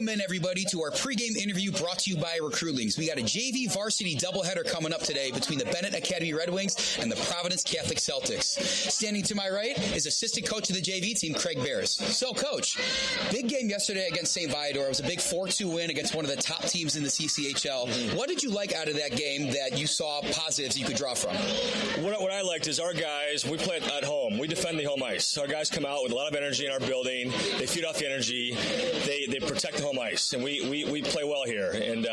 Welcome in, everybody, to our pregame interview brought to you by Recruitlings. We got a JV varsity doubleheader coming up today between the Benet Academy Red Wings and the Providence Catholic Celtics. Standing to my right is assistant coach of the JV team, Craig Bears. So, Coach, big game yesterday against St. Viator. It was a big 4-2 win against one of the top teams in the CCHL. What did you like out of that game that you saw positives you could draw from? What I liked is our guys, we play at home. We defend the home ice. Our guys come out with a lot of energy in our building. They feed off the energy. They protect the home ice. And we play well here. And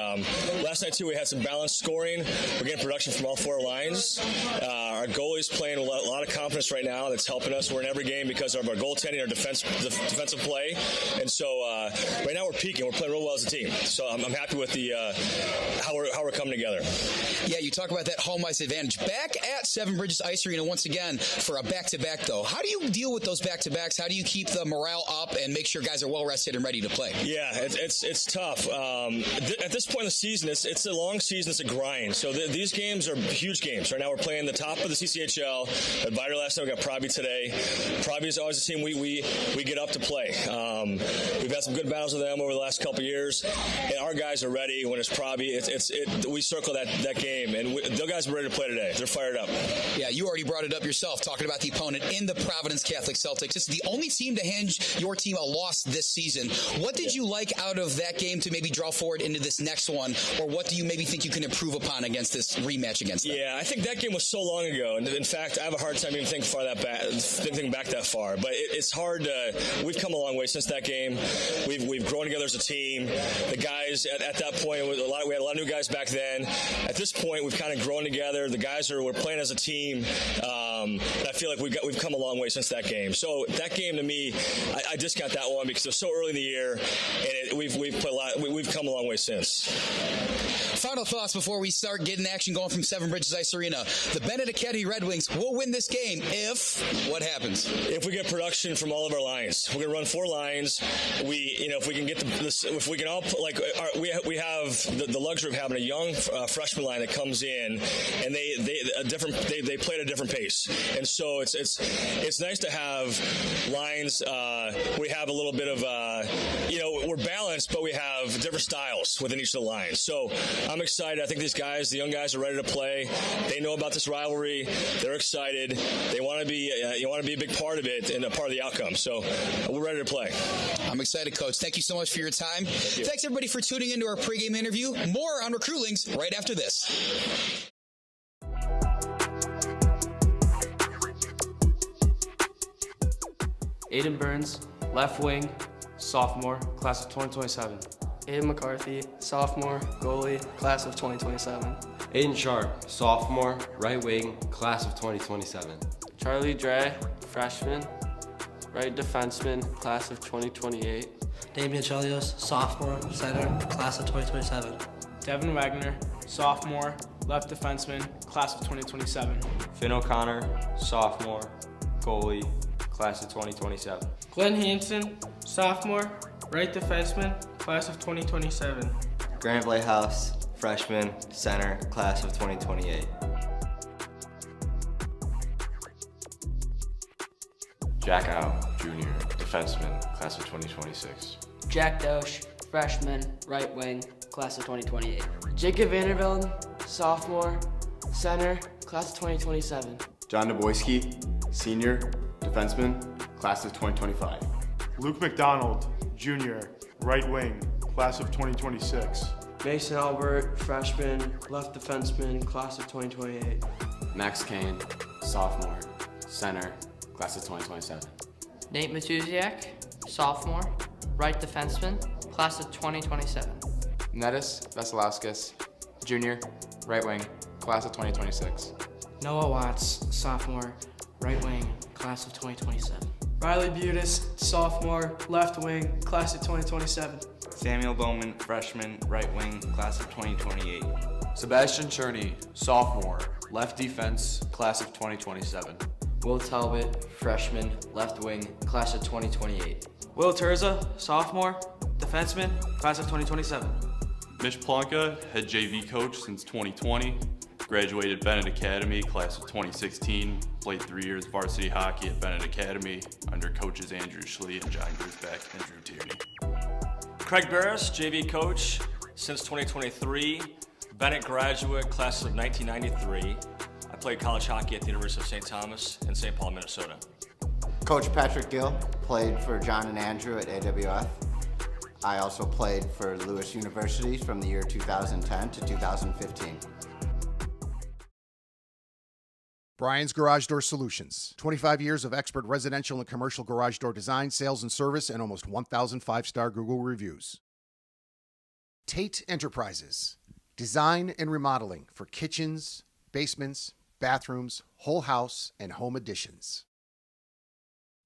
last night, too, we had some balanced scoring. We're getting production from all four lines. Our goalie's playing with a lot of confidence right now. That's helping us. We're in every game because of our goaltending, our defensive play. And so right now we're peaking. We're playing real well as a team. So I'm happy with the how we're coming together. Yeah, you talk about that home ice advantage. Back at Seven Bridges Ice Arena once again for a back-to-back, though. How do you deal with those back-to-backs? How do you keep the morale up and make sure guys are well-rested and ready to play? Yeah, it's tough. At this point in the season, it's a long season. It's a grind. So these games are huge games. Right now we're playing the top of the CCHL. At Viator last night, we got Proby today. Proby is always a team we get up to play. We've had some good battles with them over the last couple of years, and our guys are ready. When it's Proby, we circle that game, and the guys are ready to play today. They're fired up. Yeah, you already brought it up yourself, talking about the opponent in the Providence Catholic Celtics. This is the only team to hand your team a loss this season. What did you like out of that game to maybe draw forward into this next one, or what do you maybe think you can improve upon against this rematch against them? Yeah, I think that game was so long ago, and in fact, I have a hard time even thinking back that far. But it's hard to. We've come a long way since that game. We've grown together as a team. The guys at that point, we had a lot of new guys back then. At this point, we've kind of grown together. The guys we're playing as a team. And I feel like we've come a long way since that game. So that game to me, I discount that one because it was so early in the year, and we've played a lot. We've come a long way since. Final thoughts before we start getting action going from Seven Bridges Ice Arena. The Benet Academy Red Wings will win this game if what happens? If we get production from all of our lines. We're gonna run 4 lines. If we can get if we can all we have the luxury of having a young freshman line that comes in, and they play at a different pace. And so it's nice to have lines. We have a little bit of we're balanced, but we have different styles within each of the lines. So I'm excited. I think these guys, the young guys, are ready to play. They know about this rivalry. They're excited. They want to be a big part of it and a part of the outcome. So we're ready to play. I'm excited, Coach. Thank you so much for your time. Thanks, everybody, for tuning into our pregame interview. More on Recruitlings right after this. Aiden Burns, left wing, sophomore, class of 2027. Aiden McCarthy, sophomore, goalie, class of 2027. Aiden Sharp, sophomore, right wing, class of 2027. Charlie Dre, freshman, right defenseman, class of 2028. Damian Chelios, sophomore, center, class of 2027. Devin Wagner, sophomore, left defenseman, class of 2027. Finn O'Connor, sophomore, goalie, class of 2027. Glenn Hansen, sophomore, right defenseman, class of 2027. Grant Playhouse, freshman, center, class of 2028. Jack Howe, junior, defenseman, class of 2026. Jack Dosh, freshman, right wing, class of 2028. Jacob Vandervelde, sophomore, center, class of 2027. John Neboyskey, senior, defenseman, class of 2025. Luke McDonald, junior, right wing, class of 2026. Mason Albert, freshman, left defenseman, class of 2028. Max Kane, sophomore, center, class of 2027. Nate Matuziak, sophomore, right defenseman, class of 2027. Netis Veselauskas, junior, right wing, class of 2026. Noah Watts, sophomore, right wing, class of 2027. Riley Butis, sophomore, left wing, class of 2027. Samuel Bowman, freshman, right wing, class of 2028. Sebastian Cherney, sophomore, left defense, class of 2027. Will Talbot, freshman, left wing, class of 2028. Will Terza, sophomore, defenseman, class of 2027. Mitch Plonka, head JV coach since 2020. Graduated Benet Academy, class of 2016. Played 3 years varsity hockey at Benet Academy under coaches Andrew Schlie and John Grusbeck and Drew Tierney. Craig Barris, JV coach since 2023. Benet graduate, class of 1993. I played college hockey at the University of St. Thomas in St. Paul, Minnesota. Coach Patrick Gill, played for John and Andrew at AWF. I also played for Lewis University from the year 2010 to 2015. Brian's Garage Door Solutions. 25 years of expert residential and commercial garage door design, sales, and service, and almost 1,000 5-star Google reviews. Tate Enterprises. Design and remodeling for kitchens, basements, bathrooms, whole house, and home additions.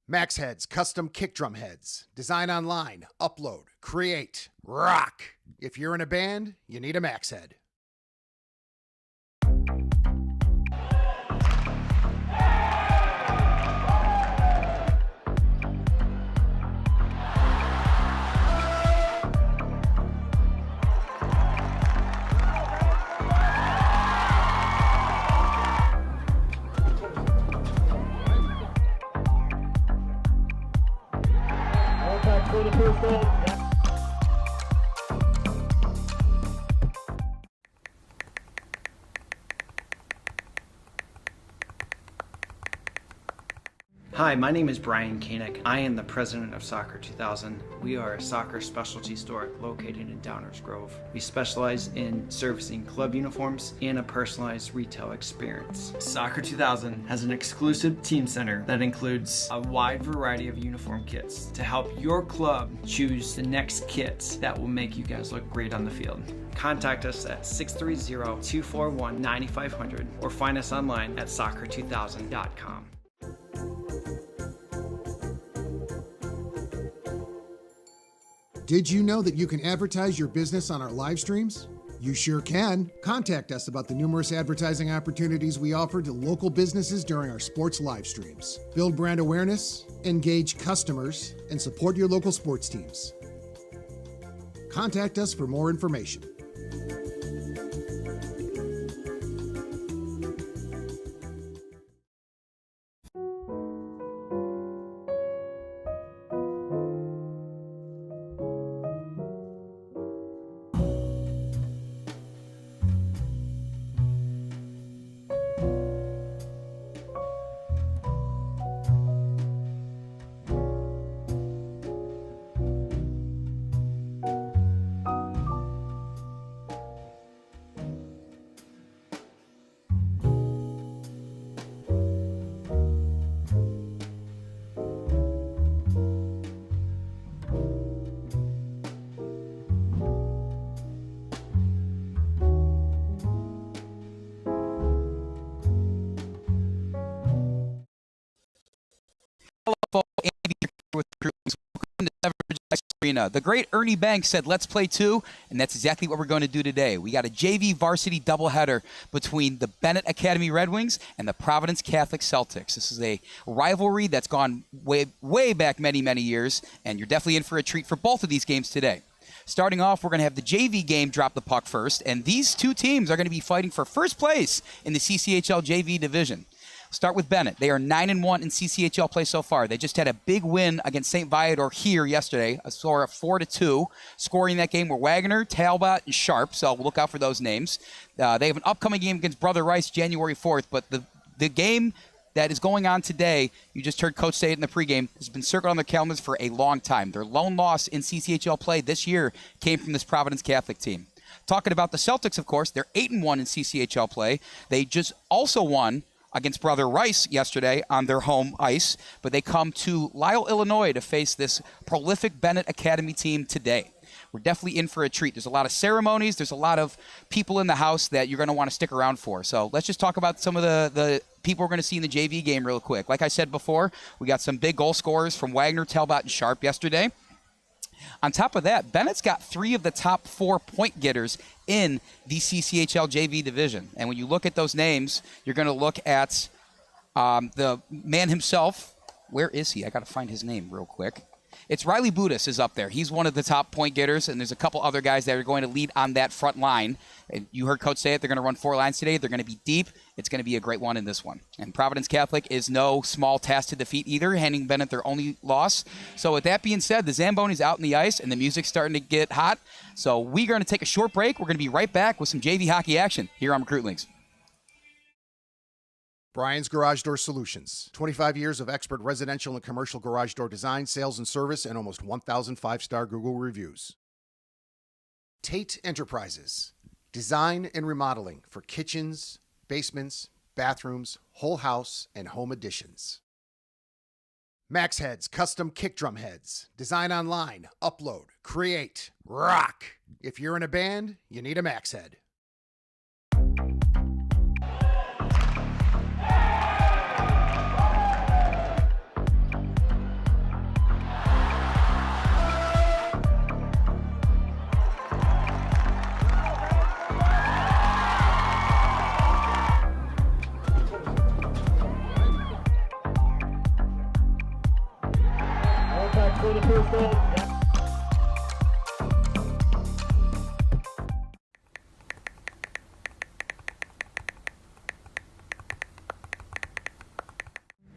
Max Heads Custom Kick Drum Heads. Design online, upload, create, rock. If you're in a band, you need a Max Head. Hi, my name is Brian Koehn. I am the president of Soccer 2000. We are a soccer specialty store located in Downers Grove. We specialize in servicing club uniforms and a personalized retail experience. Soccer 2000 has an exclusive team center that includes a wide variety of uniform kits to help your club choose the next kits that will make you guys look great on the field. Contact us at 630-241-9500 or find us online at soccer2000.com. Did you know that you can advertise your business on our live streams? You sure can. Contact us about the numerous advertising opportunities we offer to local businesses during our sports live streams. Build brand awareness, engage customers, and support your local sports teams. Contact us for more information. The great Ernie Banks said, let's play two, and that's exactly what we're going to do today. We got a JV varsity doubleheader between the Benet Academy Red Wings and the Providence Catholic Celtics. This is a rivalry that's gone way back many years, and you're definitely in for a treat for both of these games today. Starting off, we're going to have the JV game drop the puck first, and these two teams are going to be fighting for first place in the CCHL JV division. Start with Benet. They are 9-1 in CCHL play so far. They just had a big win against St. Viator here yesterday, a score of 4-2. Scoring that game were Wagner, Talbot, and Sharp, so look out for those names. They have an upcoming game against Brother Rice January 4th, but the game that is going on today, you just heard Coach say it in the pregame, has been circled on their calendars for a long time. Their lone loss in CCHL play this year came from this Providence Catholic team. Talking about the Celtics, of course, they're 8-1 in CCHL play. They just also won against Brother Rice yesterday on their home ice, but they come to Lyle, Illinois to face this prolific Benet Academy team today. We're definitely in for a treat. There's a lot of ceremonies. There's a lot of people in the house that you're going to want to stick around for. So let's just talk about some of the people we're going to see in the JV game real quick. Like I said before, we got some big goal scorers from Wagner, Talbot, and Sharp yesterday. On top of that, Bennett's got 3 of the top 4 point getters in the CCHL JV division. And when you look at those names, you're going to look at the man himself. Where is he? I got to find his name real quick. it's Riley Budis is up there. He's one of the top point getters, and there's a couple other guys that are going to lead on that front line. And you heard Coach say it. They're going to run 4 lines today. They're going to be deep. It's going to be a great one in this one. And Providence Catholic is no small task to defeat either, handing Benet their only loss. So with that being said, the Zamboni's out in the ice, and the music's starting to get hot. So we're going to take a short break. We're going to be right back with some JV hockey action here on Recruitlings. Brian's Garage Door Solutions. 25 years of expert residential and commercial garage door design, sales, and service, and almost 1,000 5-star Google reviews. Tate Enterprises. Design and remodeling for kitchens, basements, bathrooms, whole house, and home additions. Max Heads Custom Kick Drum Heads. Design online, upload, create, rock. If you're in a band, you need a Max Head.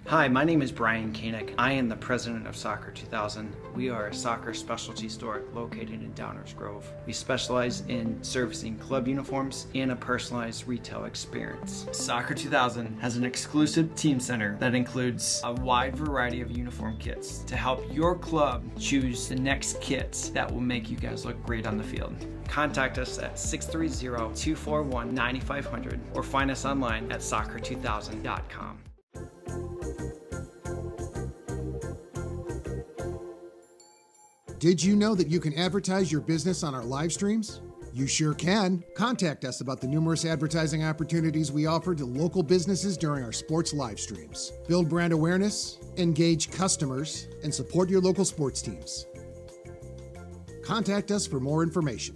Hi, my name is Brian Koehn. I am the president of Soccer 2000. We are a soccer specialty store located in Downers Grove. We specialize in servicing club uniforms and a personalized retail experience. Soccer 2000 has an exclusive team center that includes a wide variety of uniform kits to help your club choose the next kits that will make you guys look great on the field. Contact us at 630-241-9500 or find us online at soccer2000.com. Did you know that you can advertise your business on our live streams? You sure can. Contact us about the numerous advertising opportunities we offer to local businesses during our sports live streams. Build brand awareness, engage customers, and support your local sports teams. Contact us for more information.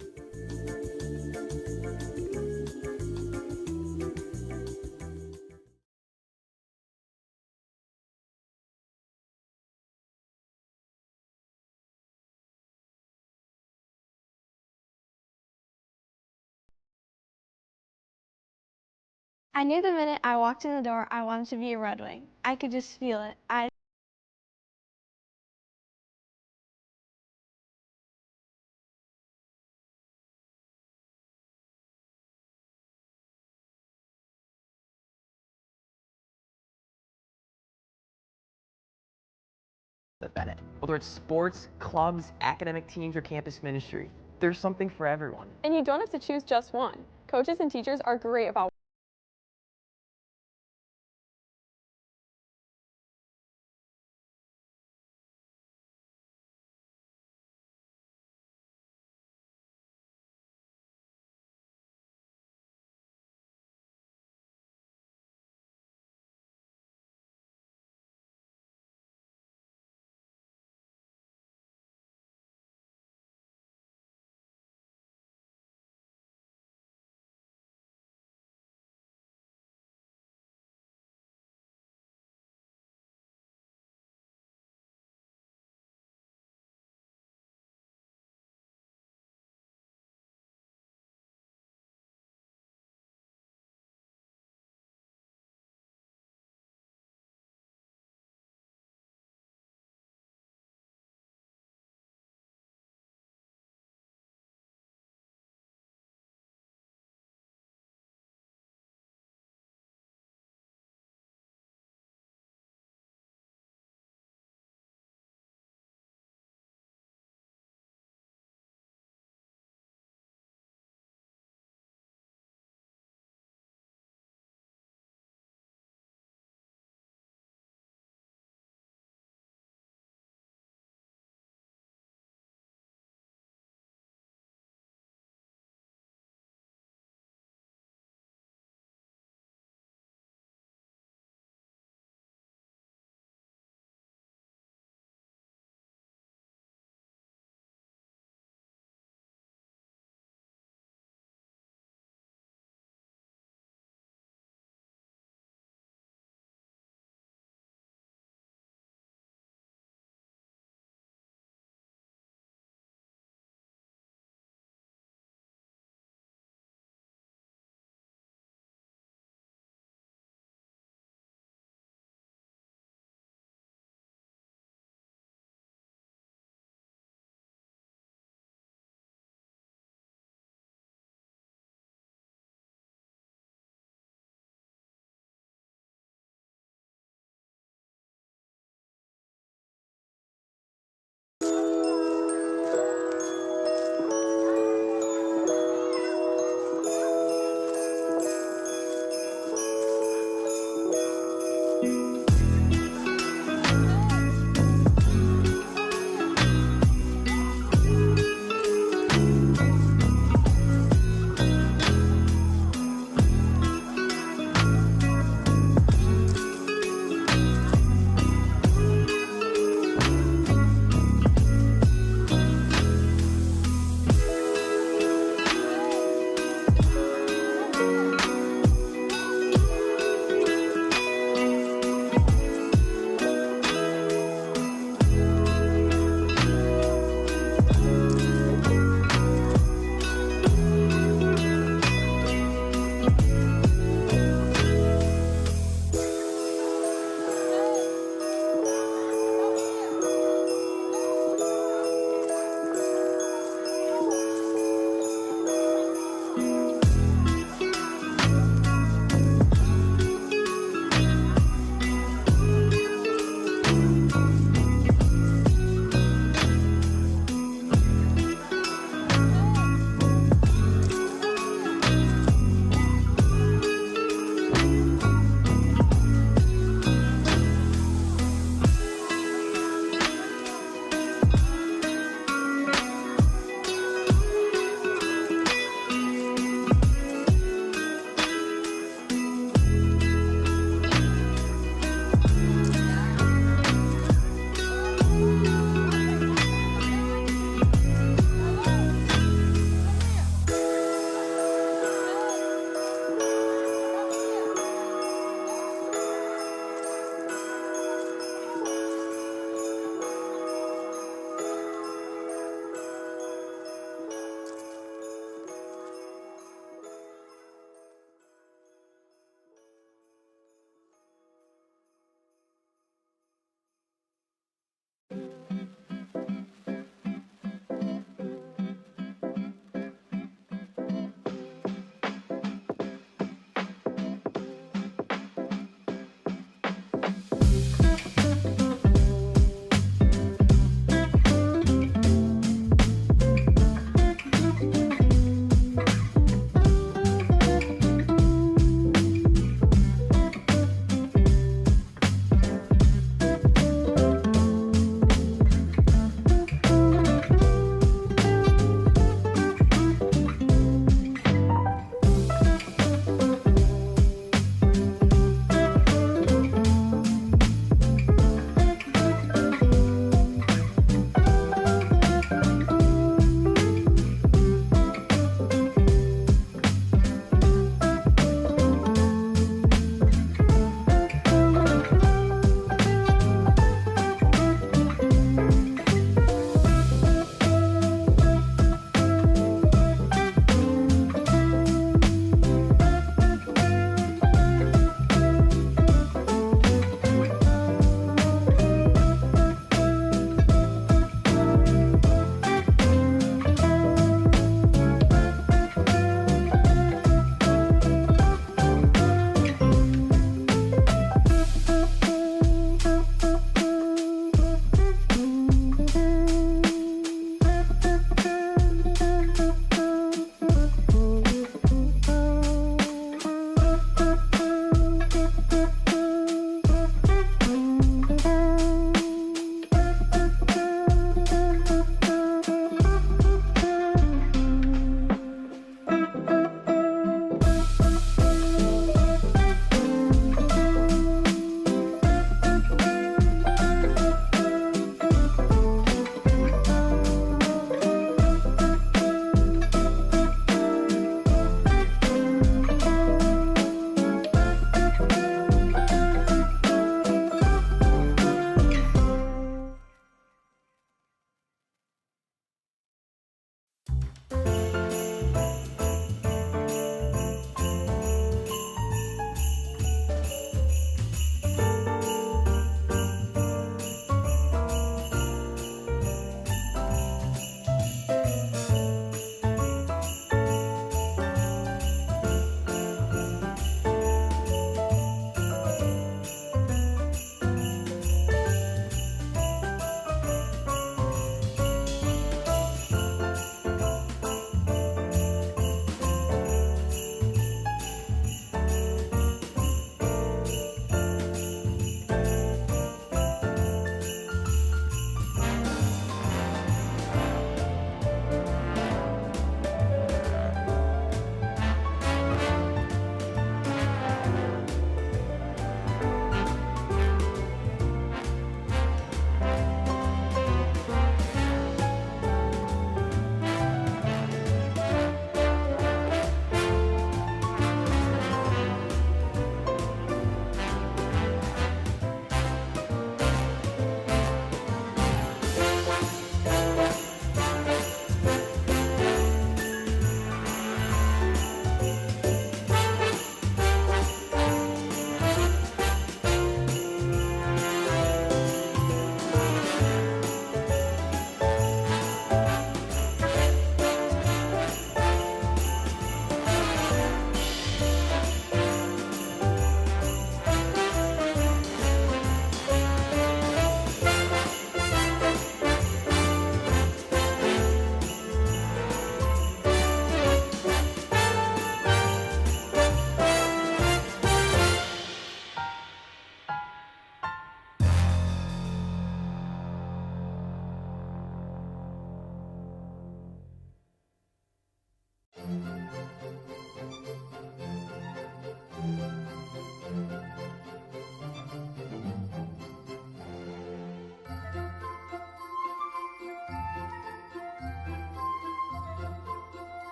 I knew the minute I walked in the door I wanted to be a Red Wing. I could just feel it. At Benet. Whether it's sports, clubs, academic teams, or campus ministry, there's something for everyone. And you don't have to choose just one. Coaches and teachers are great about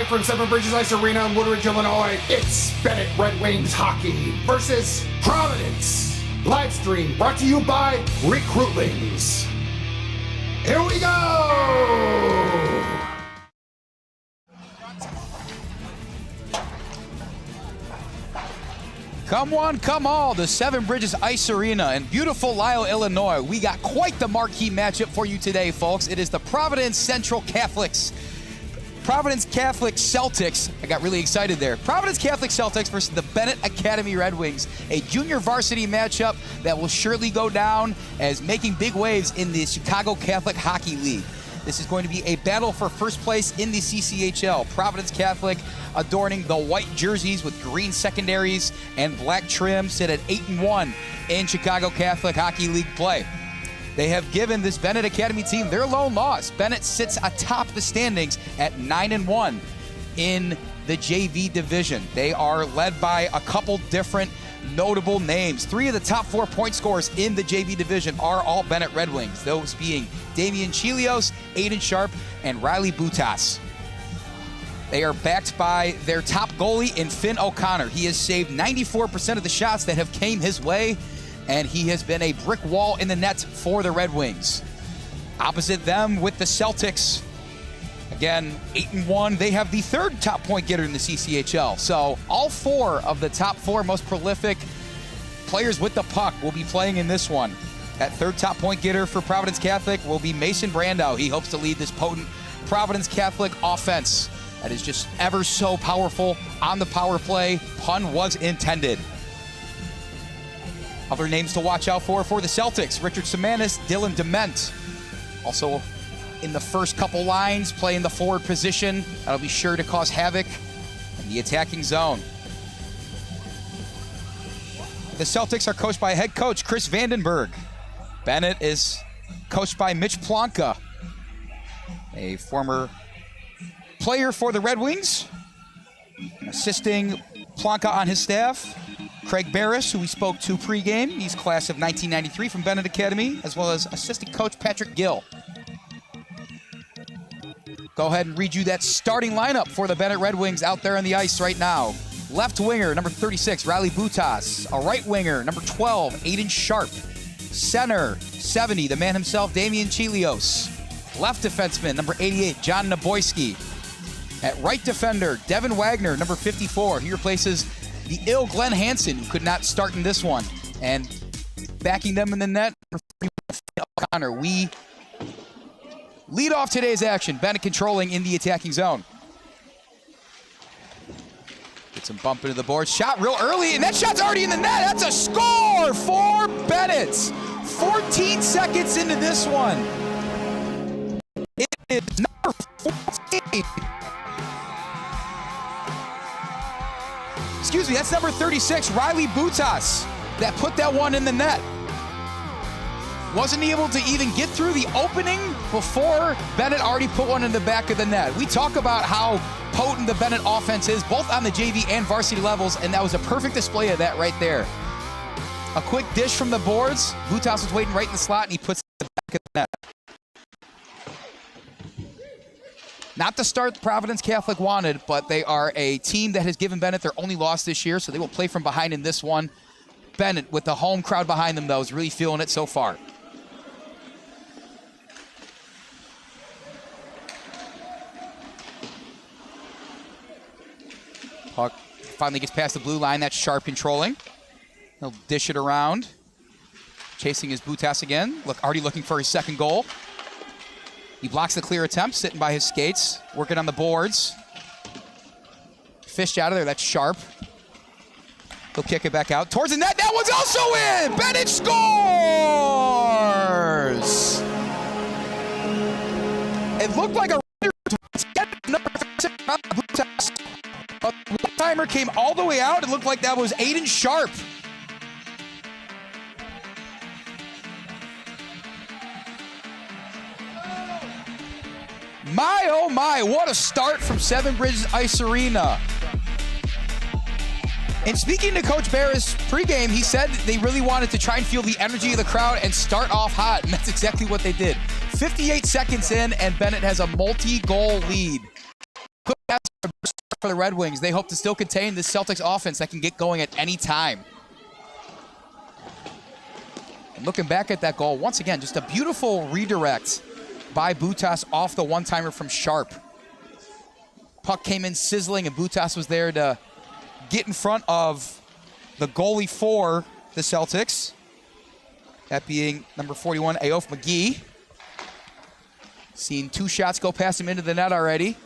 Live from Seven Bridges Ice Arena in Woodridge, Illinois, it's Benet Red Wings hockey versus Providence. Livestream brought to you by Recruitlings. Here we go! Come one, come all, the Seven Bridges Ice Arena in beautiful Lisle, Illinois. We got quite the marquee matchup for you today, folks. It is the Providence Catholic Celtics. I got really excited there. Providence Catholic Celtics versus the Benet Academy Red Wings, a junior varsity matchup that will surely go down as making big waves in the Chicago Catholic Hockey League. This is going to be a battle for first place in the CCHL. Providence Catholic adorning the white jerseys with green secondaries and black trim sit at 8-1 in Chicago Catholic Hockey League play. They have given this Benet Academy team their lone loss. Benet sits atop the standings at 9-1 in the JV division. They are led by a couple different notable names. 3 of the top 4 point scorers in the JV division are all Benet Red Wings, those being Damian Chelios, Aiden Sharp, and Ryle Butas. They are backed by their top goalie in Finn O'Connor. He has saved 94% of the shots that have came his way, and he has been a brick wall in the net for the Red Wings. Opposite them with the Celtics, again, 8-1. They have the 3rd top point getter in the CCHL. So all 4 of the top 4 most prolific players with the puck will be playing in this one. That 3rd top point getter for Providence Catholic will be Mason Brandow. He hopes to lead this potent Providence Catholic offense that is just ever so powerful on the power play. Pun was intended. Other names to watch out for the Celtics: Richard Semanis, Dylan Dement. Also in the first couple lines, playing the forward position. That'll be sure to cause havoc in the attacking zone. The Celtics are coached by head coach Chris Vandenberg. Benet is coached by Mitch Plonka, a former player for the Red Wings. Assisting Plonka on his staff, Craig Barris, who we spoke to pregame. He's class of 1993 from Benet Academy, as well as assistant coach Patrick Gill. Go ahead and read you that starting lineup for the Benet Red Wings out there on the ice right now. Left winger, number 36, Ryle Butas. A right winger, number 12, Aiden Sharp. Center, 70, the man himself, Damian Chelios. Left defenseman, number 88, John Neboyskey. At right defender, Devin Wagner, number 54. He replaces the ill Glenn Hansen, who could not start in this one. And backing them in the net, O'Connor. We lead off today's action. Benet controlling in the attacking zone. Get some bump into the board. Shot real early, and that shot's already in the net. That's a score for Benet. 14 seconds into this one. It is number 14. Excuse me, that's number 36, Ryle Butas, that put that one in the net. Wasn't able to even get through the opening before Benet already put one in the back of the net. We talk about how potent the Benet offense is, both on the JV and varsity levels, and that was a perfect display of that right there. A quick dish from the boards. Butas was waiting right in the slot, and he puts it in the back of the net. Not the start Providence Catholic wanted, but they are a team that has given Benet their only loss this year, so they will play from behind in this one. Benet, with the home crowd behind them, though, is really feeling it so far. Puck finally gets past the blue line. That's Sharp controlling. He'll dish it around. Chasing his Butas again. Already looking for his second goal. He blocks the clear attempt, sitting by his skates, working on the boards. Fished out of there. That's Sharp. He'll kick it back out towards the net. That one's also in! Benet scores! It looked like a one-timer came all the way out. It looked like that was Aiden Sharp. My, oh my, what a start from Seven Bridges Ice Arena. And speaking to Coach Barris pregame, he said they really wanted to try and feel the energy of the crowd and start off hot, and that's exactly what they did. 58 seconds in, and Benet has a multi-goal lead. Could ask for a for the Red Wings. They hope to still contain this Celtics offense that can get going at any time. And looking back at that goal, once again, just a beautiful redirect by Butas off the one-timer from Sharp. Puck came in sizzling, and Butas was there to get in front of the goalie for the Celtics. That being number 41, Aof McGee. Seen 2 shots go past him into the net already.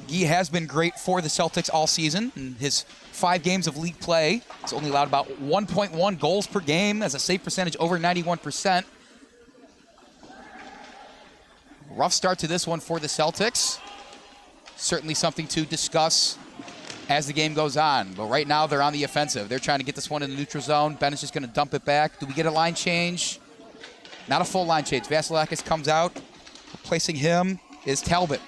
McGee has been great for the Celtics all season. In his 5 games of league play, he's only allowed about 1.1 goals per game, as a save percentage over 91%. Rough start to this one for the Celtics. Certainly something to discuss as the game goes on. But right now they're on the offensive. They're trying to get this one in the neutral zone. Bennett's just going to dump it back. Do we get a line change? Not a full line change. Vasilakis comes out. Replacing him is Talbot.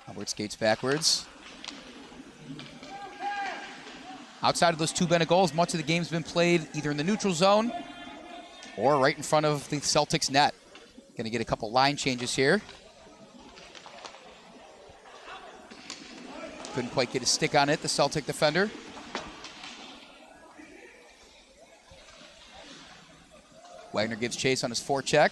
Albert skates backwards. Outside of those 2 Bennett goals, much of the game's been played either in the neutral zone or right in front of the Celtics net. Going to get a couple line changes here. Couldn't quite get a stick on it, the Celtic defender. Wagner gives chase on his forecheck.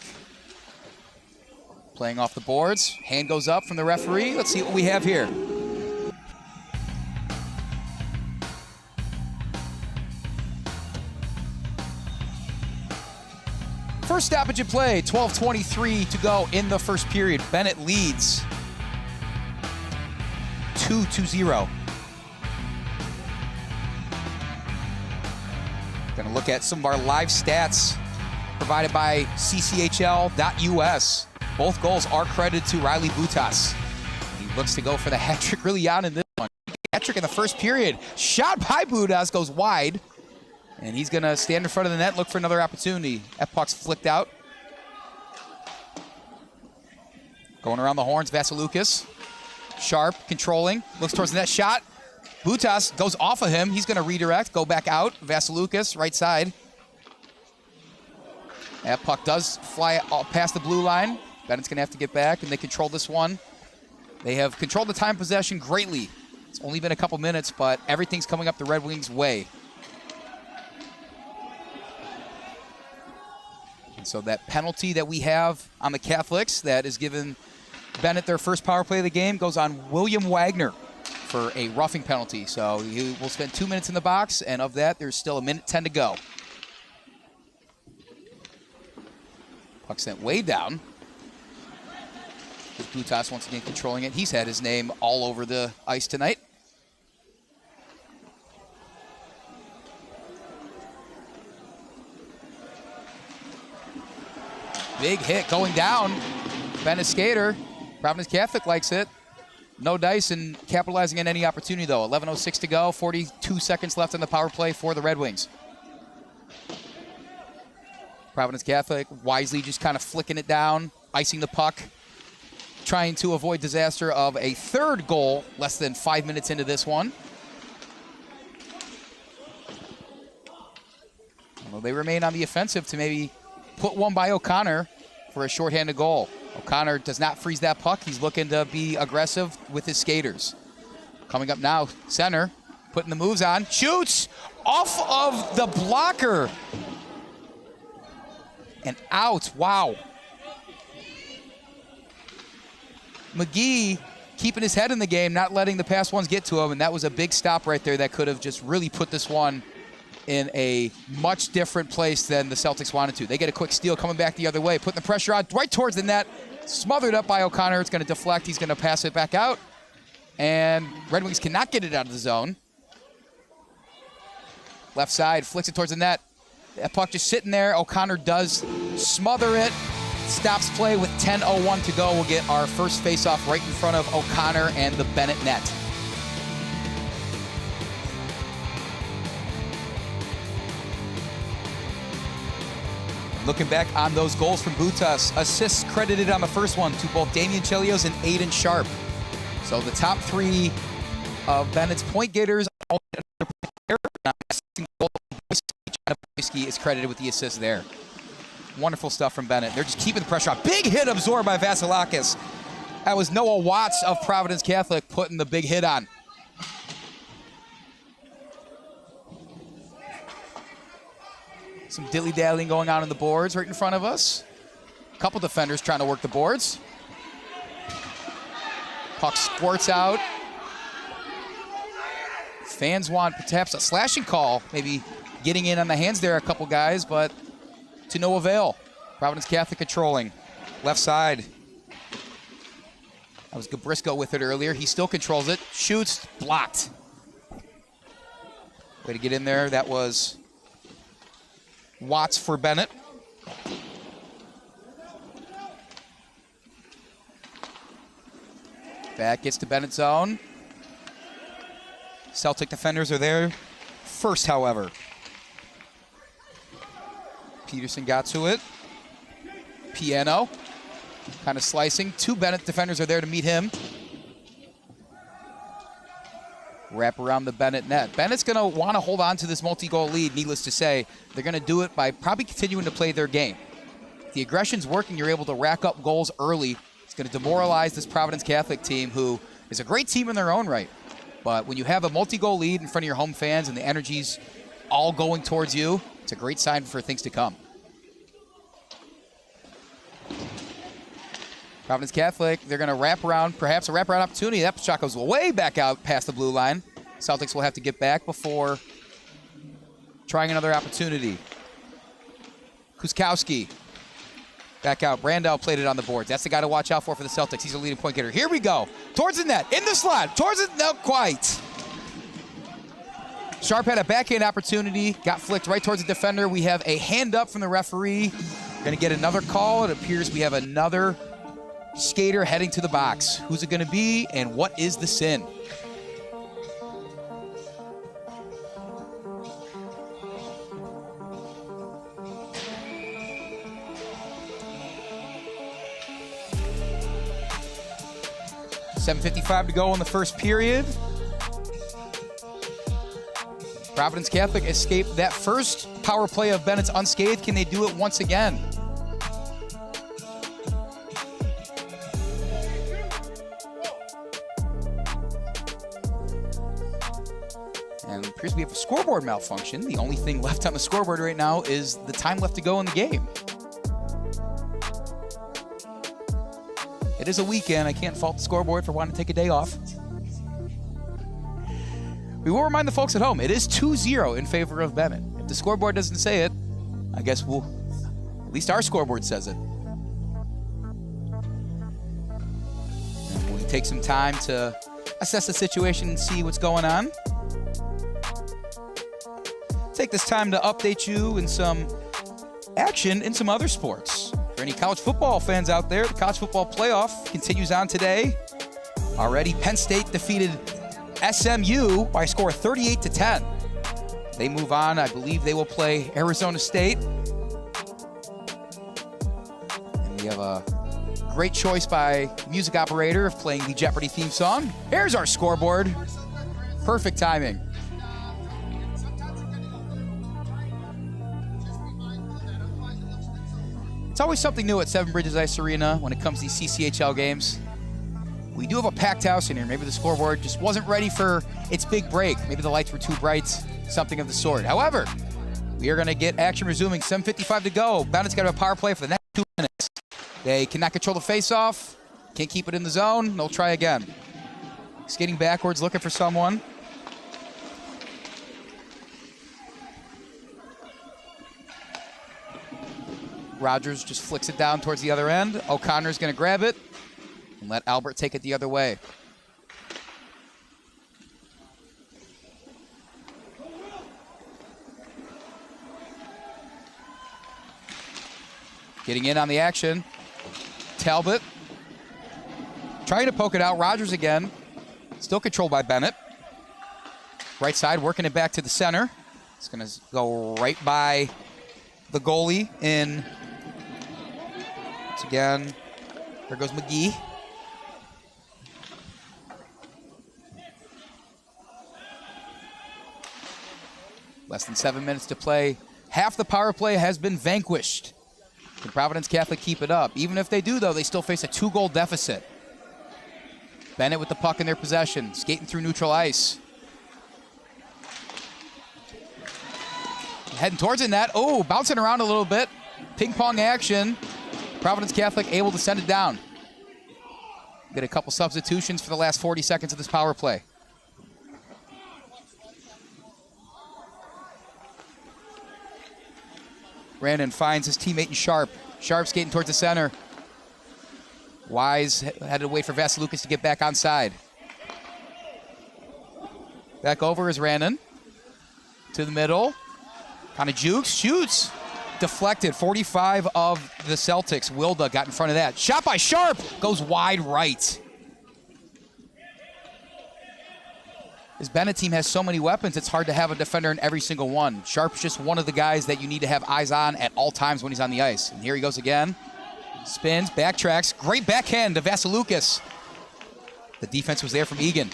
Playing off the boards. Hand goes up from the referee. Let's see what we have here. First stoppage of play, 12:23 to go in the first period. Bennett leads 2-0. Going to look at some of our live stats provided by Cchl.us. Both goals are credited to Riley Butas. He looks to go for the hat trick really on in this one. Hat trick in the first period. Shot by Butas goes wide. And he's going to stand in front of the net and look for another opportunity. That puck's flicked out. Going around the horns, Vasilakis. Sharp, controlling, looks towards the net, shot. Butas goes off of him. He's going to redirect, go back out. Vasilakis, right side. That puck does fly past the blue line. Bennett's going to have to get back, and they control this one. They have controlled the time possession greatly. It's only been a couple minutes, but everything's coming up the Red Wings' way. And so that penalty that we have on the Catholics that is given Bennett their first power play of the game goes on William Wagner for a roughing penalty. So he will spend 2 minutes in the box, and of that, there's still 1:10 to go. Puck sent way down. Butas once again controlling it. He's had his name all over the ice tonight. Big hit going down. Bennett skater. Providence Catholic likes it. No dice and capitalizing on any opportunity, though. 11:06 to go. 42 seconds left on the power play for the Red Wings. Providence Catholic wisely just kind of flicking it down, icing the puck, trying to avoid disaster of a third goal less than 5 minutes into this one. Well, they remain on the offensive to maybe put one by O'Connor for a shorthanded goal. O'Connor does not freeze that puck. He's looking to be aggressive with his skaters. Coming up now, center, putting the moves on, shoots off of the blocker. And out, wow. McGee keeping his head in the game, not letting the past ones get to him, and that was a big stop right there that could have just really put this one in a much different place than the Celtics wanted to. They get a quick steal coming back the other way, putting the pressure on right towards the net, smothered up by O'Connor. It's going to deflect. He's going to pass it back out, and Red Wings cannot get it out of the zone. Left side, flicks it towards the net. That puck just sitting there. O'Connor does smother it. Stops play with 10:01 to go. We'll get our first faceoff right in front of O'Connor and the Bennett net. Looking back on those goals from Butas, assists credited on the first one to both Damian Chelios and Aiden Sharp. So the top three of Bennett's point getters Neboyskey is credited with the assist there. Wonderful stuff from Benet. They're just keeping the pressure on. Big hit absorbed by Vasilakis. That was Noah Watts of Providence Catholic putting the big hit on. Some dilly-dallying going on the boards right in front of us. A couple defenders trying to work the boards. Puck squirts out. Fans want perhaps a slashing call, maybe getting in on the hands there, a couple guys, but to no avail. Providence Catholic controlling. Left side. That was Gabrisco with it earlier. He still controls it. Shoots, blocked. Way to get in there. That was Watts for Benet. Back gets to Benet's zone. Celtic defenders are there first, however. Peterson got to it. Piano. Kind of slicing. Two Benet defenders are there to meet him. Wrap around the Benet net. Benet's going to want to hold on to this multi-goal lead, needless to say. They're going to do it by probably continuing to play their game. If the aggression's working, you're able to rack up goals early. It's going to demoralize this Providence Catholic team, who is a great team in their own right. But when you have a multi-goal lead in front of your home fans and the energy's all going towards you, it's a great sign for things to come. Providence Catholic, they're going to wrap around, perhaps a wraparound opportunity. That shot goes way back out past the blue line. Celtics will have to get back before trying another opportunity. Kuskowski back out. Brandel played it on the boards. That's the guy to watch out for the Celtics. He's a leading point getter. Here we go. Towards the net. In the slot. Towards it. Not quite. Sharp had a backhand opportunity. Got flicked right towards the defender. We have a hand up from the referee. Going to get another call. It appears we have another skater heading to the box. Who's it going to be, and what is the sin? .7:55 to go in the first period. Providence Catholic escaped that first power play of Bennett's unscathed. Can they do it once again? And it appears we have a scoreboard malfunction. The only thing left on the scoreboard right now is the time left to go in the game. It is a weekend. I can't fault the scoreboard for wanting to take a day off. We will remind the folks at home, it is 2-0 in favor of Benet. If the scoreboard doesn't say it, I guess we'll, at least our scoreboard says it. And we'll take some time to assess the situation and see what's going on. Take this time to update you in some action in some other sports. For any college football fans out there, the college football playoff continues on today. Already, Penn State defeated SMU by a score of 38-10. They move on. I believe they will play Arizona State. And we have a great choice by music operator of playing the Jeopardy theme song. Here's our scoreboard. Perfect timing. It's always something new at Seven Bridges Ice Arena when it comes to these CCHL games. We do have a packed house in here. Maybe the scoreboard just wasn't ready for its big break. Maybe the lights were too bright, something of the sort. However, we are going to get action resuming. 7:55 to go. Bennett's got a power play for the next 2 minutes. They cannot control the face-off. Can't keep it in the zone. They'll try again. Skating backwards, looking for someone. Rogers just flicks it down towards the other end. O'Connor's going to grab it and let Albert take it the other way. Getting in on the action. Talbot trying to poke it out. Rogers again. Still controlled by Benet. Right side, working it back to the center. It's going to go right by the goalie in. Once again, there goes McGee. Less than 7 minutes to play. Half the power play has been vanquished. Can Providence Catholic keep it up? Even if they do, though, they still face a 2-goal deficit. Benet with the puck in their possession, skating through neutral ice. Heading towards the net. Oh, bouncing around a little bit. Ping pong action. Providence Catholic able to send it down. Get a couple substitutions for the last 40 seconds of this power play. Brandon finds his teammate in Sharp. Sharp skating towards the center. Wise had to wait for Vasilukas to get back onside. Back over is Randon. To the middle. Kind of jukes, shoots. Deflected, 45 of the Celtics. Wilda got in front of that. Shot by Sharp, goes wide right. This Benet team has so many weapons, it's hard to have a defender in every single one. Sharp's just one of the guys that you need to have eyes on at all times when he's on the ice. And here he goes again. Spins, backtracks, great backhand to Vasilukas. The defense was there from Egan.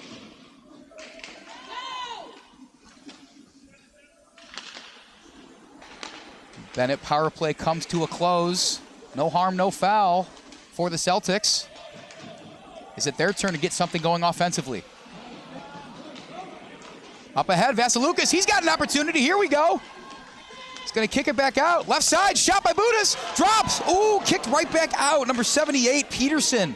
Benet power play comes to a close. No harm, no foul for the Celtics. Is it their turn to get something going offensively? Up ahead, Vasilukas, he's got an opportunity. Here we go. He's gonna kick it back out. Left side, shot by Budas, drops. Ooh, kicked right back out. Number 78, Peterson,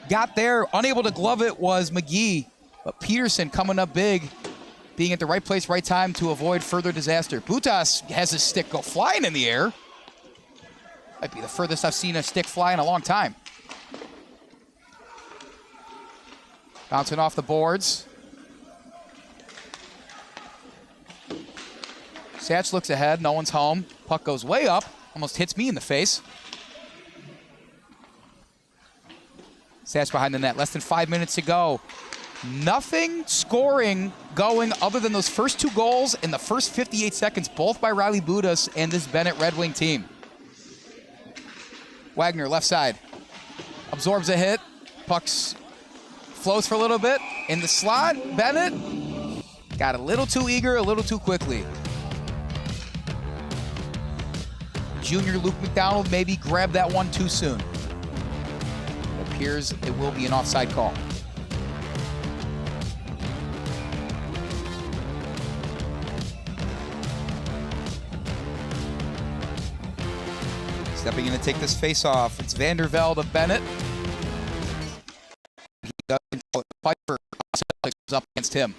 got there. Unable to glove it was McGee, but Peterson coming up big, being at the right place, right time to avoid further disaster. Butas has his stick go flying in the air. Might be the furthest I've seen a stick fly in a long time. Bouncing off the boards. Satch looks ahead, no one's home. Puck goes way up, almost hits me in the face. Satch behind the net, less than 5 minutes to go. Nothing scoring going other than those first 2 goals in the first 58 seconds, both by Riley Budas and this Benet Red Wing team. Wagner, left side. Absorbs a hit. Pucks flows for a little bit. In the slot, Benet got a little too eager, a little too quickly. Junior Luke McDonald maybe grabbed that one too soon. It appears it will be an offside call. Stepping in to take this face-off, it's Vandervelde of Benet. He does fight for up against him.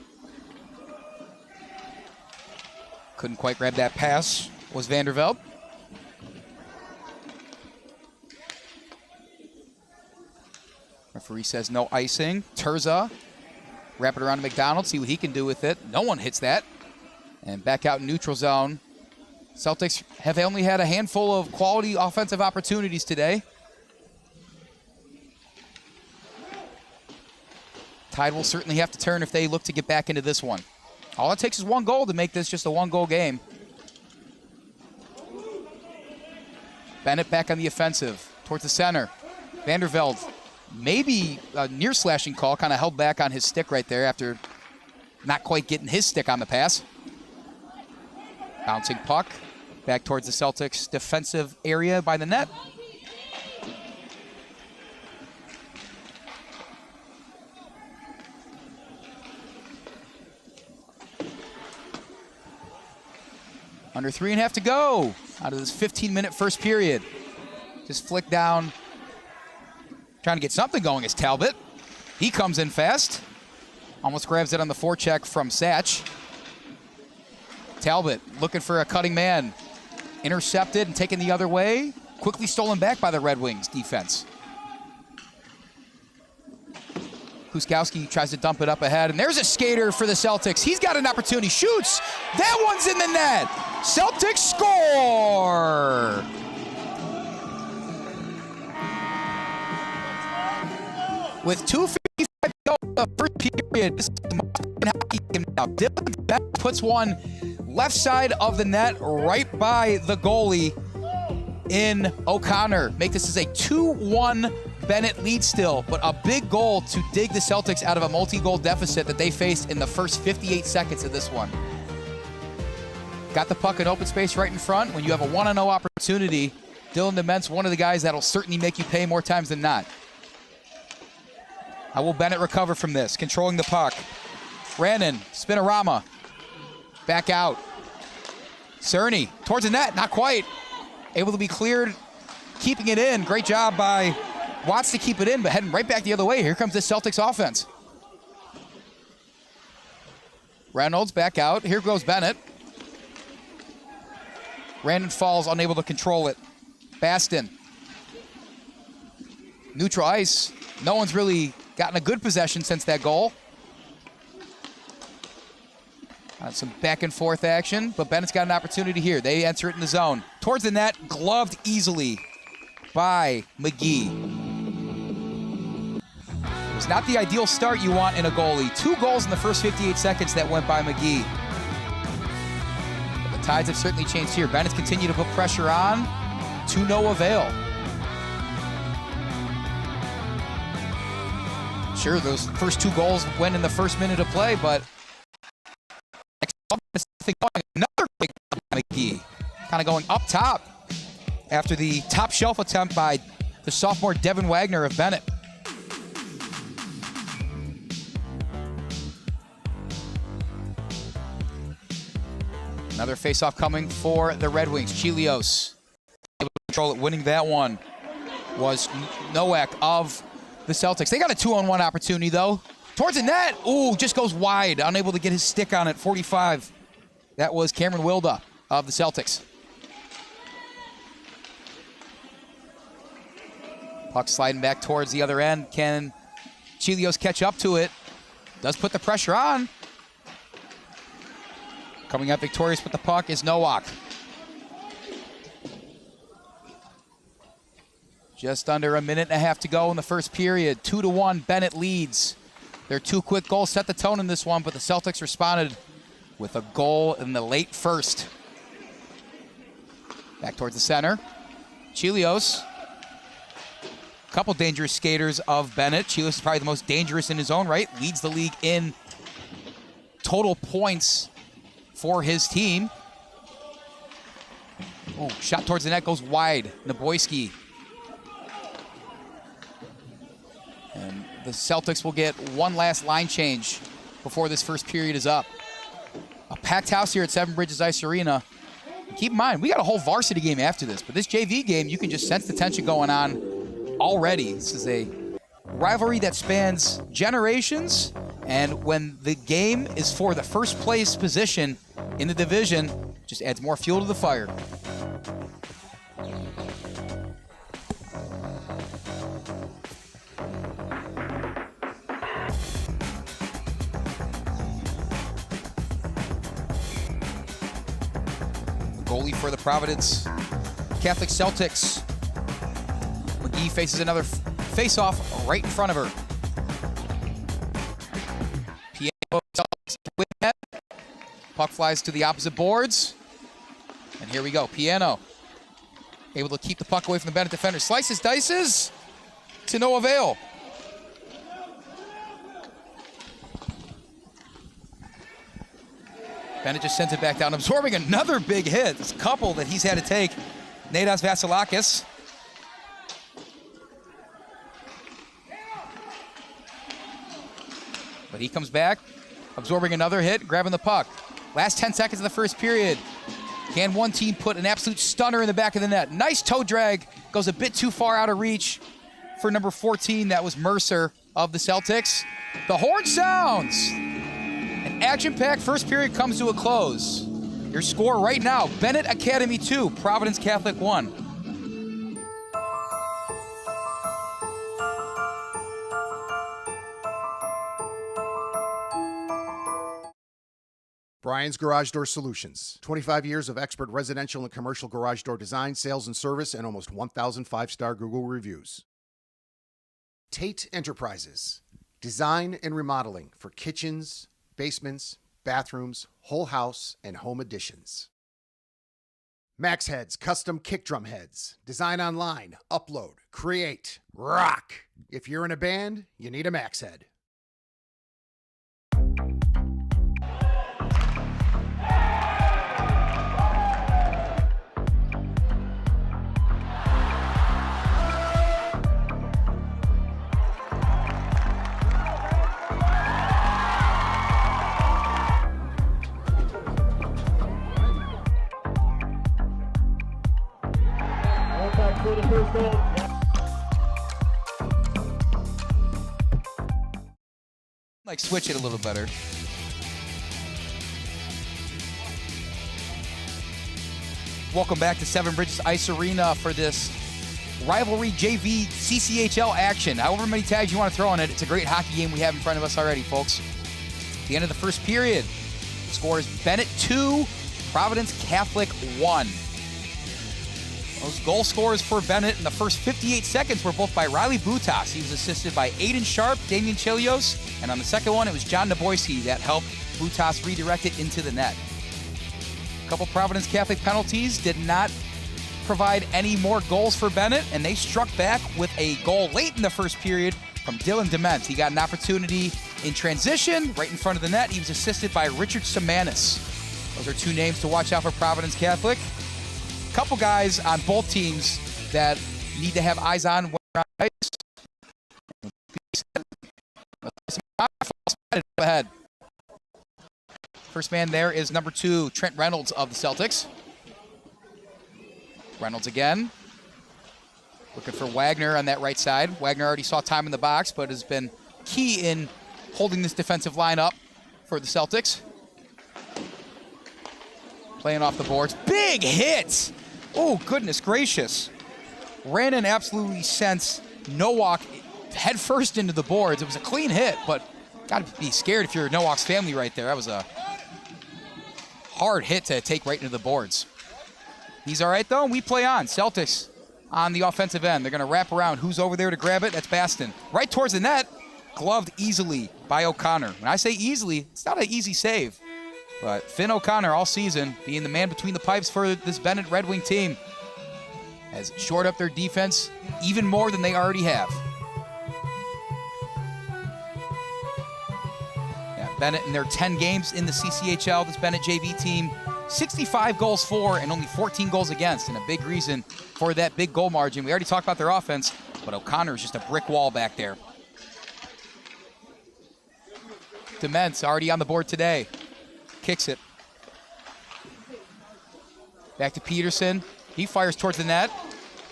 Couldn't quite grab that pass, was Vandervelde. Referee says no icing. Terza, wrap it around to McDonald, see what he can do with it. No one hits that. And back out in neutral zone. Celtics have only had a handful of quality offensive opportunities today. Tide will certainly have to turn if they look to get back into this one. All it takes is 1 goal to make this just a 1-goal game. Benet back on the offensive, towards the center. Vandervelde, maybe a near slashing call, kind of held back on his stick right there after not quite getting his stick on the pass. Bouncing puck back towards the Celtics defensive area by the net. Under 3.5 to go out of this 15-minute first period. Just flick down. Trying to get something going is Talbot. He comes in fast. Almost grabs it on the forecheck from Satch. Talbot looking for a cutting man. Intercepted and taken the other way. Quickly stolen back by the Red Wings defense. Kuskowski tries to dump it up ahead, and there's a skater for the Celtics. He's got an opportunity, shoots. That one's in the net. Celtics score. With 2:55 to go in the first period, this is the most hockey game now. Dylan puts one left side of the net, right by the goalie in O'Connor. Make this as a 2-1 Benet lead still, but a big goal to dig the Celtics out of a multi-goal deficit that they faced in the first 58 seconds of this one. Got the puck in open space right in front. When you have a 1-0 opportunity, Dylan DeMent's one of the guys that'll certainly make you pay more times than not. How will Benet recover from this? Controlling the puck. Rannon, spinorama. Back out. Cerny towards the net, not quite. Able to be cleared, keeping it in. Great job by Watts to keep it in, but heading right back the other way. Here comes the Celtics offense. Reynolds back out. Here goes Benet. Rannon falls, unable to control it. Baston. Neutral ice. No one's really gotten a good possession since that goal. Some back and forth action, but Bennett's got an opportunity here. They enter it in the zone. Towards the net, gloved easily by McGee. It was not the ideal start you want in a goalie. 2 goals in the first 58 seconds that went by McGee. But the tides have certainly changed here. Bennett's continued to put pressure on, to no avail. Sure, those first 2 goals went in the first minute of play, but another big McGee, kind of going up top after the top shelf attempt by the sophomore Devin Wagner of Benet. Another faceoff coming for the Red Wings. Chelios able to control it, winning that one was Nowak of the Celtics. They got a 2-on-1 opportunity though. Towards the net, ooh, just goes wide, unable to get his stick on it, 45. That was Cameron Wilda of the Celtics. Puck sliding back towards the other end. Can Chelios catch up to it? Does put the pressure on. Coming up victorious with the puck is Nowak. Just under a minute and a half to go in the first period. 2-1, Benet leads. Their 2 quick goals set the tone in this one, but the Celtics responded with a goal in the late first. Back towards the center. Chelios. A couple dangerous skaters of Benet. Chelios is probably the most dangerous in his own right. Leads the league in total points for his team. Oh, shot towards the net goes wide. Neboyskey. And the Celtics will get one last line change before this first period is up. A packed house here at Seven Bridges Ice Arena. Keep in mind, we got a whole varsity game after this, but this JV game, you can just sense the tension going on already. This is a rivalry that spans generations, and when the game is for the first place position in the division, just adds more fuel to the fire. Goalie for the Providence Catholic Celtics. McGee faces another face-off right in front of her. Piano Celtics win that. Puck flies to the opposite boards. And here we go. Piano able to keep the puck away from the Benet defender. Slices, dices to no avail. Benet just sends it back down, absorbing another big hit. It's a couple that he's had to take. Nadas Vasilakis. But he comes back, absorbing another hit, grabbing the puck. Last 10 seconds of the first period. Can one team put an absolute stunner in the back of the net? Nice toe drag, goes a bit too far out of reach for number 14. That was Mercer of the Celtics. The horn sounds. An action-packed first period comes to a close. Your score right now, Benet Academy 2, Providence Catholic 1. Brian's Garage Door Solutions. 25 years of expert residential and commercial garage door design, sales, and service, and almost 1,000 5-star Google reviews. Tate Enterprises. Design and remodeling for kitchens, basements, bathrooms, whole house, and home additions. Max Heads Custom Kick Drum Heads. Design online, upload, create, rock. If you're in a band, you need a Max Head. Like switch it a little better. Welcome back to Seven Bridges Ice Arena for this rivalry JV CCHL action. However many tags you want to throw on it, it's a great hockey game we have in front of us already, folks. At the end of the first period, the score is Benet 2, Providence Catholic 1. Those goal scores for Benet in the first 58 seconds were both by Riley Butas. He was assisted by Aiden Sharp, Damian Chilios, and on the second one, it was John Neboyskey that helped Butas redirect it into the net. A couple Providence Catholic penalties did not provide any more goals for Benet, and they struck back with a goal late in the first period from Dylan Dement. He got an opportunity in transition right in front of the net. He was assisted by Richard Samanis. Those are two names to watch out for Providence Catholic. A couple guys on both teams that need to have eyes on when they're on ice. Go ahead. First man there is number 2, Trent Reynolds of the Celtics. Reynolds again. Looking for Wagner on that right side. Wagner already saw time in the box, but has been key in holding this defensive line up for the Celtics. Playing off the boards. Big hit! Oh, goodness gracious. Ran in absolutely sent Nowak head first into the boards. It was a clean hit, but got to be scared if you're Nowak's family right there. That was a hard hit to take right into the boards. He's all right, though, and we play on. Celtics on the offensive end. They're going to wrap around. Who's over there to grab it? That's Baston. Right towards the net, gloved easily by O'Connor. When I say easily, it's not an easy save. But Finn O'Connor all season, being the man between the pipes for this Benet Red Wing team, has shored up their defense even more than they already have. Benet in their 10 games in the CCHL, this Benet JV team, 65 goals for and only 14 goals against, and a big reason for that big goal margin. We already talked about their offense, but O'Connor is just a brick wall back there. Dement's already on the board today. Kicks it. Back to Peterson. He fires towards the net.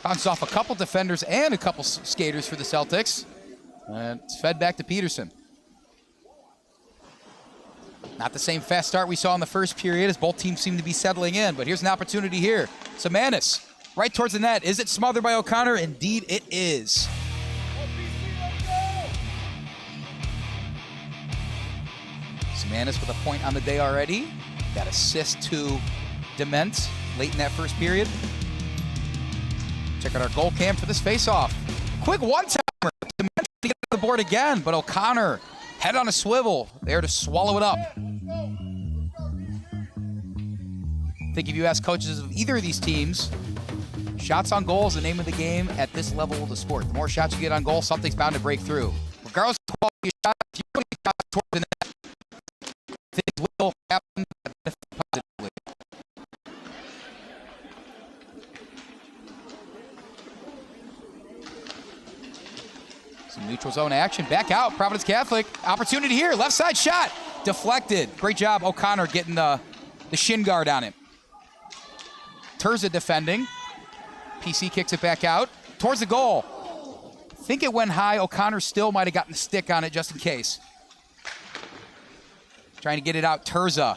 Bounces off a couple defenders and a couple skaters for the Celtics. And it's fed back to Peterson. Not the same fast start we saw in the first period as both teams seem to be settling in, but here's an opportunity here. Samanis, right towards the net. Is it smothered by O'Connor? Indeed it is. Samanis with a point on the day already. Got assist to Dement late in that first period. Check out our goal cam for this face-off. Quick one-timer. Dement to get to the board again, but O'Connor head on a swivel, there to swallow it up. I think if you ask coaches of either of these teams, shots on goal is the name of the game at this level of the sport. The more shots you get on goal, something's bound to break through. Regardless of quality of shot, if you put shots toward the net, things will happen positively. Some neutral zone action. Back out, Providence Catholic. Opportunity here, left side shot. Deflected. Great job, O'Connor getting the shin guard on it. Terza defending. PC kicks it back out. Towards the goal. Think it went high. O'Connor still might have gotten the stick on it just in case. Trying to get it out, Terza.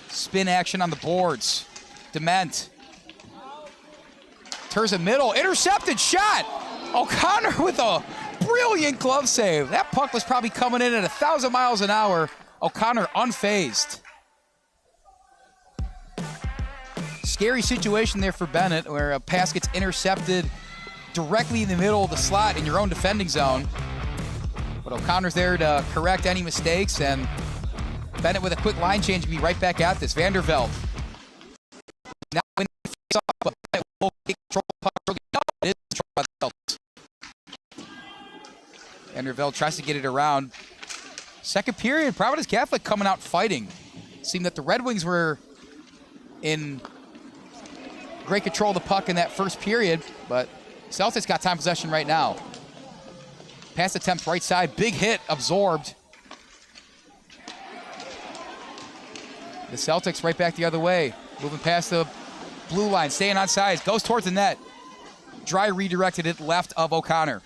Spin action on the boards. Dement. Terza middle, intercepted shot. O'Connor with a brilliant glove save. That puck was probably coming in at 1,000 miles an hour. O'Connor unfazed. Scary situation there for Benet where a pass gets intercepted directly in the middle of the slot in your own defending zone. But O'Connor's there to correct any mistakes, and Benet with a quick line change and be right back at this. Vanderveld. Now when he face off, but Benet will take control of the puck early. No, it is controlled by the Celtics. Vanderveld tries to get it around. Second period, Providence Catholic coming out fighting. Seemed that the Red Wings were in great control of the puck in that first period, but Celtics got time possession right now. Pass attempt right side, big hit, absorbed. The Celtics right back the other way, moving past the blue line, staying on sides, goes towards the net. Dry redirected it left of O'Connor.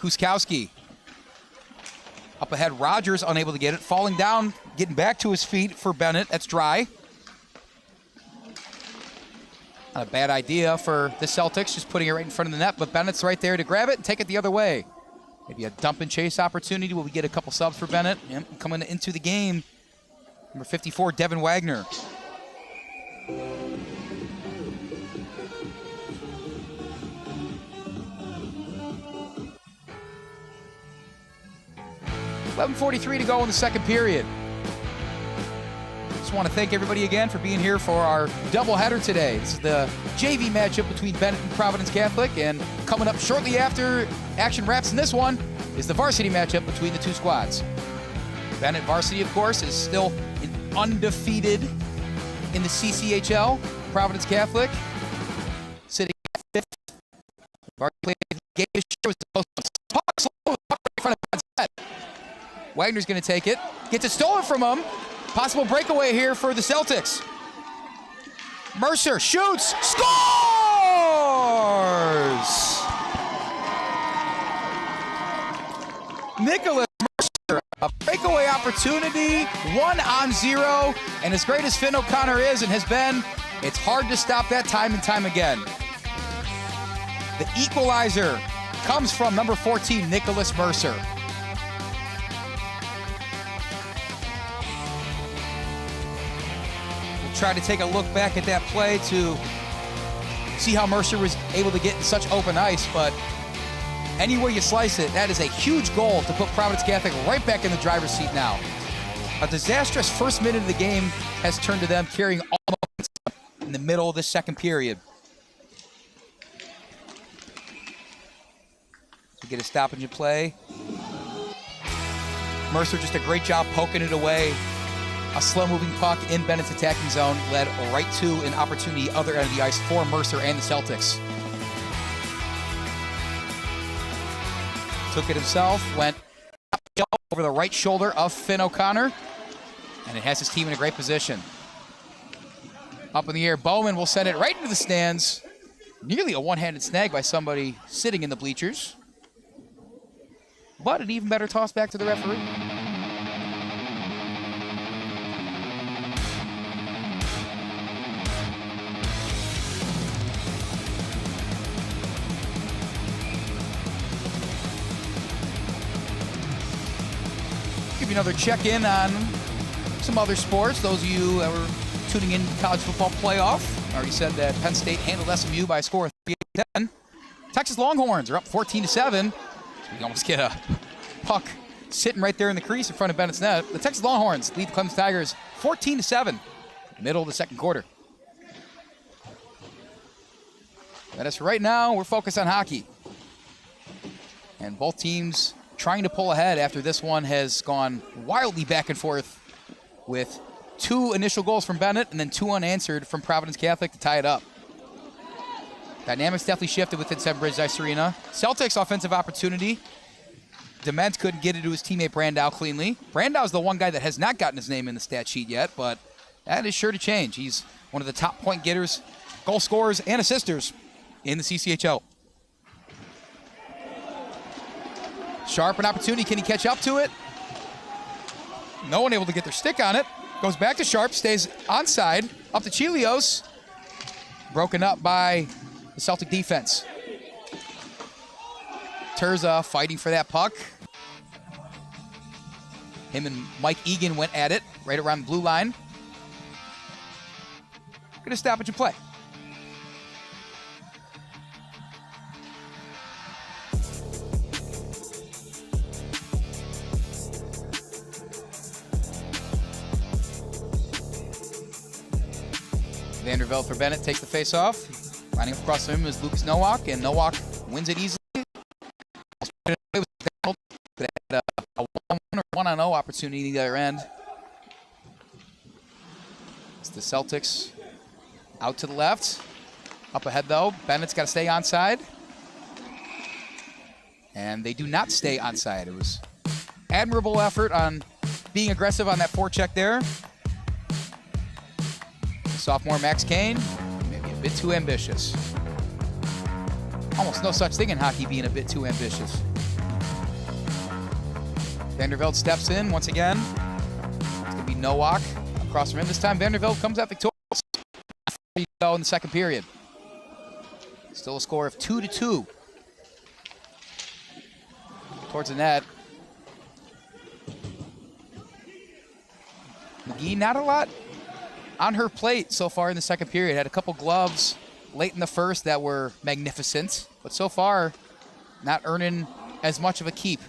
Kuskowski. Up ahead, Rogers unable to get it. Falling down, getting back to his feet for Benet. That's Dry. Not a bad idea for the Celtics, just putting it right in front of the net, but Bennett's right there to grab it and take it the other way. Maybe a dump and chase opportunity. Will we get a couple subs for Benet? Yep, coming into the game, number 54, Devin Wagner. $11:43 to go in the second period. Just want to thank everybody again for being here for our doubleheader today. This is the JV matchup between Benet and Providence Catholic, and coming up shortly after action wraps in this one is the varsity matchup between the two squads. Benet Varsity, of course, is still undefeated in the CCHL. Providence Catholic sitting at fifth. Wagner's going to take it. Gets it stolen from him. Possible breakaway here for the Celtics. Mercer shoots, scores! Nikolas Mercer, a breakaway opportunity, 1-on-0, and as great as Finn O'Connor is and has been, it's hard to stop that time and time again. The equalizer comes from number 14, Nikolas Mercer. Try to take a look back at that play to see how Mercer was able to get in such open ice, but anywhere you slice it, that is a huge goal to put Providence Catholic right back in the driver's seat now. A disastrous first minute of the game has turned to them carrying all in the middle of the second period. We get a stoppage in play. Mercer just a great job poking it away. A slow-moving puck in Bennett's attacking zone led right to an opportunity other end of the ice for Mercer and the Celtics. Took it himself, went over the right shoulder of Finn O'Connor, and it has his team in a great position. Up in the air, Bowman will send it right into the stands. Nearly a one-handed snag by somebody sitting in the bleachers. But an even better toss back to the referee. Another check-in on some other sports. Those of you that were tuning in college football playoff, I already said that Penn State handled SMU by a score of 3-10. Texas Longhorns are up 14-7. So we almost get a puck sitting right there in the crease in front of Bennett's net. The Texas Longhorns lead the Clemson Tigers 14-7, middle of the second quarter. And as for right now, we're focused on hockey. And both teams trying to pull ahead after this one has gone wildly back and forth with 2 initial goals from Benet and then 2 unanswered from Providence Catholic to tie it up. Dynamics definitely shifted within Seven Bridge Ice Arena. Celtics offensive opportunity. Dement couldn't get it to his teammate Brandow cleanly. Brandow's the one guy that has not gotten his name in the stat sheet yet, but that is sure to change. He's one of the top point getters, goal scorers, and assisters in the CCHL. Sharp, an opportunity. Can he catch up to it? No one able to get their stick on it. Goes back to Sharp, stays onside. Up to Chelios. Broken up by the Celtic defense. Terza fighting for that puck. Him and Mike Egan went at it right around the blue line. Gonna stoppage and play. Vanderveld for Benet takes the face off. Lining up across the rim is Lucas Nowak, and Nowak wins it easily. A 1-on-0 opportunity the other end. It's the Celtics out to the left. Up ahead though, Bennett's got to stay onside. And they do not stay onside. It was admirable effort on being aggressive on that forecheck there. Sophomore Max Koehn, maybe a bit too ambitious. Almost no such thing in hockey being a bit too ambitious. Vanderveld steps in once again. It's going to be Nowak across from him. This time Vanderveld comes out victorious in the second period. Still a score of 2-2. Towards the net. McGee, not a lot on her plate so far in the second period. Had a couple gloves late in the first that were magnificent, but so far not earning as much of a keep.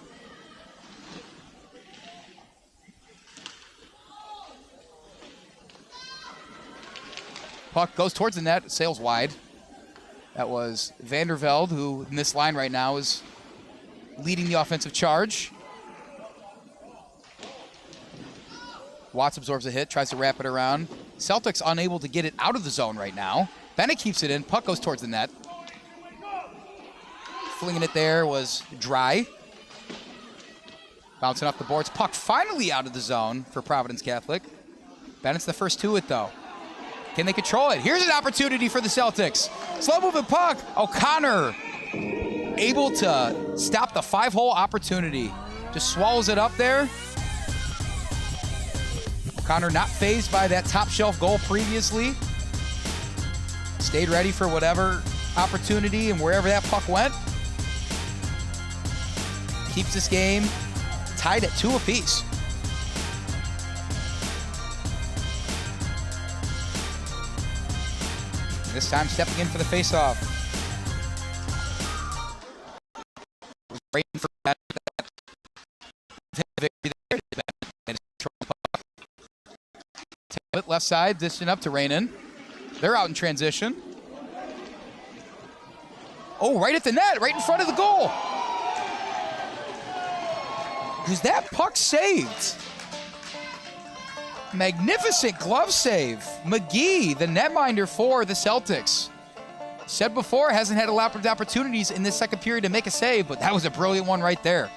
Puck goes towards the net, sails wide. That was Vanderveld, who in this line right now is leading the offensive charge. Watts absorbs a hit, tries to wrap it around. Celtics unable to get it out of the zone right now. Benet keeps it in, puck goes towards the net. Flinging it there was Dry. Bouncing off the boards, puck finally out of the zone for Providence Catholic. Bennett's the first to it though. Can they control it? Here's an opportunity for the Celtics. Slow moving puck. O'Connor able to stop the 5-hole opportunity. Just swallows it up there. O'Connor not fazed by that top shelf goal previously. Stayed ready for whatever opportunity and wherever that puck went. Keeps this game tied at 2 apiece. This time stepping in for the faceoff. Waiting for that victory there. Left side, distant up to Rainin. They're out in transition. Oh, right at the net, right in front of the goal. Was that puck saved? Magnificent glove save. McGee, the netminder for the Celtics. Said before, hasn't had a lot of opportunities in this second period to make a save, but that was a brilliant one right there.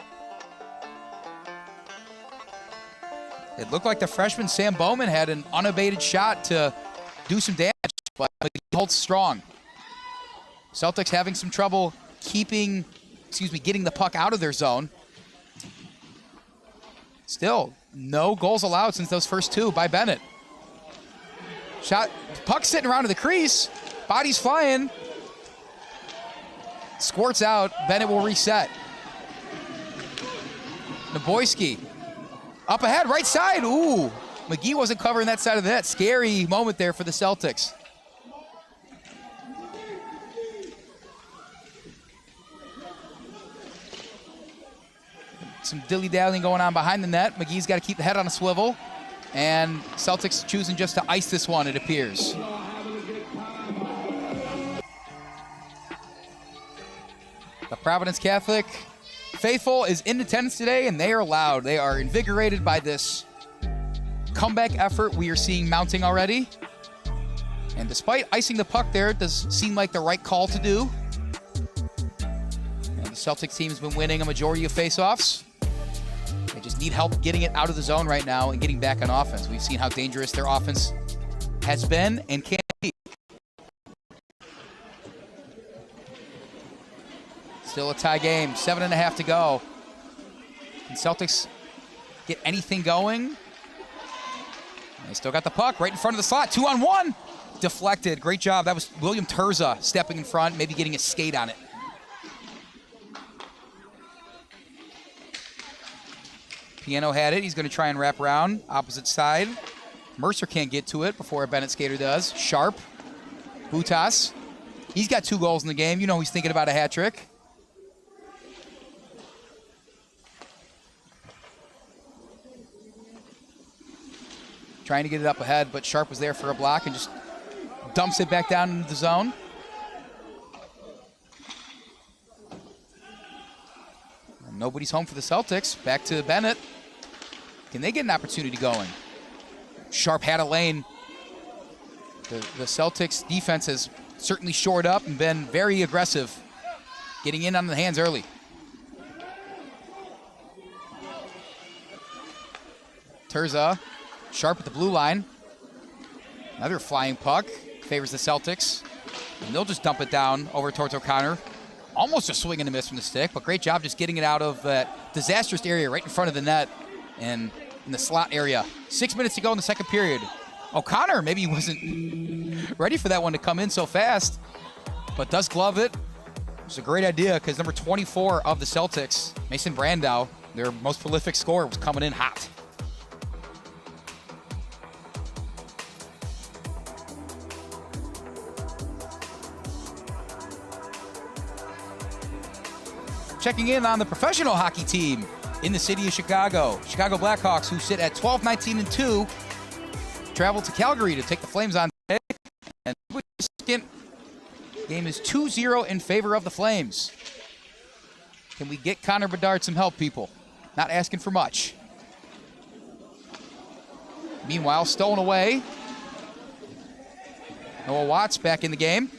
It looked like the freshman Sam Bowman had an unabated shot to do some damage, but McGee holds strong. Celtics having some trouble getting the puck out of their zone. Still, no goals allowed since those first 2 by Benet. Shot, puck sitting around in the crease, body's flying. Squirts out, Benet will reset. Neboyskey, up ahead, right side, ooh. McGee wasn't covering that side of the net. Scary moment there for the Celtics. Some dilly-dallying going on behind the net. McGee's got to keep the head on a swivel. And Celtics choosing just to ice this one, it appears. The Providence Catholic faithful is in attendance today, and they are loud. They are invigorated by this comeback effort we are seeing mounting already. And despite icing the puck there, it does seem like the right call to do. And the Celtics team has been winning a majority of faceoffs. They just need help getting it out of the zone right now and getting back on offense. We've seen how dangerous their offense has been and can be. Still a tie game, 7.5 to go. Can Celtics get anything going? They still got the puck right in front of the slot, 2-on-1. Deflected, great job. That was William Terza stepping in front, maybe getting a skate on it. Piano had it, he's gonna try and wrap around, opposite side. Mercer can't get to it before a Benet skater does. Sharp, Butas. He's got 2 goals in the game. You know he's thinking about a hat trick. Trying to get it up ahead, but Sharp was there for a block and just dumps it back down into the zone. And nobody's home for the Celtics. Back to Benet. Can they get an opportunity going? Sharp had a lane. The Celtics defense has certainly shored up and been very aggressive, getting in on the hands early. Terza, Sharp at the blue line. Another flying puck favors the Celtics. And they'll just dump it down over towards O'Connor. Almost a swing and a miss from the stick, but great job just getting it out of that disastrous area right in front of the net and in the slot area. 6 minutes to go in the second period. O'Connor, maybe he wasn't ready for that one to come in so fast, but does glove it. It's a great idea because number 24 of the Celtics, Mason Brandow, their most prolific scorer, was coming in hot. Checking in on the professional hockey team in the city of Chicago. Chicago Blackhawks, who sit at 12-19-2, travel to Calgary to take the Flames on today. And the second game is 2-0 in favor of the Flames. Can we get Connor Bedard some help, people? Not asking for much. Meanwhile, stolen away. Noah Watts back in the game.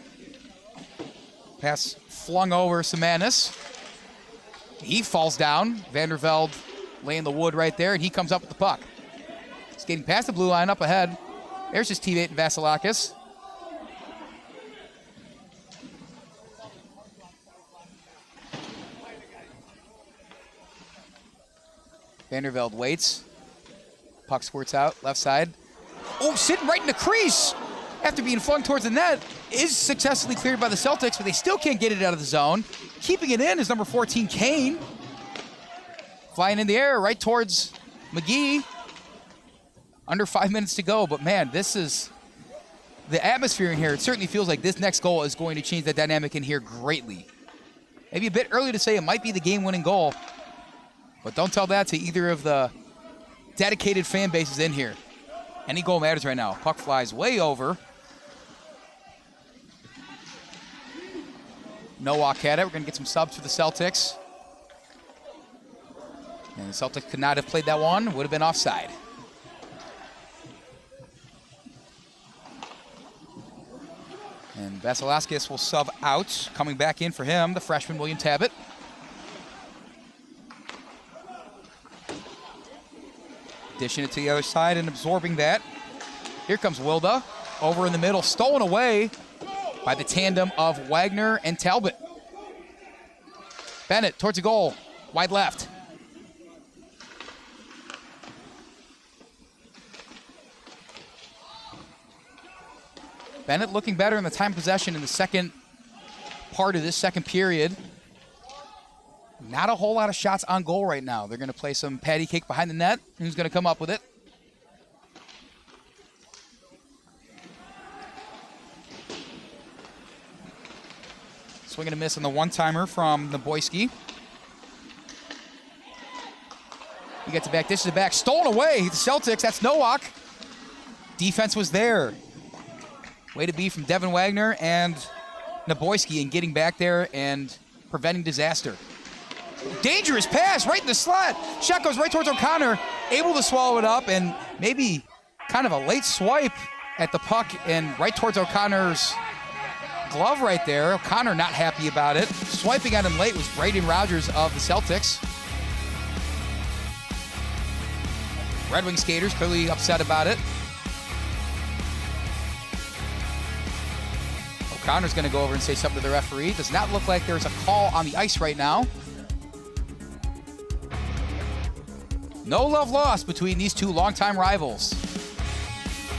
Pass flung over Samanis. He falls down. Vandervelde laying the wood right there, and he comes up with the puck. Skating past the blue line up ahead. There's his teammate Vasilakis. Vandervelde waits. Puck squirts out, left side. Oh, sitting right in the crease after being flung towards the net. Is successfully cleared by the Celtics, but they still can't get it out of the zone. Keeping it in is number 14, Koehn. Flying in the air right towards McGee. Under 5 minutes to go, but man, this is the atmosphere in here. It certainly feels like this next goal is going to change the dynamic in here greatly. Maybe a bit early to say it might be the game-winning goal, but don't tell that to either of the dedicated fan bases in here. Any goal matters right now. Puck flies way over. No walk at it. We're going to get some subs for the Celtics. And the Celtics could not have played that one. Would have been offside. And Vasilakis will sub out. Coming back in for him, the freshman William Tabbitt. Dishing it to the other side and absorbing that. Here comes Wilda. Over in the middle. Stolen away by the tandem of Wagner and Talbot. Bennett towards the goal. Wide left. Bennett looking better in the time possession in the second part of this second period. Not a whole lot of shots on goal right now. They're going to play some patty cake behind the net. Who's going to come up with it? Swing and a miss on the one-timer from Neboyskey. He gets it back, dishes it back, stolen away. The Celtics, that's Nowak. Defense was there. Way to be from Devin Wagner and Neboyskey in getting back there and preventing disaster. Dangerous pass right in the slot. Shot goes right towards O'Connor, able to swallow it up, and maybe kind of a late swipe at the puck and right towards O'Connor's glove right there. O'Connor not happy about it. Swiping at him late was Braden Rogers of the Celtics. Red Wing skaters clearly upset about it. O'Connor's going to go over and say something to the referee. Does not look like there's a call on the ice right now. No love lost between these two longtime rivals.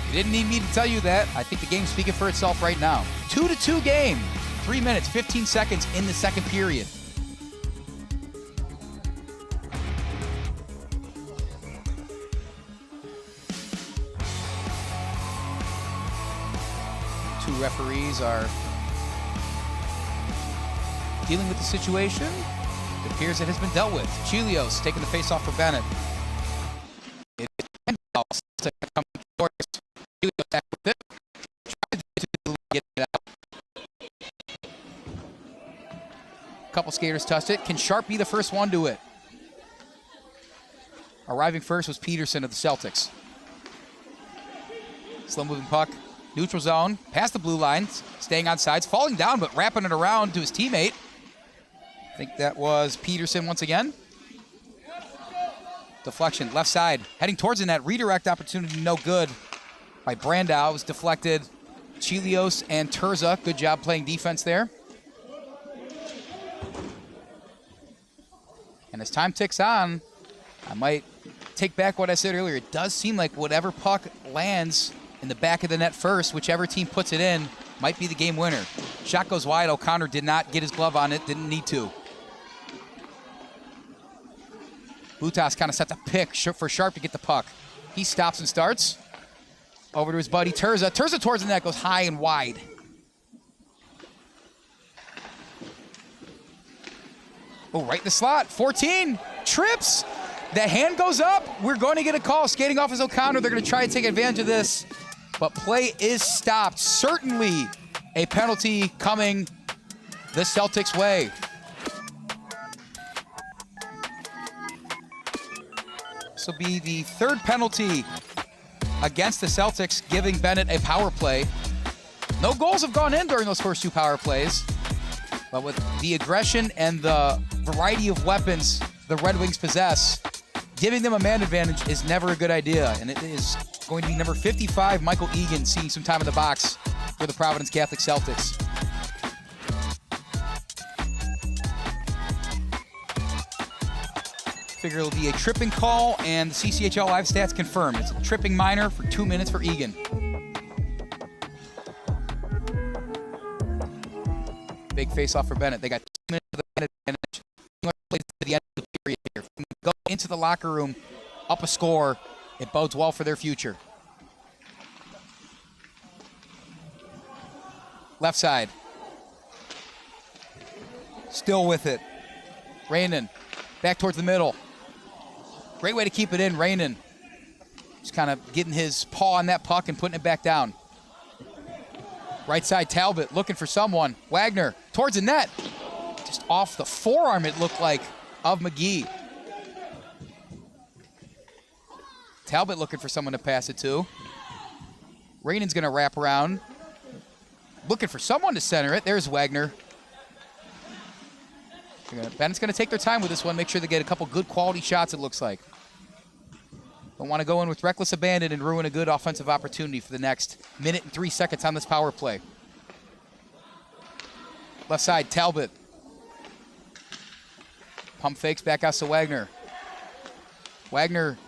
You didn't need me to tell you that. I think the game's speaking for itself right now. 2-2 game. 3 minutes, 15 seconds in the second period. Two referees are dealing with the situation. It appears it has been dealt with. Chelios taking the face off for Bennett. It is Randolph to come towards Chelios back with it. Tries to get it out. A couple skaters touched it. Can Sharp be the first one to it? Arriving first was Peterson of the Celtics. Slow moving puck. Neutral zone, past the blue line, staying on sides, falling down, but wrapping it around to his teammate. I think that was Peterson once again. Deflection, left side, heading towards the net. Redirect opportunity, no good. by Brandau. It was deflected. Chelios and Terza, good job playing defense there. And as time ticks on, I might take back what I said earlier. It does seem like whatever puck lands in the back of the net first, whichever team puts it in, might be the game winner. Shot goes wide. O'Connor did not get his glove on it, didn't need to. Butas kind of set the pick for Sharp to get the puck. He stops and starts. Over to his buddy Terza. Terza towards the net, goes high and wide. Oh, right in the slot. 14, trips. The hand goes up. We're going to get a call. Skating off is O'Connor. They're going to try and take advantage of this. But play is stopped. Certainly a penalty coming the Celtics' way. This will be the third penalty against the Celtics, giving Benet a power play. No goals have gone in during those first two power plays. But with the aggression and the variety of weapons the Red Wings possess, giving them a man advantage is never a good idea. And it is going to be number 55, Michael Egan, seeing some time in the box for the Providence Catholic Celtics. Figure it'll be a tripping call, and the CCHL live stats confirm. It's a tripping minor for 2 minutes for Egan. Big face-off for Benet. They got 2 minutes of the advantage. To the end of the period here. Go into the locker room, up a score. It bodes well for their future. Left side. Still with it. Rainin back towards the middle. Great way to keep it in, Rainin. Just kind of getting his paw on that puck and putting it back down. Right side, Talbot looking for someone. Wagner towards the net. Just off the forearm, it looked like, of McGee. Talbot looking for someone to pass it to. Rainin's going to wrap around. Looking for someone to center it. There's Wagner. Bennett's going to take their time with this one, make sure they get a couple good quality shots, it looks like. Don't want to go in with reckless abandon and ruin a good offensive opportunity for the next minute and 3 seconds on this power play. Left side, Talbot. Pump fakes back out to Wagner. Wagner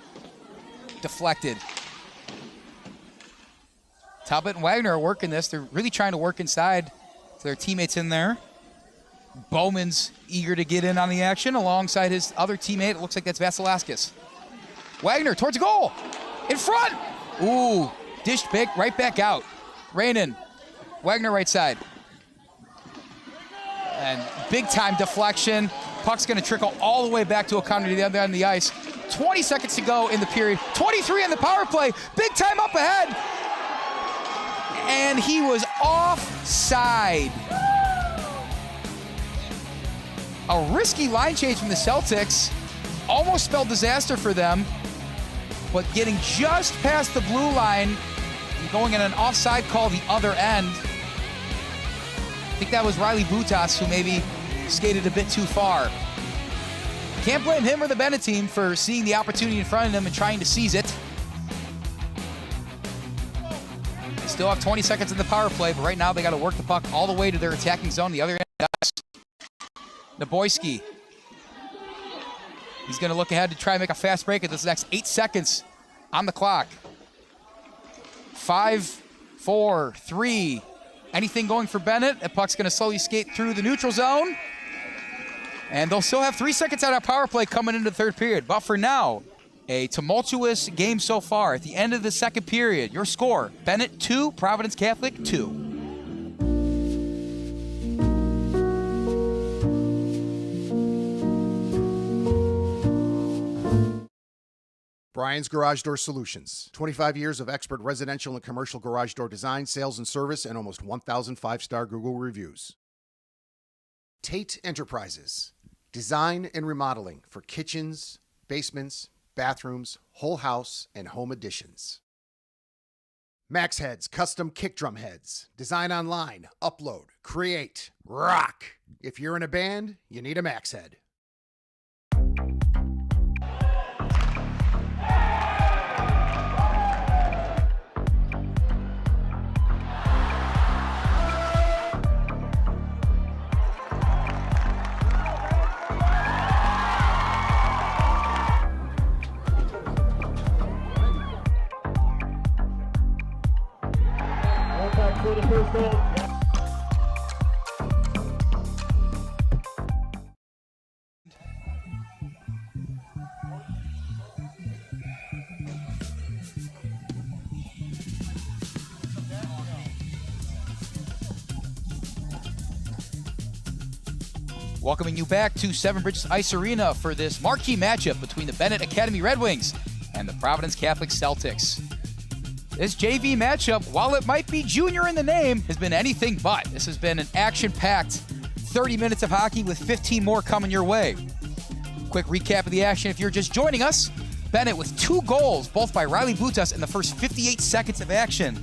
deflected. Talbot and Wagner are working this. They're really trying to work inside to their teammates in there. Bowman's eager to get in on the action alongside his other teammate. It looks like that's Vasilevskis. Wagner towards goal. In front. Ooh, dished right back out. Rainin. Wagner right side. And big time deflection. Puck's going to trickle all the way back to O'Connor to the other end of the ice. 20 seconds to go in the period. 23 on the power play. Big time up ahead. And he was offside. A risky line change from the Celtics. Almost spelled disaster for them. But getting just past the blue line and going in an offside call the other end. I think that was Riley Butas who maybe skated a bit too far. Can't blame him or the Benet team for seeing the opportunity in front of them and trying to seize it. They still have 20 seconds in the power play, but right now they got to work the puck all the way to their attacking zone. The other end, Neboyskey. He's going to look ahead to try and make a fast break at this next 8 seconds on the clock. 5, 4, 3. Anything going for Benet. The puck's going to slowly skate through the neutral zone. And they'll still have 3 seconds on our power play coming into the third period. But for now, a tumultuous game so far. At the end of the second period, your score, Benet 2, Providence Catholic 2. Brian's Garage Door Solutions. 25 years of expert residential and commercial garage door design, sales, and service, and almost 1,000 5-star Google reviews. Tate Enterprises. Design and remodeling for kitchens, basements, bathrooms, whole house, and home additions. Max Heads Custom Kick Drum Heads. Design online, upload, create, rock. If you're in a band, you need a Max Head. Welcoming you back to Seven Bridges Ice Arena for this marquee matchup between the Benet Academy Red Wings and the Providence Catholic Celtics. This JV matchup, while it might be junior in the name, has been anything but. This has been an action-packed 30 minutes of hockey with 15 more coming your way. Quick recap of the action if you're just joining us. Benet with 2 goals, both by Ryle in the first 58 seconds of action.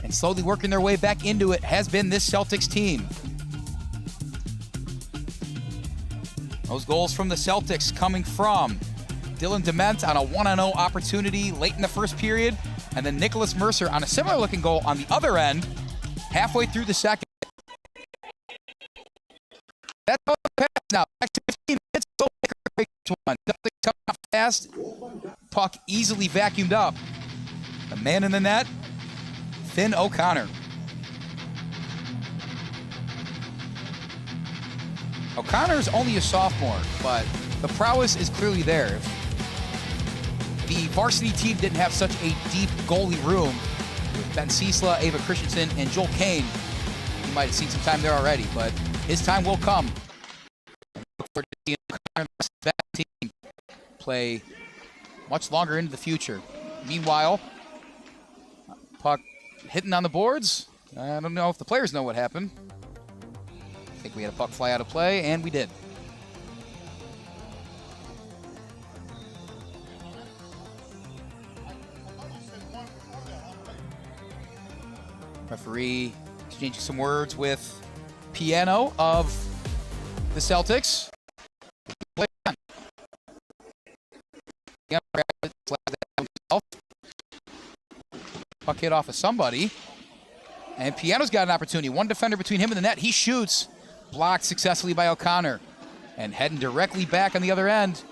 And slowly working their way back into it has been this Celtics team. Those goals from the Celtics coming from Dylan Dement on a 1-on-0 opportunity late in the first period, and then Nikolas Mercer on a similar looking goal on the other end, halfway through the second. That's all the pass now. Back to 15 minutes. Go one. Celtics coming out fast. Puck easily vacuumed up. The man in the net, Finn O'Connor. O'Connor's only a sophomore, but the prowess is clearly there. If the varsity team didn't have such a deep goalie room with Ben Ciesla, Ava Christensen, and Joel Koehn, you might have seen some time there already, but his time will come. Look forward to seeing O'Connor and that team play much longer into the future. Meanwhile, puck hitting on the boards. I don't know if the players know what happened. I think we had a puck fly out of play, and we did. Referee exchanging some words with Piano of the Celtics. Play on. Puck hit off of somebody, and Piano's got an opportunity. One defender between him and the net. He shoots. Blocked successfully by O'Connor. And heading directly back on the other end.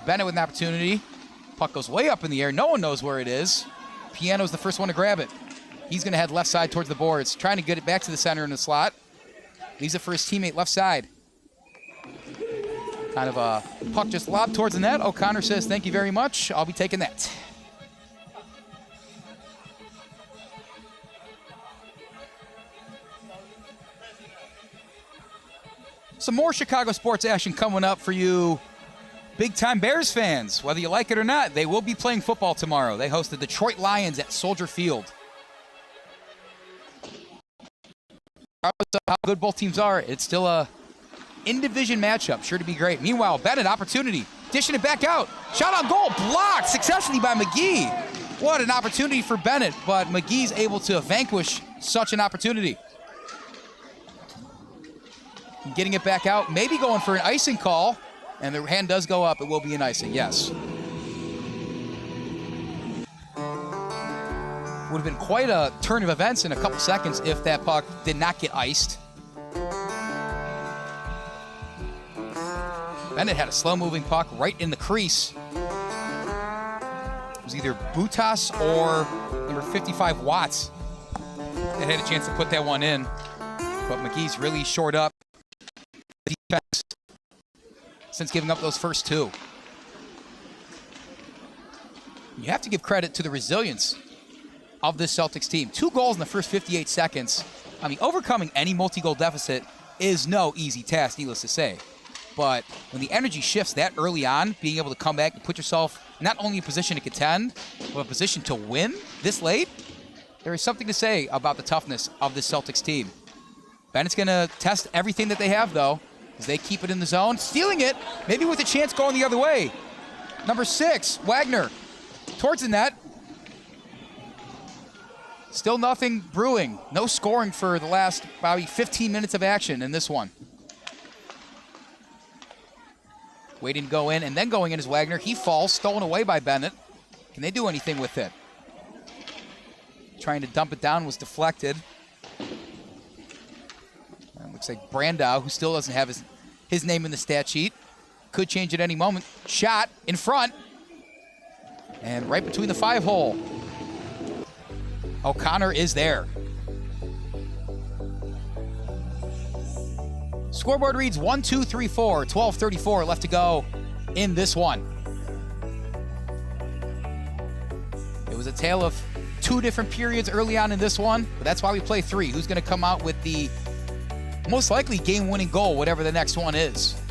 Benet with an opportunity. Puck goes way up in the air. No one knows where it is. Piano's the first one to grab it. He's going to head left side towards the boards. Trying to get it back to the center in the slot. Leaves it for his teammate left side. Kind of a puck just lobbed towards the net. O'Connor says, thank you very much. I'll be taking that. Some more Chicago sports action coming up for you big-time Bears fans. Whether you like it or not, they will be playing football tomorrow. They host the Detroit Lions at Soldier Field. Regardless of how good both teams are, it's still a in-division matchup. Sure to be great. Meanwhile, Benet opportunity. Dishing it back out. Shot on goal. Blocked successfully by McGee. What an opportunity for Benet, but McGee's able to vanquish such an opportunity. Getting it back out, maybe going for an icing call, and the hand does go up. It will be an icing, yes. Would have been quite a turn of events in a couple seconds if that puck did not get iced. Benet had a slow-moving puck right in the crease. It was either Butas or number 55 Watts that had a chance to put that one in, but McGee's really shored up defense since giving up those first 2. You have to give credit to the resilience of this Celtics team. 2 goals in the first 58 seconds. I mean, overcoming any multi-goal deficit is no easy task, needless to say. But when the energy shifts that early on, being able to come back and put yourself not only in a position to contend, but a position to win this late, there is something to say about the toughness of this Celtics team. Bennett's going to test everything that they have, though, as they keep it in the zone. Stealing it, maybe with a chance going the other way. Number 6, Wagner, towards the net. Still nothing brewing. No scoring for the last probably 15 minutes of action in this one. Waiting to go in, and then going in is Wagner. He falls, stolen away by Benet. Can they do anything with it? Trying to dump it down was deflected. Looks like Brandow, who still doesn't have his name in the stat sheet, could change at any moment. Shot in front. And right between the 5 hole. O'Connor is there. Scoreboard reads 1-2-3-4, 12:34 left to go in this one. It was a tale of 2 different periods early on in this one, but that's why we play 3. Who's going to come out with the most likely game-winning goal, whatever the next one is?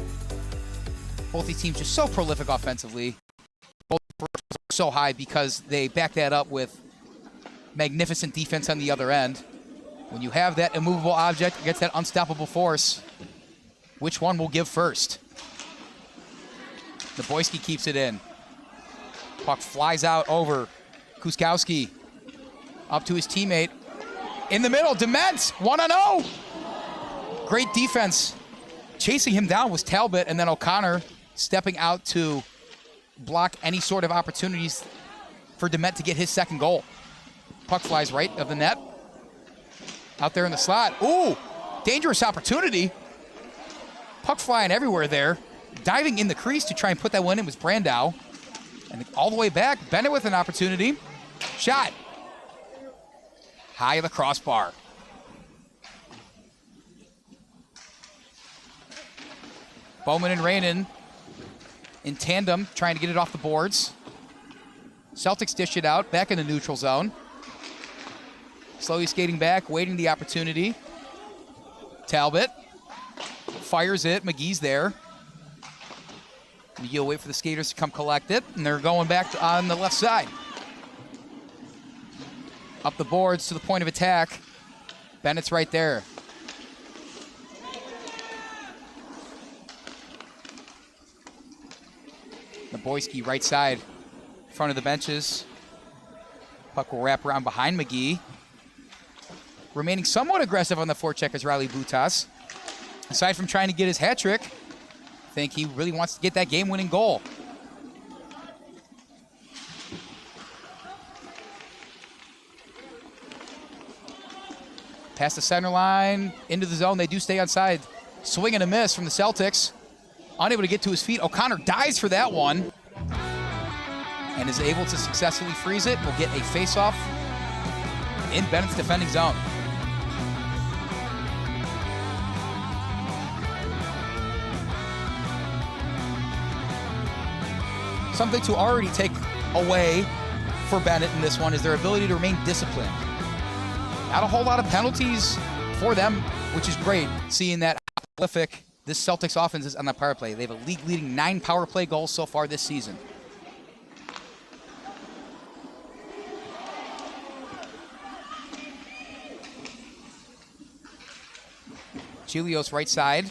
Both these teams just so prolific offensively. Both are so high because they back that up with magnificent defense on the other end. When you have that immovable object against that unstoppable force, which one will give first? Neboyskey keeps it in. Puck flies out over Kuskowski. Up to his teammate. In the middle, Dement, 1-0. Great defense. Chasing him down was Talbot, and then O'Connor stepping out to block any sort of opportunities for Dement to get his second goal. Puck flies right of the net. Out there in the slot. Ooh, dangerous opportunity. Puck flying everywhere there. Diving in the crease to try and put that one in was Brandow. And all the way back, Bennett with an opportunity. Shot. High of the crossbar. Bowman and Rainin in tandem, trying to get it off the boards. Celtics dish it out, back in the neutral zone. Slowly skating back, waiting the opportunity. Talbot fires it. McGee's there. McGee will wait for the skaters to come collect it, and they're going back on the left side. Up the boards to the point of attack. Bennett's right there. Neboyskey right side, front of the benches. Puck will wrap around behind McGee. Remaining somewhat aggressive on the forecheck is Ryle Butas. Aside from trying to get his hat trick, I think he really wants to get that game-winning goal. Past the center line, into the zone. They do stay onside. Swing and a miss from the Celtics. Unable to get to his feet. O'Connor dives for that one and is able to successfully freeze it. Will get a face-off in Bennett's defending zone. Something to already take away for Bennett in this one is their ability to remain disciplined. Not a whole lot of penalties for them, which is great, seeing that how prolific this Celtics offense is on the power play. They have a league-leading 9 power play goals so far this season. Chelios right side.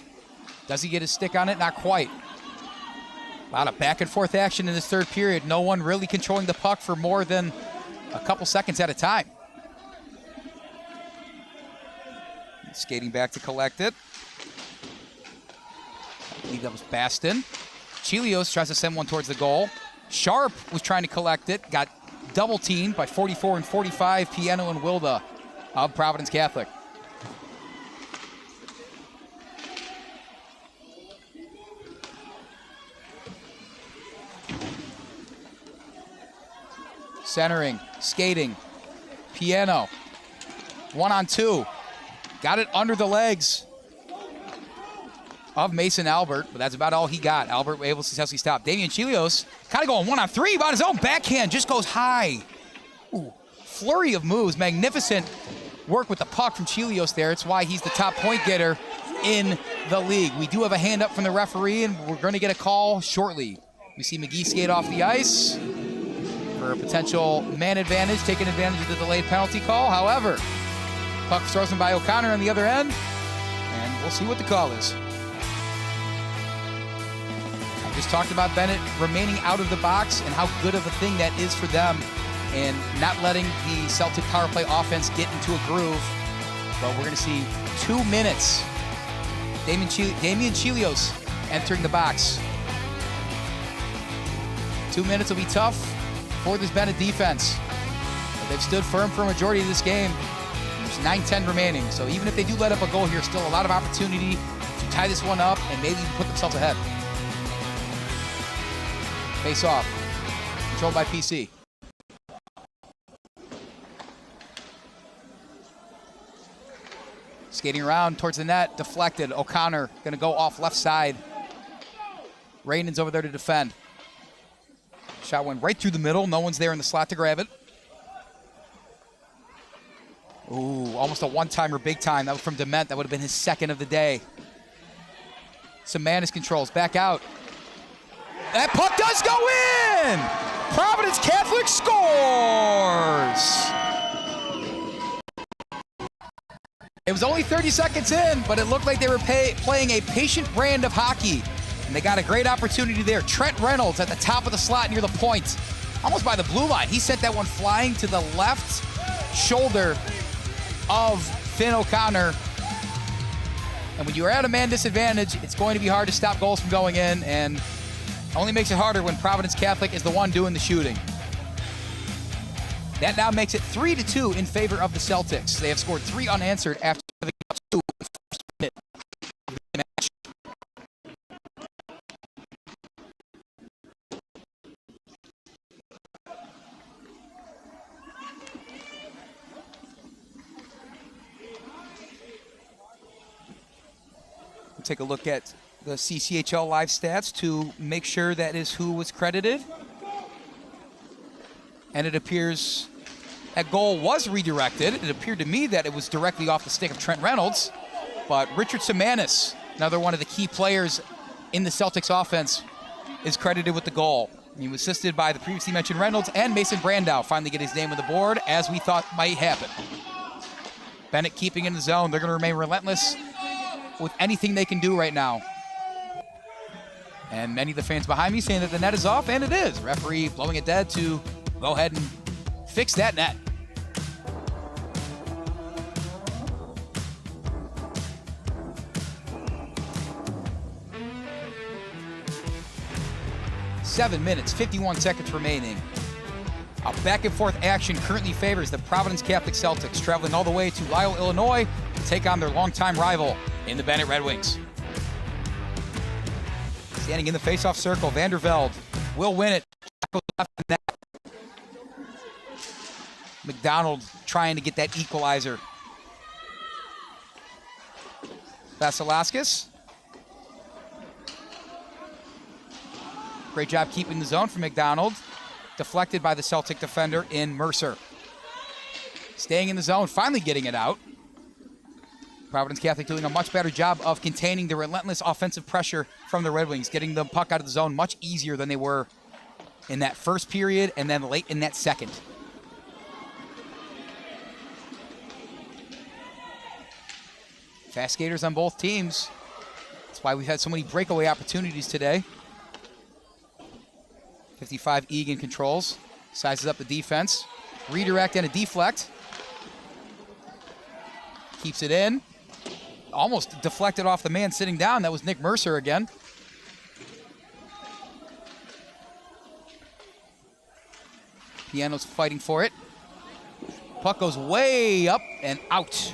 Does he get his stick on it? Not quite. A lot of back-and-forth action in this third period. No one really controlling the puck for more than a couple seconds at a time. Skating back to collect it. I believe that was Baston. Chelios tries to send one towards the goal. Sharp was trying to collect it. Got double-teamed by 44 and 45, Piano and Wilda of Providence Catholic. Centering, skating, Piano. 1-on-2. Got it under the legs of Mason Albert, but that's about all he got. Albert was able to successfully stop. Damian Chelios kind of going 1-on-3 about his own backhand, just goes high. Ooh, flurry of moves, magnificent work with the puck from Chelios there. It's why he's the top point getter in the league. We do have a hand up from the referee, and we're going to get a call shortly. We see McGee skate off the ice for a potential man advantage, taking advantage of the delayed penalty call. However, puck throws him by O'Connor on the other end, and we'll see what the call is. I just talked about Bennett remaining out of the box and how good of a thing that is for them and not letting the Celtic power play offense get into a groove. But we're going to see 2 minutes. Damian Chelios entering the box. 2 minutes will be tough for this Bennett defense. But they've stood firm for a majority of this game. There's 9:10 remaining, so even if they do let up a goal here, still a lot of opportunity to tie this one up and maybe even put themselves ahead. Face off. Controlled by PC. Skating around towards the net, deflected. O'Connor going to go off left side. Rainan's over there to defend. Shot went right through the middle. No one's there in the slot to grab it. Ooh, almost a one-timer big time. That was from Dement. That would have been his second of the day. Semanis controls, back out. That puck does go in! Providence Catholic scores! It was only 30 seconds in, but it looked like they were playing a patient brand of hockey. And they got a great opportunity there. Trent Reynolds at the top of the slot near the point, almost by the blue line. He sent that one flying to the left shoulder of Finn O'Connor. And when you're at a man disadvantage, it's going to be hard to stop goals from going in, and only makes it harder when Providence Catholic is the one doing the shooting. That now makes it 3-2 in favor of the Celtics. They have scored 3 unanswered after the 2 in the first minute of the match. We'll take a look at the CCHL live stats to make sure that is who was credited. And it appears that goal was redirected. It appeared to me that it was directly off the stick of Trent Reynolds, but Richard Semanis, another one of the key players in the Celtics offense, is credited with the goal. He was assisted by the previously mentioned Reynolds and Mason Brandow finally get his name on the board, as we thought might happen. Benet keeping in the zone. They're going to remain relentless with anything they can do right now. And many of the fans behind me saying that the net is off, and it is. Referee blowing it dead to go ahead and fix that net. Seven minutes, 51 seconds remaining. A back and forth action currently favors the Providence Catholic Celtics, traveling all the way to Lyle, Illinois to take on their longtime rival in the Benet Red Wings. Standing in the faceoff circle, Vandervelde will win it. McDonald trying to get that equalizer. Vasilevskis. Great job keeping the zone for McDonald. Deflected by the Celtic defender in Mercer. Staying in the zone, finally getting it out. Providence Catholic doing a much better job of containing the relentless offensive pressure from the Red Wings, getting the puck out of the zone much easier than they were in that first period and then late in that second. Fast skaters on both teams. That's why we've had so many breakaway opportunities today. 55 Egan controls, sizes up the defense. Redirect and a deflect. Keeps it in. Almost deflected off the man sitting down. That was Nick Mercer again. Piano's fighting for it. Puck goes way up and out.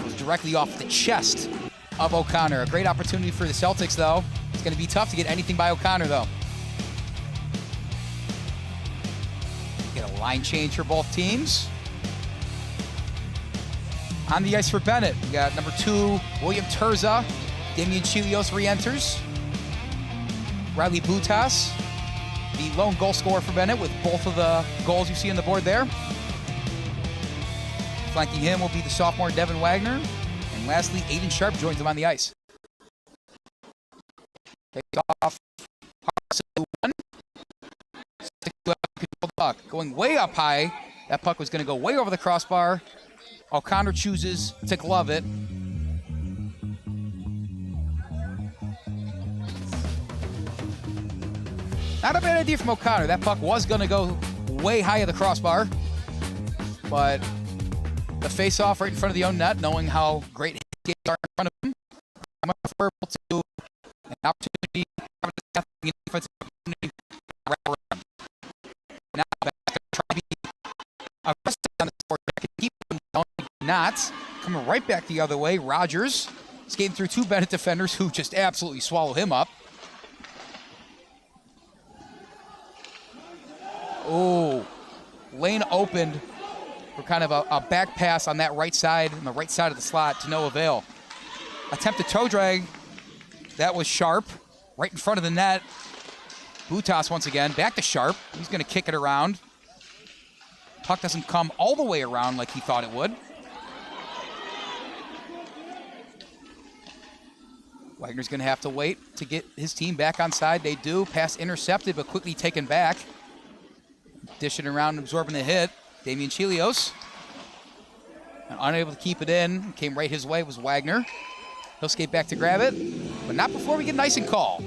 Goes directly off the chest of O'Connor. A great opportunity for the Celtics, though. It's going to be tough to get anything by O'Connor, though. Get a line change for both teams. On the ice for Benet, we got number 2, William Terza. Damian Chilios re-enters. Riley Butas, the lone goal scorer for Benet with both of the goals you see on the board there. Flanking him will be the sophomore Devin Wagner. And lastly, Aiden Sharp joins him on the ice. Face off, puck going way up high. That puck was going to go way over the crossbar. O'Connor chooses to glove it. Not a bad idea from O'Connor. That puck was going to go way high at the crossbar, but the face-off right in front of the own net, knowing how great his skates are in front of him, I'm preferable to an opportunity now back to try to be aggressive on the sport. Keep him down. Not coming right back the other way. Rogers skating through 2 Benet defenders who just absolutely swallow him up. Oh, lane opened for kind of a back pass on that right side, on the right side of the slot, to no avail. Attempted toe drag. That was Sharp, right in front of the net. Butas once again, back to Sharp. He's going to kick it around. Puck doesn't come all the way around like he thought it would. Wagner's going to have to wait to get his team back on side. They do. Pass intercepted, but quickly taken back. Dishing around, absorbing the hit. Damian Chelios. And unable to keep it in. Came right his way was Wagner. He'll skate back to grab it, but not before we get an icing call.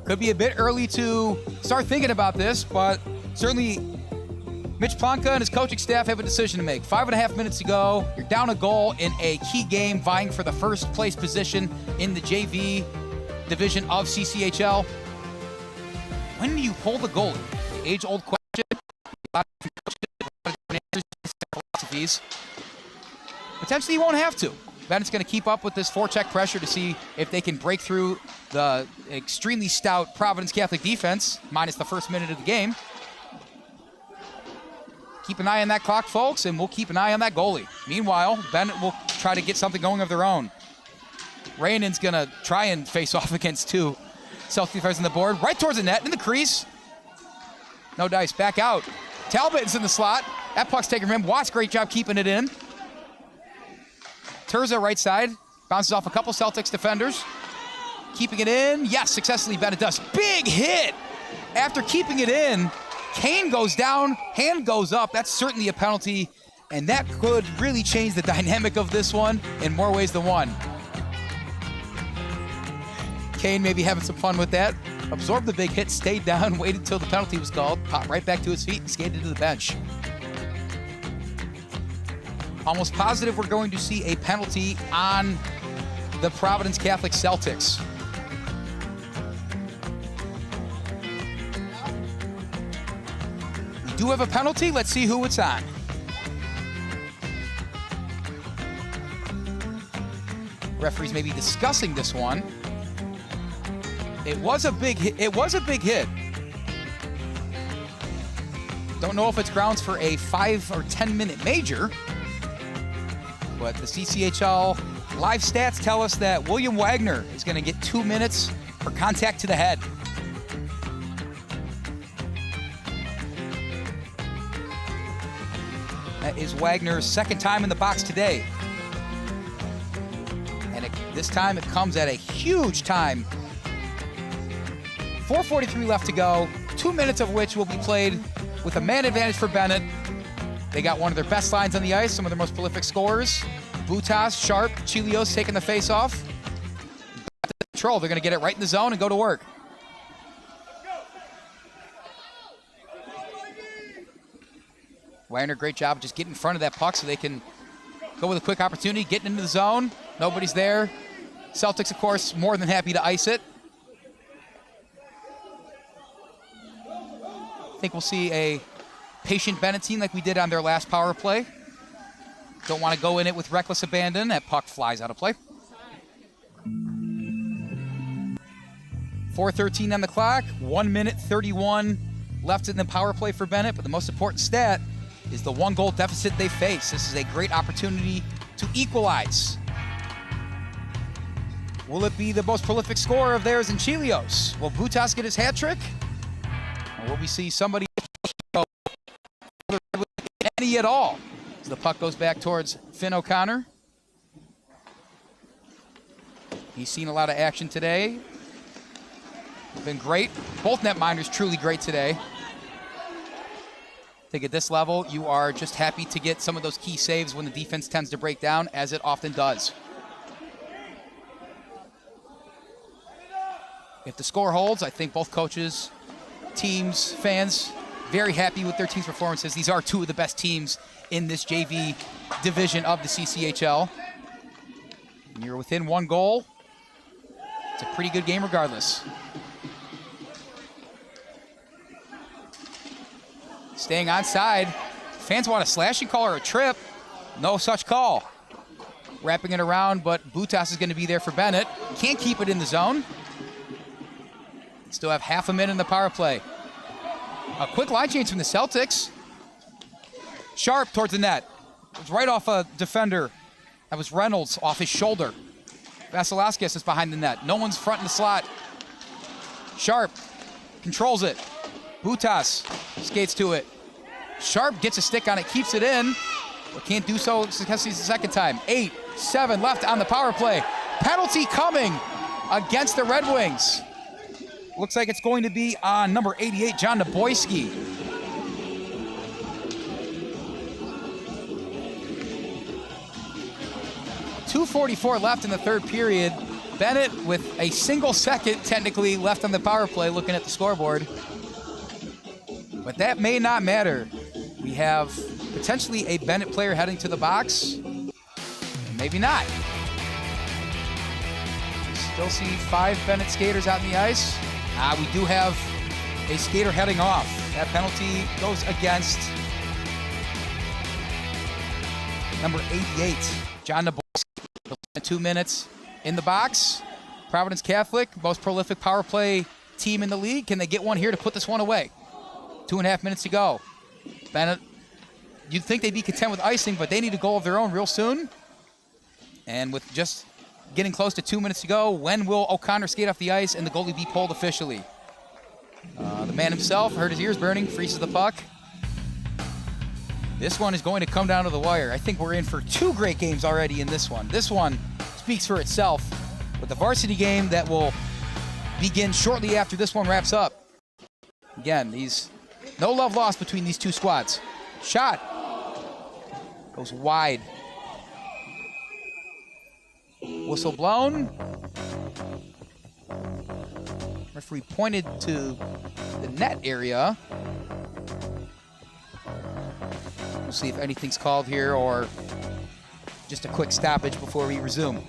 Could be a bit early to start thinking about this, but certainly Mitch Plonka and his coaching staff have a decision to make. 5.5 minutes to go. You're down a goal in a key game vying for the first place position in the JV division of CCHL. When do you pull the goalie? The age-old question. A lot of different philosophies. Potentially you won't have to. Bennett's going to keep up with this forecheck pressure to see if they can break through the extremely stout Providence Catholic defense, minus the first minute of the game. Keep an eye on that clock, folks, and we'll keep an eye on that goalie. Meanwhile, Bennett will try to get something going of their own. Rayanen's going to try and face off against two Celtic defenders on the board. Right towards the net, in the crease. No dice, back out. Talbot's in the slot. That puck's taken from him. Watts, great job keeping it in. Terza right side. Bounces off a couple Celtics defenders. Keeping it in. Yes, successfully Bennett does. Big hit! After keeping it in, Koehn goes down, hand goes up. That's certainly a penalty, and that could really change the dynamic of this one in more ways than one. Koehn maybe having some fun with that. Absorbed the big hit, stayed down, waited until the penalty was called, popped right back to his feet and skated to the bench. Almost positive we're going to see a penalty on the Providence Catholic Celtics. We do have a penalty. Let's see who it's on. Referees may be discussing this one. It was a big hit. It was a big hit. Don't know if it's grounds for a 5 or 10 minute major, but the CCHL live stats tell us that William Wagner is going to get 2 minutes for contact to the head. That is Wagner's second time in the box today. And this time it comes at a huge time. 4:43 left to go, 2 minutes of which will be played with a man advantage for Bennett. They got one of their best lines on the ice, some of their most prolific scorers. Butas, Sharp, Chelios taking the face off. Control, they're going to get it right in the zone and go to work. Wagner, great job just getting in front of that puck so they can go with a quick opportunity, getting into the zone. Nobody's there. Celtics, of course, more than happy to ice it. I think we'll see a patient Bennett team like we did on their last power play. Don't want to go in it with reckless abandon. That puck flies out of play. 4:13 on the clock. 1 minute 31 left in the power play for Bennett. But the most important stat is the 1-goal deficit they face. This is a great opportunity to equalize. Will it be the most prolific scorer of theirs in Chelios? Will Butas get his hat trick? Or will we see somebody any at all? So the puck goes back towards Finn O'Connor. He's seen a lot of action today. Been great. Both netminders truly great today. I think at this level, you are just happy to get some of those key saves when the defense tends to break down, as it often does. If the score holds, I think both coaches, teams, fans, very happy with their team's performances. These are two of the best teams in this JV division of the CCHL. And you're within 1 goal. It's a pretty good game regardless. Staying onside. Fans want a slashing call or a trip. No such call. Wrapping it around, but Butas is going to be there for Bennett. Can't keep it in the zone. Still have half a minute in the power play. A quick line change from the Celtics. Sharp towards the net. It was right off a defender. That was Reynolds off his shoulder. Vasilevskis is behind the net. No one's front in the slot. Sharp controls it. Butas skates to it. Sharp gets a stick on it, keeps it in, but can't do so successfully the second time. 8-7 left on the power play. Penalty coming against the Red Wings. Looks like it's going to be on number 88, John Neboyskey. .244 left in the third period. Benet with a single second technically left on the power play looking at the scoreboard. But that may not matter. We have potentially a Benet player heading to the box. Maybe not. We still see 5 Benet skaters out in the ice. We do have a skater heading off. That penalty goes against number 88, John Neboyskey. 2 minutes in the box. Providence Catholic, most prolific power play team in the league. Can they get one here to put this one away? 2.5 minutes to go. Benet, you'd think they'd be content with icing, but they need a goal of their own real soon. And with just getting close to 2 minutes to go, when will O'Connor skate off the ice and the goalie be pulled officially? The man himself, heard his ears burning, freezes the puck. This one is going to come down to the wire. I think we're in for 2 great games already in this one. This one speaks for itself, with the varsity game that will begin shortly after this one wraps up. Again, no love lost between these two squads. Shot goes wide. Whistle blown. Referee pointed to the net area. We'll see if anything's called here or just a quick stoppage before we resume.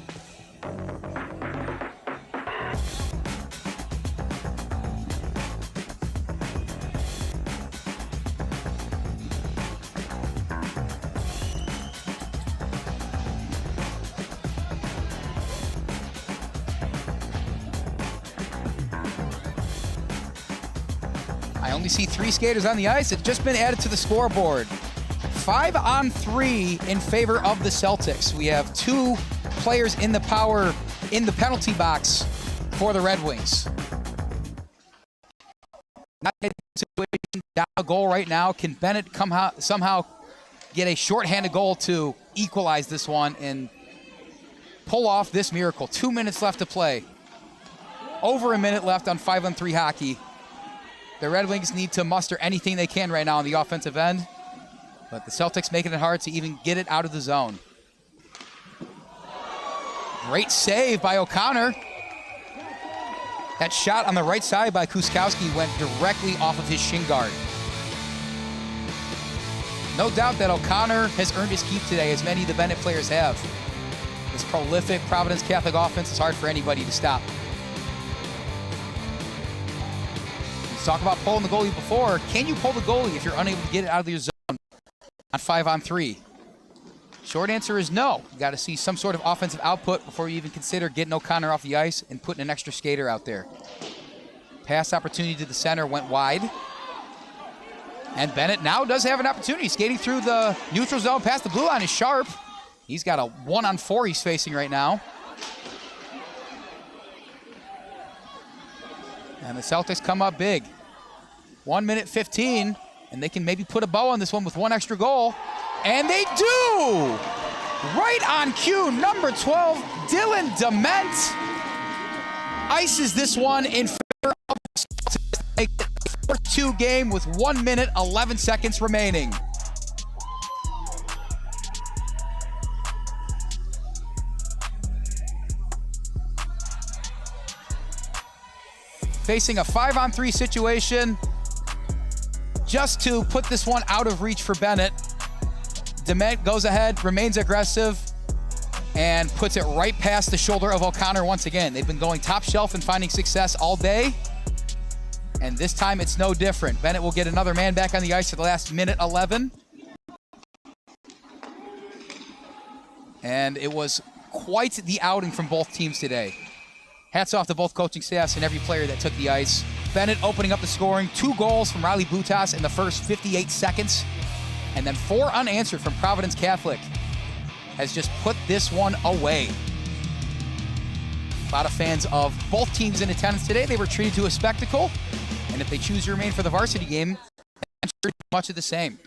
I only see 3 skaters on the ice. It's just been added to the scoreboard. 5-on-3 in favor of the Celtics. We have 2 players in the penalty box for the Red Wings. Not a situation, down a goal right now. Can Benet somehow get a shorthanded goal to equalize this one and pull off this miracle? 2 minutes left to play. Over a minute left on 5-on-3 hockey. The Red Wings need to muster anything they can right now on the offensive end. But the Celtics making it hard to even get it out of the zone. Great save by O'Connor. That shot on the right side by Kuskowski went directly off of his shin guard. No doubt that O'Connor has earned his keep today, as many of the Benet players have. This prolific Providence Catholic offense is hard for anybody to stop. Let's talk about pulling the goalie before. Can you pull the goalie if you're unable to get it out of your zone on 5-on-3? Short answer is no. You got to see some sort of offensive output before you even consider getting O'Connor off the ice and putting an extra skater out there. Pass opportunity to the center went wide. And Benet now does have an opportunity. Skating through the neutral zone past the blue line is Sharp. He's got a 1-on-4 he's facing right now. And the Celtics come up big. 1 minute 15. And they can maybe put a bow on this one with 1 extra goal. And they do! Right on cue, number 12, Dylan Dement ices this one in favor of the Celtics. They get a 4-2 game with 1 minute, 11 seconds remaining. Facing a 5-on-3 situation. Just to put this one out of reach for Benet. Dement goes ahead, remains aggressive, and puts it right past the shoulder of O'Connor once again. They've been going top shelf and finding success all day, and this time it's no different. Benet will get another man back on the ice for the last minute 11. And it was quite the outing from both teams today. Hats off to both coaching staffs and every player that took the ice. Benet opening up the scoring. 2 goals from Ryle Butas in the first 58 seconds. And then 4 unanswered from Providence Catholic has just put this one away. A lot of fans of both teams in attendance today. They were treated to a spectacle. And if they choose to remain for the varsity game, I'm sure much of the same.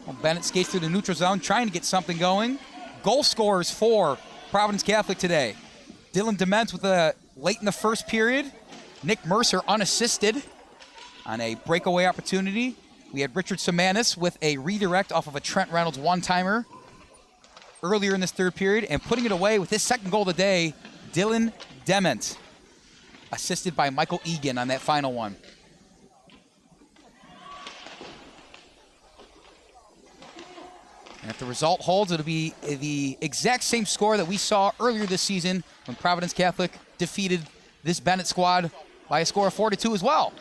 Well, Benet skates through the neutral zone, trying to get something going. Goal scorers for Providence Catholic today. Dylan Dements with a late in the first period. Nick Mercer unassisted on a breakaway opportunity. We had Richard Samanis with a redirect off of a Trent Reynolds one-timer earlier in this third period, and putting it away with his second goal of the day, Dylan Dements, assisted by Michael Egan on that final one. And if the result holds, it'll be the exact same score that we saw earlier this season when Providence Catholic defeated this Benet squad by a score of 4-2 as well.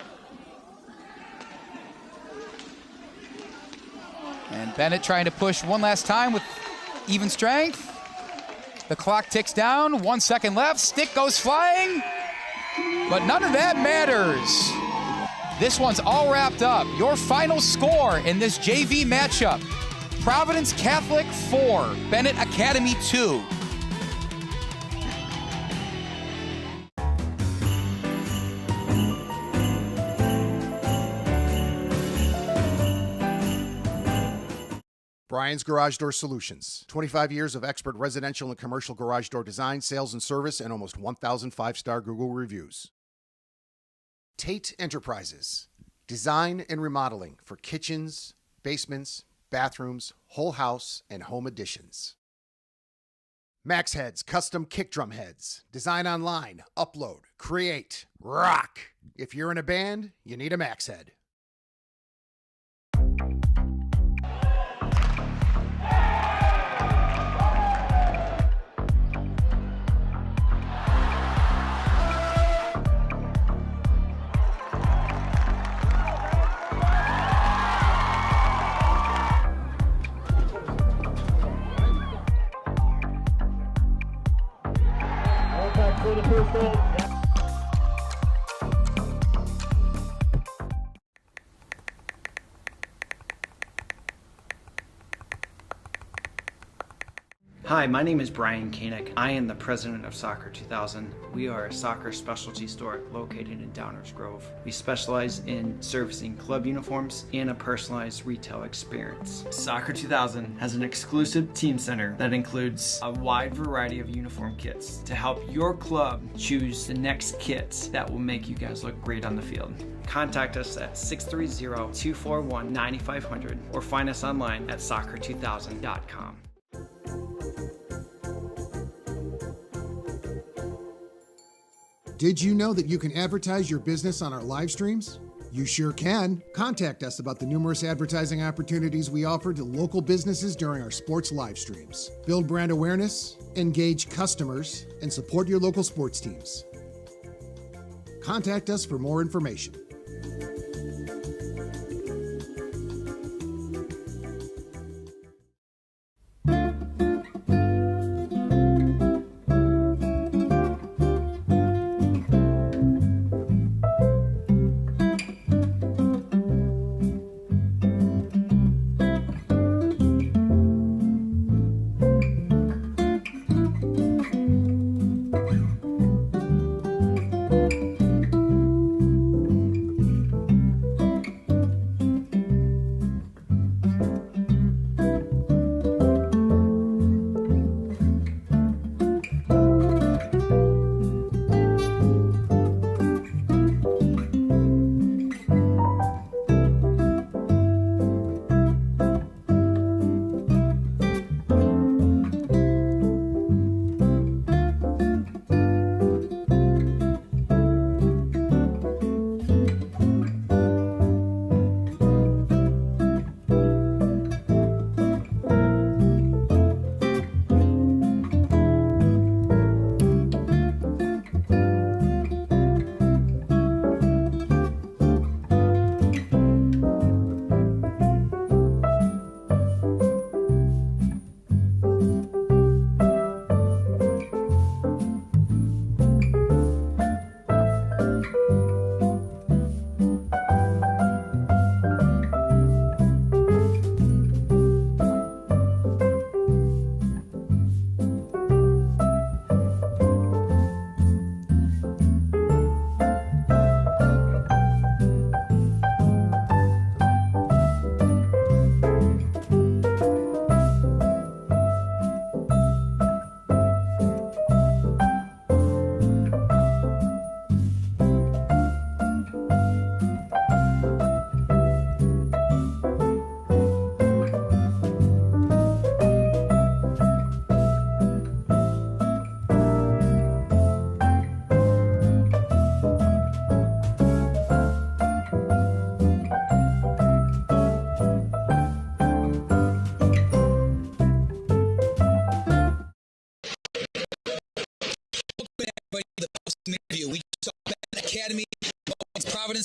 And Benet trying to push one last time with even strength. The clock ticks down, 1 second left, stick goes flying, but none of that matters. This one's all wrapped up. Your final score in this JV matchup: Providence Catholic 4, Benet Academy 2. Brian's Garage Door Solutions. 25 years of expert residential and commercial garage door design, sales, and service, and almost 1,000 5-star Google reviews. Tate Enterprises. Design and remodeling for kitchens, basements, bathrooms, whole house, and home additions. Max Heads Custom Kick Drum Heads. Design online, upload, create, rock. If you're in a band, you need a Max Head. Hi, my name is Brian Koehn. I am the president of Soccer 2000. We are a soccer specialty store located in Downers Grove. We specialize in servicing club uniforms and a personalized retail experience. Soccer 2000 has an exclusive team center that includes a wide variety of uniform kits to help your club choose the next kits that will make you guys look great on the field. Contact us at 630-241-9500 or find us online at soccer2000.com. Did you know that you can advertise your business on our live streams? You sure can. Contact us about the numerous advertising opportunities we offer to local businesses during our sports live streams. Build brand awareness, engage customers, and support your local sports teams. Contact us for more information.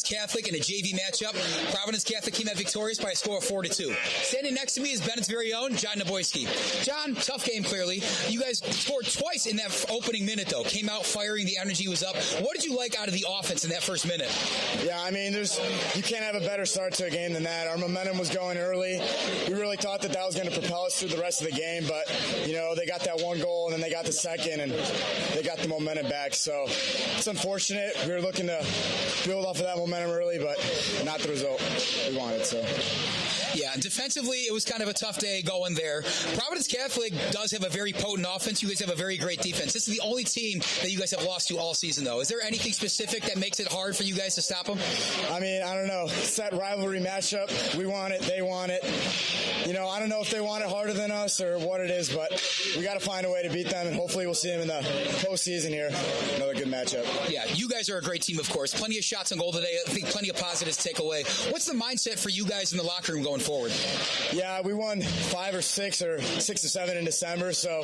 Providence Catholic in a JV matchup. Providence Catholic came out victorious by a score of 4-2. Standing next to me is Bennett's very own John Neboyskey. John, tough game clearly. You guys scored twice in that opening minute though. Came out firing, the energy was up. What did you like out of the offense in that first minute? Yeah, I mean, you can't have a better start to a game than that. Our momentum was going early. We really thought that was going to propel us through the rest of the game, but, they got that one goal, and then they got the second, and they got the momentum back. So it's unfortunate. We were looking to build off of that momentum early, but not the result we wanted. So. Yeah, defensively, it was kind of a tough day going there. Providence Catholic does have a very potent offense. You guys have a very great defense. This is the only team that you guys have lost to all season, though. Is there anything specific that makes it hard for you guys to stop them? I mean, I don't know. It's that rivalry matchup. We want it. They want it. I don't know if they want it harder than us or what it is, but we got to find a way to beat them, and hopefully we'll see them in the postseason here. Another good matchup. Yeah, you guys are a great team, of course. Plenty of shots on goal today. I think plenty of positives to take away. What's the mindset for you guys in the locker room going forward? Yeah, we won 5 or 6 or 6 or 7 in December, so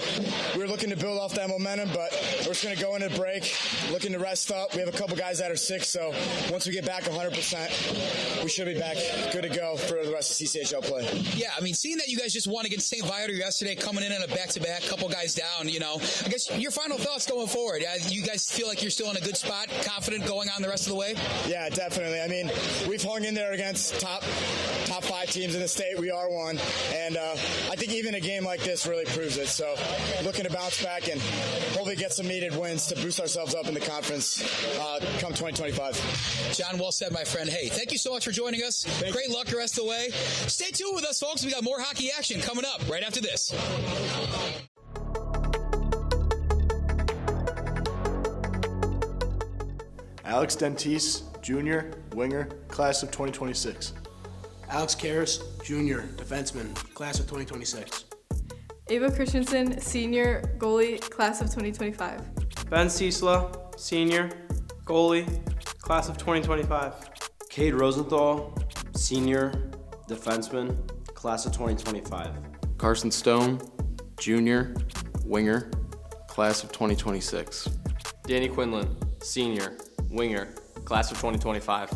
we're looking to build off that momentum, but we're just going to go into break, looking to rest up. We have a couple guys that are sick, so once we get back 100%, we should be back good to go for the rest of CCHL play. Yeah, I mean, seeing that you guys just won against St. Viator yesterday, coming in on a back-to-back, couple guys down, I guess your final thoughts going forward. You guys feel like you're still in a good spot, confident going on the rest of the way? Yeah, definitely. I mean, we've hung in there against top 5 teams in the state. We are one, and I think even a game like this really proves it. So looking to bounce back and hopefully get some needed wins to boost ourselves up in the conference come 2025. John, well said, my friend. Hey, thank you so much for joining us. Great luck the rest of the way. Stay tuned with us, folks. We got more hockey action coming up right after this. Alex Dentice, Junior, winger, class of 2026. Alex Karras, Junior, defenseman, class of 2026. Ava Christensen, Senior, goalie, class of 2025. Ben Ciesla, Senior, goalie, class of 2025. Cade Rosenthal, Senior, defenseman, class of 2025. Carson Stone, Junior, winger, class of 2026. Danny Quinlan, Senior, winger, class of 2025.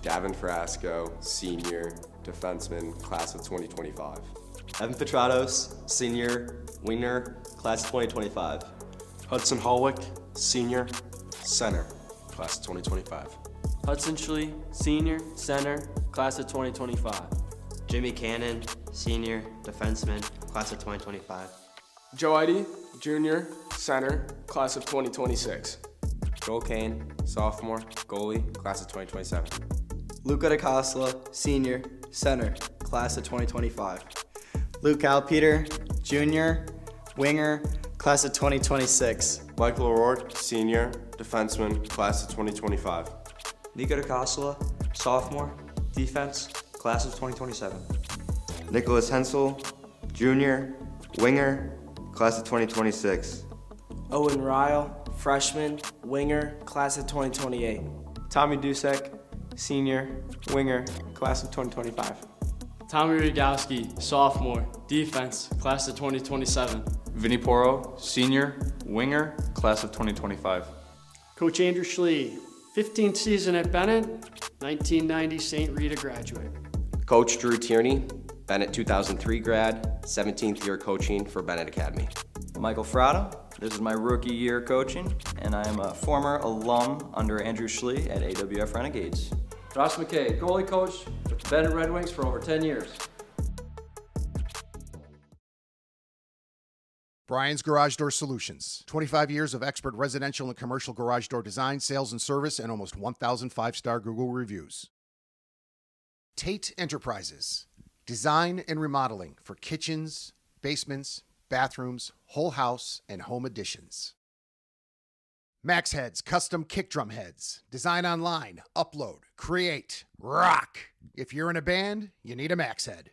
Davin Frasco, Senior, defenseman, class of 2025. Evan Petratos, Senior, winger, class of 2025. Hudson Hollweck, Senior, center, class of 2025. Hudson Schlie, Senior, center, class of 2025. Jimmy Cannon, Senior, defenseman, class of 2025. Joe Ihde, Junior, center, class of 2026. Joel Koehn, sophomore, goalie, class of 2027. Luca DiCosola, Senior, center, class of 2025. Luca Alpeter, Junior, winger, class of 2026. Michael O'Rourke, Senior, defenseman, class of 2025. Nico DiCosola, sophomore, defense, class of 2027. Nikolas Hensel, Junior, winger, class of 2026. Owen Ryle, freshman, winger, class of 2028. Tommy Dusek, Senior, winger, class of 2025. Tommy Rogowski, sophomore, defense, class of 2027. Vinny Poro, Senior, winger, class of 2025. Coach Andrew Schlie, 15th season at Benet, 1990 St. Rita graduate. Coach Drew Tierney, Benet 2003 grad, 17th year coaching for Benet Academy. Michael Frada, this is my rookie year coaching, and I am a former alum under Andrew Schlie at AWF Renegades. Ross McKay, goalie coach with the Benet Red Wings for over 10 years. Brian's Garage Door Solutions. 25 years of expert residential and commercial garage door design, sales, and service, and almost 1,000 5-star Google reviews. Tate Enterprises. Design and remodeling for kitchens, basements, bathrooms, whole house, and home additions. Max Heads Custom Kick Drum Heads. Design online, upload, create, rock. If you're in a band, you need a Max Head.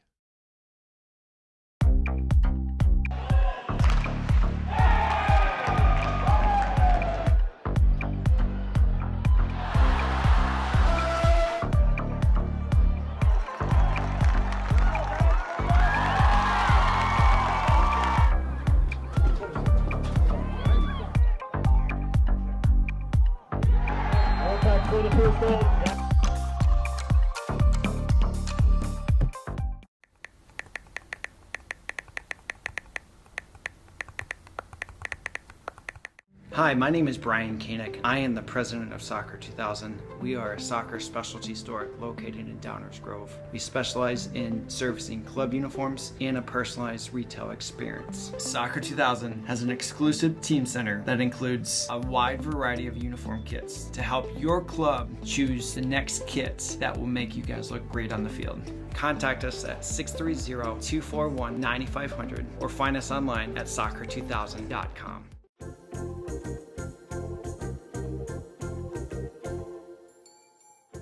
Hi, my name is Brian Koehn. I am the president of Soccer 2000. We are a soccer specialty store located in Downers Grove. We specialize in servicing club uniforms and a personalized retail experience. Soccer 2000 has an exclusive team center that includes a wide variety of uniform kits to help your club choose the next kits that will make you guys look great on the field. Contact us at 630-241-9500 or find us online at soccer2000.com.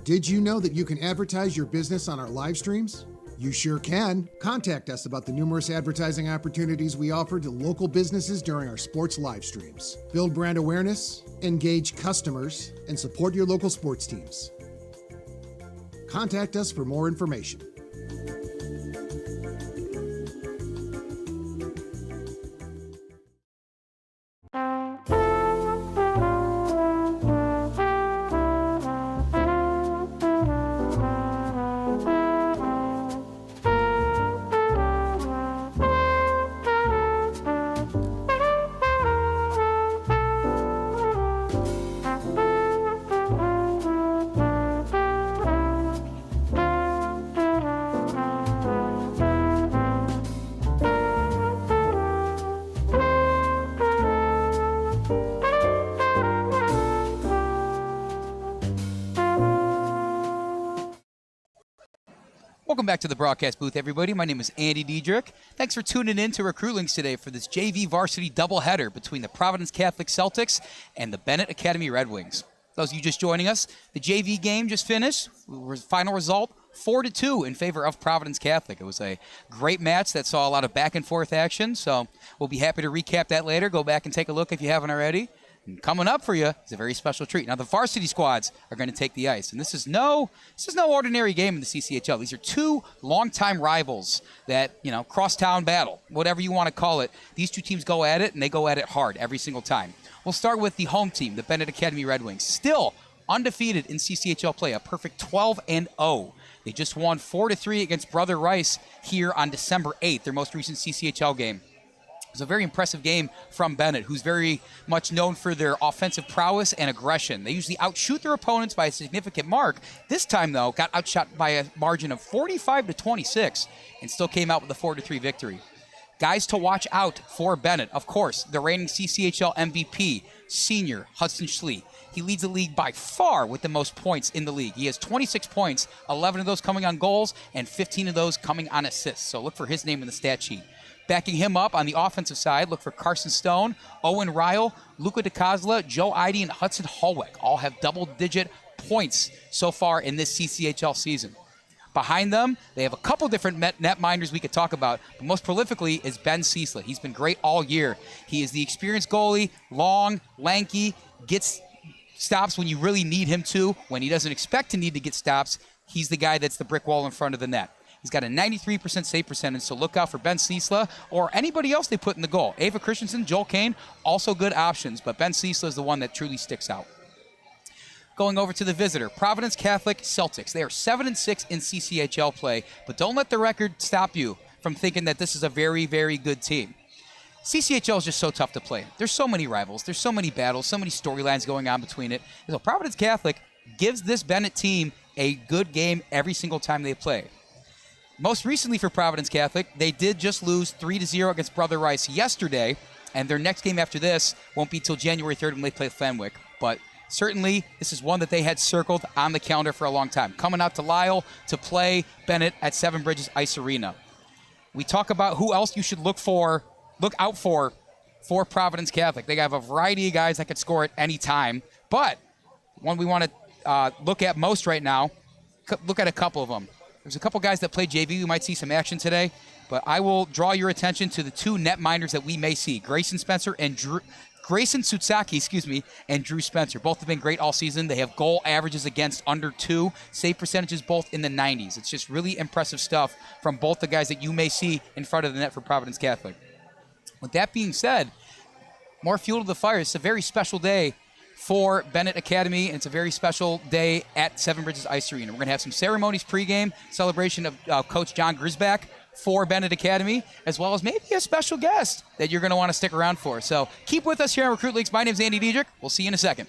Did you know that you can advertise your business on our live streams? You sure can. Contact us about the numerous advertising opportunities we offer to local businesses during our sports live streams. Build brand awareness, engage customers, and support your local sports teams. Contact us for more information. Welcome back to the broadcast booth, everybody. My name is Andy Diedrich. Thanks for tuning in to Recruitlings today for this JV varsity doubleheader between the Providence Catholic Celtics and the Benet Academy Red Wings. Those of you just joining us, the JV game just finished. Final result, 4-2 in favor of Providence Catholic. It was a great match that saw a lot of back and forth action, so we'll be happy to recap that later. Go back and take a look if you haven't already. And coming up for you is a very special treat. Now, the varsity squads are going to take the ice, and this is no ordinary game in the CCHL. These are two longtime rivals that, crosstown battle, whatever you want to call it. These two teams go at it, and they go at it hard every single time. We'll start with the home team, the Benet Academy Red Wings, still undefeated in CCHL play, a perfect 12-0. They just won 4-3 against Brother Rice here on December 8th, their most recent CCHL game. It was a very impressive game from Benet, who's very much known for their offensive prowess and aggression. They usually outshoot their opponents by a significant mark. This time, though, got outshot by a margin of 45-26 and still came out with a 4-3 victory. Guys to watch out for Benet, of course, the reigning CCHL MVP, senior Hudson Schlie. He leads the league by far with the most points in the league. He has 26 points, 11 of those coming on goals, and 15 of those coming on assists. So look for his name in the stat sheet. Backing him up on the offensive side, look for Carson Stone, Owen Ryle, Luca DiCosola, Joe Ihde, and Hudson Hollweck. All have double-digit points so far in this CCHL season. Behind them, they have a couple different netminders we could talk about, but most prolifically is Ben Ciesla. He's been great all year. He is the experienced goalie, long, lanky, gets stops when you really need him to. When he doesn't expect to need to get stops, he's the guy that's the brick wall in front of the net. He's got a 93% save percentage, so look out for Ben Ciesla or anybody else they put in the goal. Ava Christensen, Joel Koehn, also good options, but Ben Ciesla is the one that truly sticks out. Going over to the visitor, Providence Catholic Celtics. They are 7-6 in CCHL play, but don't let the record stop you from thinking that this is a very, very good team. CCHL is just so tough to play. There's so many rivals. There's so many battles, so many storylines going on between it. So Providence Catholic gives this Benet team a good game every single time they play. Most recently for Providence Catholic, they did just lose 3-0 against Brother Rice yesterday, and their next game after this won't be till January 3rd when they play Fenwick. But certainly, this is one that they had circled on the calendar for a long time. Coming out to Ryle to play Benet at Seven Bridges Ice Arena. We talk about who else you should look out for Providence Catholic. They have a variety of guys that could score at any time, but one we want to look at most right now, look at a couple of them. There's a couple guys that play JV. We might see some action today, but I will draw your attention to the two netminders that we may see, Grayson Sutsaki, and Drew Spencer. Both have been great all season. They have goal averages against under 2, save percentages both in the 90s. It's just really impressive stuff from both the guys that you may see in front of the net for Providence Catholic. With that being said, more fuel to the fire. It's a very special day for Benet Academy, and it's a very special day at Seven Bridges Ice Arena. We're going to have some ceremonies pregame, celebration of Coach John Grisback, for Benet Academy, as well as maybe a special guest that you're going to want to stick around for. So keep with us here on Recruitlings. My name's Andy Diedrich. We'll see you in a second.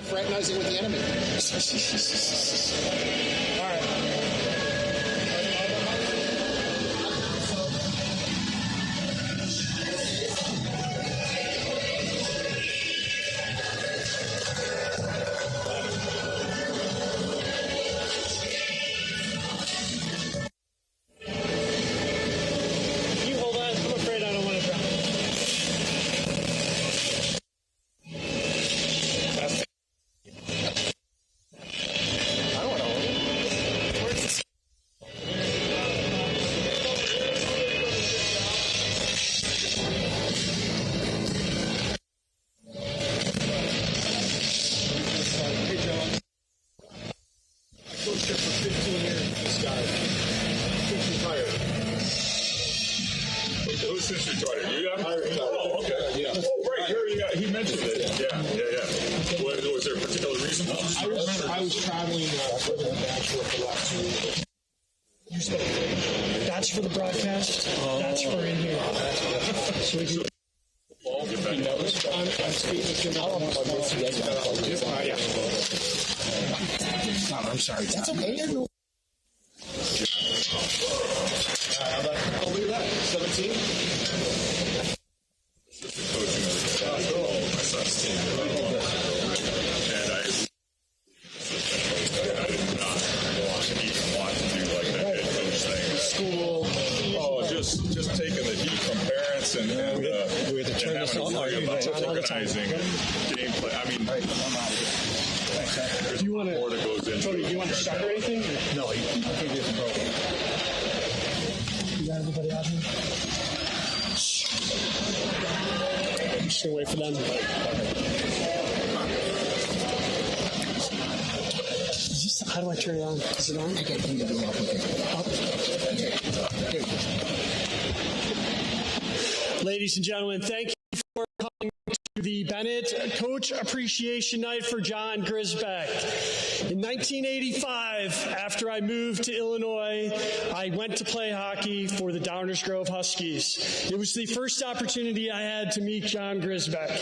Fraternizing with the enemy. All right. You hold on. I'm afraid I don't want to drop. I was traveling for the Bachelor for the last 2 weeks. You spoke. That's for the broadcast. That's for in here. So we can. I'm speaking to I'm sorry. That's okay. I'll leave that. 17. Coaching my son's team. And I did not even want to do like that head coach thing. School. Oh, just taking the heat from parents and Do you want to? More that goes into Tony, do you want to start or anything? No, you can't get the program. You got everybody out here? I'm just gonna wait for them. How do I turn it on? Is it on? I got to do up. Ladies and gentlemen, thank you for coming to the Benet Coach Appreciation Night for John Grisbeck. In 1985, after I moved to Illinois, I went to play hockey for the Downers Grove Huskies. It was the first opportunity I had to meet John Grisbeck.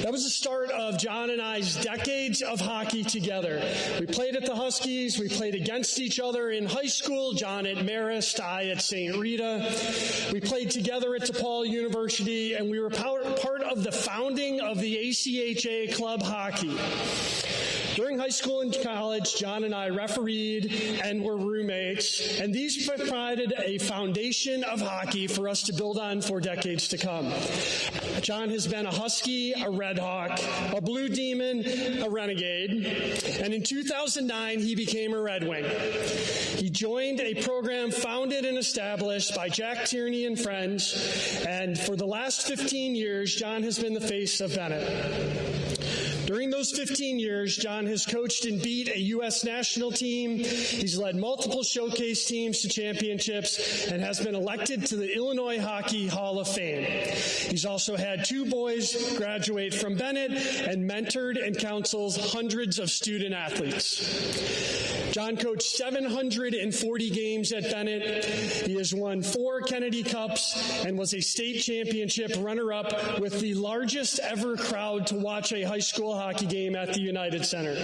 That was the start of John and I's decades of hockey together. We played at the Huskies. We played against each other in high school, John at Marist, I at St. Rita. We played together at DePaul University, and we were part of the founding of the ACHA Club Hockey. During high school and college, John and I refereed and were roommates, and these provided a foundation of hockey for us to build on for decades to come. John has been a Husky, a Red Hawk, a Blue Demon, a Renegade, and in 2009, he became a Red Wing. He joined a program founded and established by Jack Tierney and friends, and for the last 15 years, John has been the face of Benet. During those 15 years, John has coached and beat a U.S. national team. He's led multiple showcase teams to championships and has been elected to the Illinois Hockey Hall of Fame. He's also had 2 boys graduate from Benet and mentored and counsels hundreds of student athletes. John coached 740 games at Benet. He has won 4 Kennedy Cups and was a state championship runner-up with the largest ever crowd to watch a high school hockey game at the Ihde Center.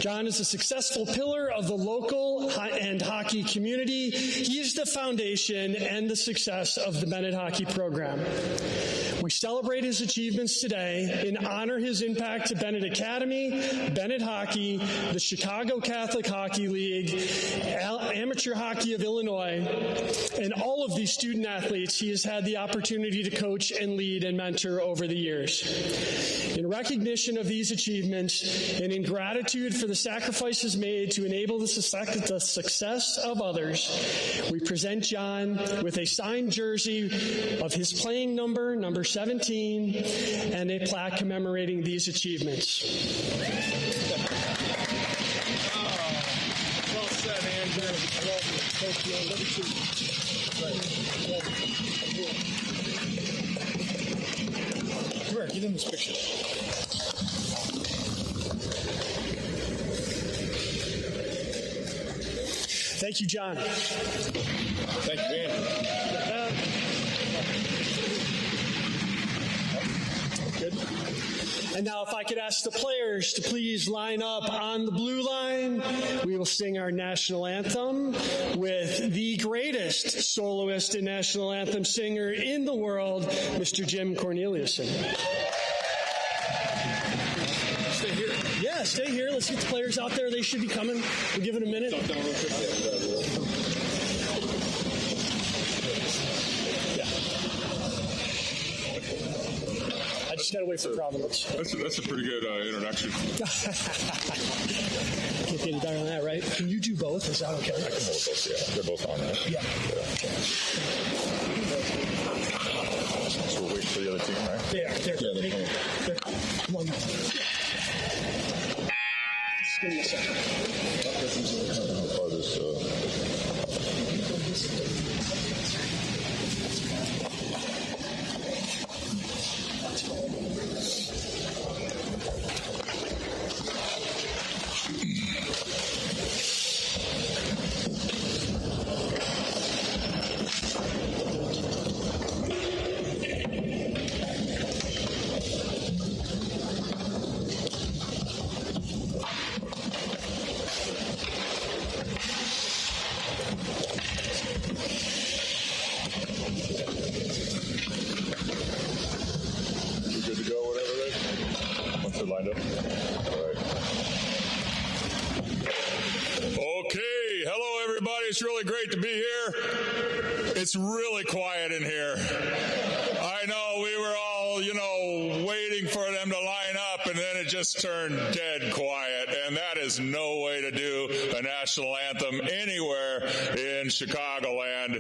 John is a successful pillar of the local and hockey community. He is the foundation and the success of the Benet hockey program. We celebrate his achievements today and honor his impact to Benet Academy, Benet Hockey, the Chicago Catholic Hockey League, Amateur Hockey of Illinois, and all of these student athletes he has had the opportunity to coach and lead and mentor over the years. In recognition of these achievements and in gratitude for the sacrifices made to enable the success of others, we present John with a signed jersey of his playing number, number 17, and a plaque commemorating these achievements. Well said, Andrew. Come here, give him this picture. Thank you, John. Thank you, Andrew. Good. And now if I could ask the players to please line up on the blue line, we will sing our national anthem with the greatest soloist and national anthem singer in the world, Mr. Jim Corneliuson. Stay here. Yeah, stay here. Let's get the players out there. They should be coming. We'll give it a minute. Stop down real quick. I just got to wait for Providence. That's a pretty good introduction. Can't get any better than that, right? Can you do both? Is that okay? I can hold both, yeah. They're both on, right? Yeah. So we'll wait for the other team, right? They're come on. Just give me a second. How far this, lined up. All right. Okay, hello everybody. It's really great to be here. It's really quiet in here. I know we were all, waiting for them to line up, and then it just just turned dead quiet, and that is no way to do a national anthem anywhere in Chicagoland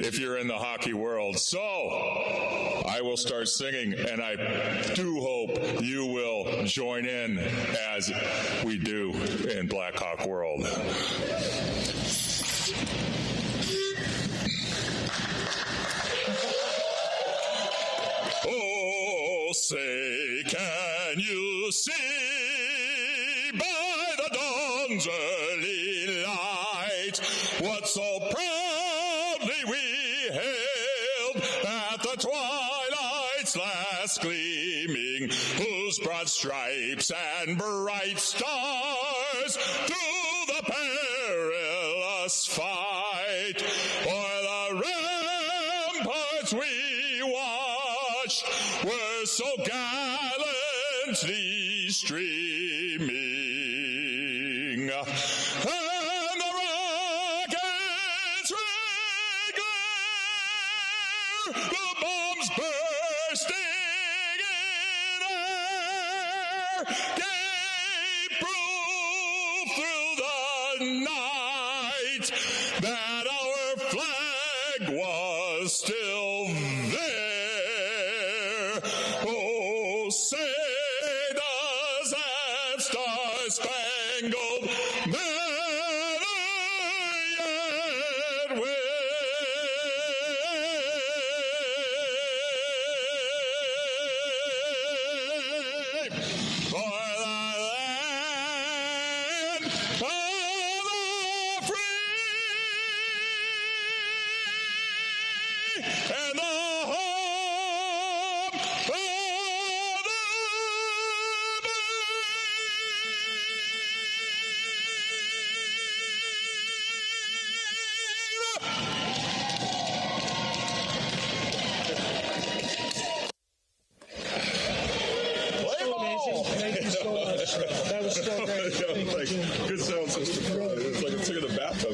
if you're in the hockey world. So I will start singing, and I do hope you will join in as we do in Blackhawk world. Oh, say, can you see by the dawn's early light what so proudly we hailed at the twilight's last gleaming, whose broad stripes and bright stars through the perilous fight o'er the ramparts we watched were so gallantly streaming, and the rockets red glare, the bombs bursting in air, gave proof through the night that our flag was still there. Oh, say does that star-spangled banner yet wave for the land of the free and the home of the Thank you so much. That was so great. Good sound system. It's like it's like in the bathtub.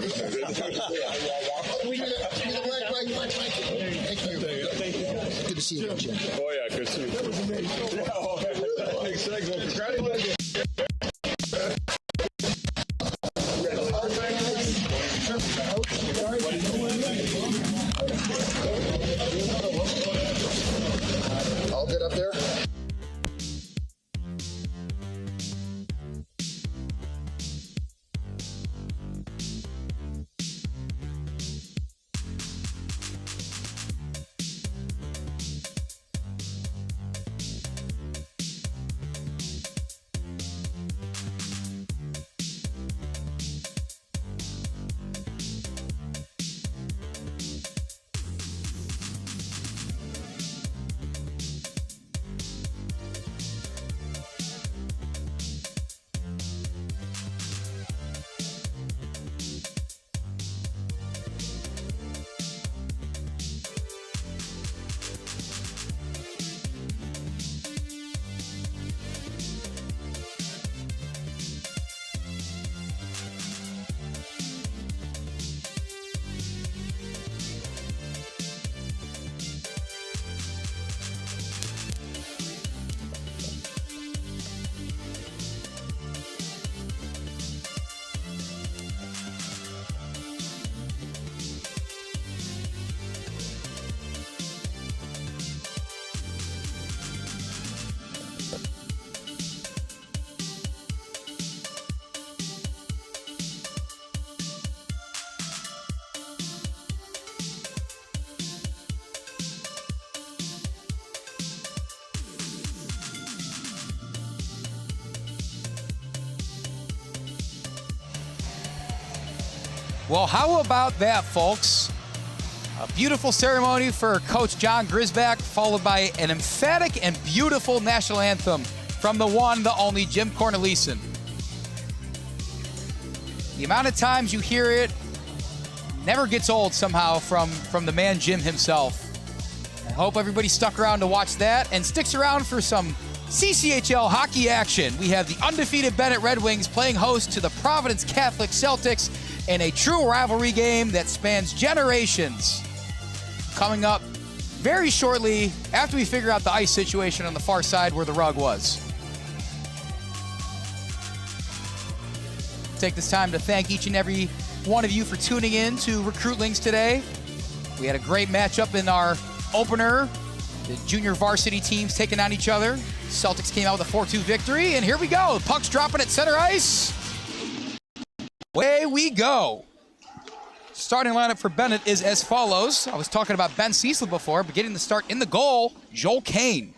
Thank you, guys. Good to see you, Jim. Oh yeah, good to see you. That was amazing. Yeah, thanks. Well, congratulations. All good up there? Well, how about that, folks? A beautiful ceremony for Coach John Grisback, followed by an emphatic and beautiful national anthem from the one, the only Jim Cornelissen. The amount of times you hear it never gets old somehow from the man Jim himself. I hope everybody stuck around to watch that and sticks around for some CCHL hockey action. We have the undefeated Benet Red Wings playing host to the Providence Catholic Celtics in a true rivalry game that spans generations. Coming up very shortly after we figure out the ice situation on the far side where the rug was. take this time to thank each and every one of you for tuning in to Recruitlings today. We had a great matchup in our opener. The junior varsity teams taking on each other. Celtics came out with a 4-2 victory, and here we go. The puck's dropping at center ice. Away we go. Starting lineup for Benet is as follows. I was talking about Ben Ciesla before, but getting the start in the goal, Joel Koehn.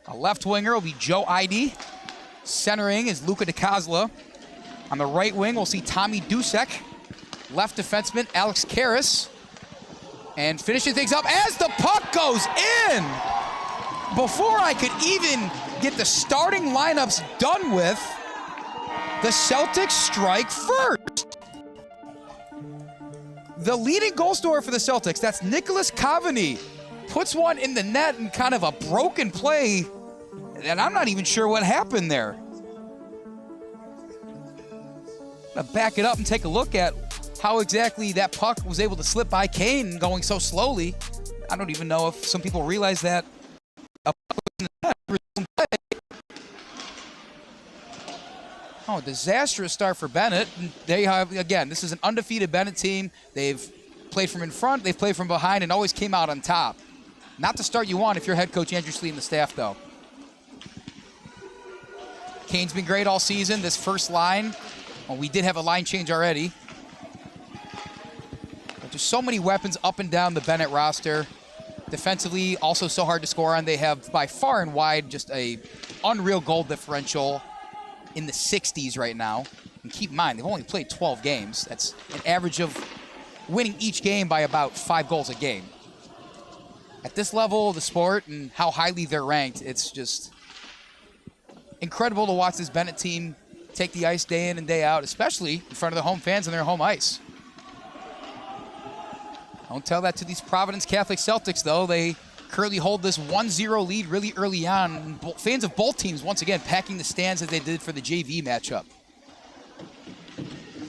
A left winger will be Joe Ihde. Centering is Luca DiCosola. On the right wing, we'll see Tommy Dusek. Left defenseman, Alex Karras. And finishing things up as the puck goes in. Before I could even get the starting lineups done with, the Celtics strike first. The leading goal scorer for the Celtics, that's Nikolas Cade, puts one in the net in kind of a broken play, and I'm not even sure what happened there. I'm gonna back it up and take a look at how exactly that puck was able to slip by Koehn going so slowly. I don't even know if some people realize that a puck was in the net. Oh, disastrous start for Benet. They have, again, this is an undefeated Benet team. They've played from in front, they've played from behind, and always came out on top. Not the start you want if you're head coach Andrew Schlie and the staff, though. Koehn's been great all season. This first line, well, we did have a line change already. But there's so many weapons up and down the Benet roster. Defensively, also so hard to score on. They have, by far and wide, just a unreal goal differential in the 60s right now. And keep in mind, they've only played 12 games. That's an average of winning each game by about 5 goals a game. At this level of the sport and how highly they're ranked, it's just incredible to watch this Benet team take the ice day in and day out, especially in front of their home fans and their home ice. Don't tell that to these Providence Catholic Celtics, though. They currently hold this 1-0 lead really early on. Fans of both teams, once again, packing the stands as they did for the JV matchup.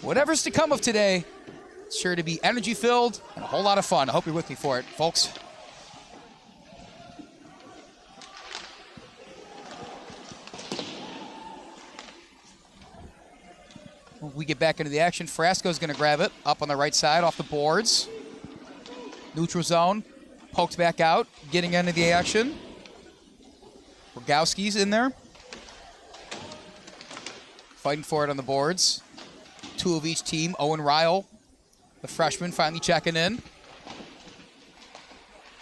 Whatever's to come of today, it's sure to be energy-filled and a whole lot of fun. I hope you're with me for it, folks. When we get back into the action, Frasco's going to grab it up on the right side off the boards. Neutral zone. Poked back out, getting into the action. Rogowski's in there. Fighting for it on the boards. 2 of each team. Owen, Ryle, the freshman, finally checking in.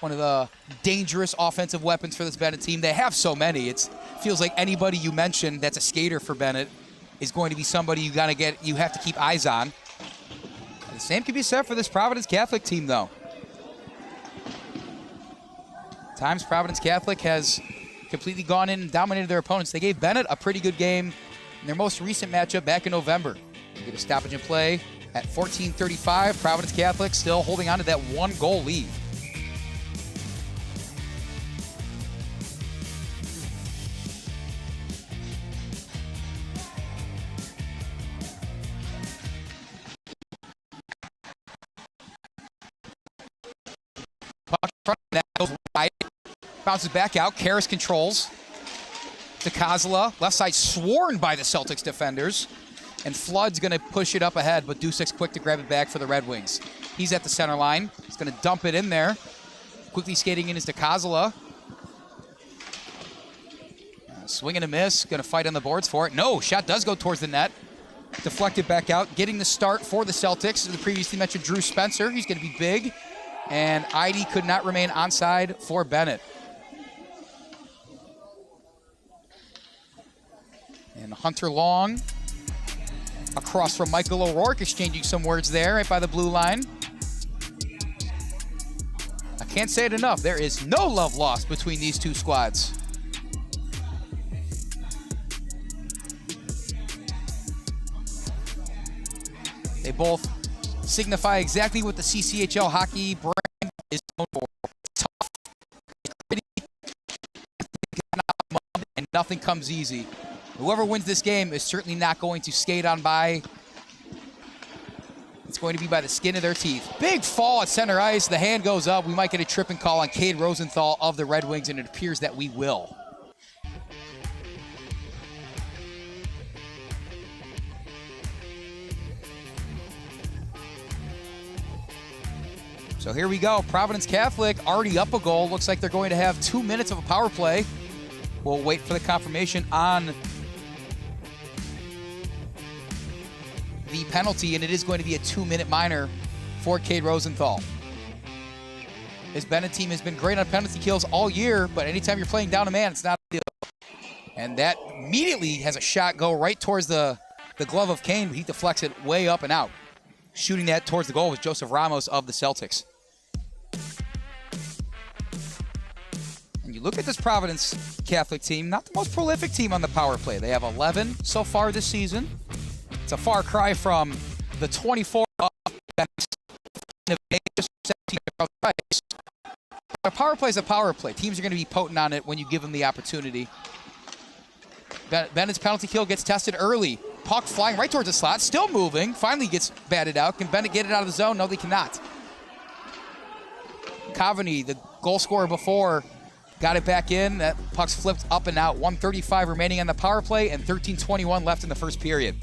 One of the dangerous offensive weapons for this Benet team. They have so many. It feels like anybody you mention that's a skater for Benet is going to be somebody you have to keep eyes on. The same can be said for this Providence Catholic team, though. Times Providence Catholic has completely gone in and dominated their opponents. They gave Benet a pretty good game in their most recent matchup back in November. They get a stoppage in play at 14:35. Providence Catholic still holding on to that 1-goal lead. That goes wide, bounces back out. Karras controls. DiCosola, left side sworn by the Celtics defenders. And Flood's going to push it up ahead, but Dusek's quick to grab it back for the Red Wings. He's at the center line. He's going to dump it in there. Quickly skating in is DiCosola. Swing and a miss. Going to fight on the boards for it. No, shot does go towards the net. Deflected back out. Getting the start for the Celtics. The previously mentioned Drew Spencer. He's going to be big. And Ihde could not remain onside for Benet. And Hunter Long across from Michael O'Rourke, exchanging some words there right by the blue line. I can't say it enough. There is no love lost between these two squads. They both signify exactly what the CCHL hockey brand is known for. Tough, gritty, and nothing comes easy. Whoever wins this game is certainly not going to skate on by. It's going to be by the skin of their teeth. Big fall at center ice. The hand goes up. We might get a tripping call on Cade Rosenthal of the Red Wings, and it appears that we will. So here we go. Providence Catholic already up a goal. Looks like they're going to have 2 minutes of a power play. We'll wait for the confirmation on the penalty, and it is going to be a 2-minute minor for Cade Rosenthal. His Benet team has been great on penalty kills all year, but anytime you're playing down a man, it's not a deal. And that immediately has a shot go right towards the glove of Koehn, but he deflects it way up and out. Shooting that towards the goal was Joseph Ramos of the Celtics. And you look at this Providence Catholic team, not the most prolific team on the power play. They have 11 so far this season. It's a far cry from the 24 of a power play is a power play. Teams are going to be potent on it when you give them the opportunity. Bennett's penalty kill gets tested early. Puck flying right towards the slot, still moving. Finally gets batted out. Can Benet get it out of the zone? No, they cannot. Cavani, the goal scorer before, got it back in. That puck's flipped up and out. 1:35 remaining on the power play and 13:21 left in the first period.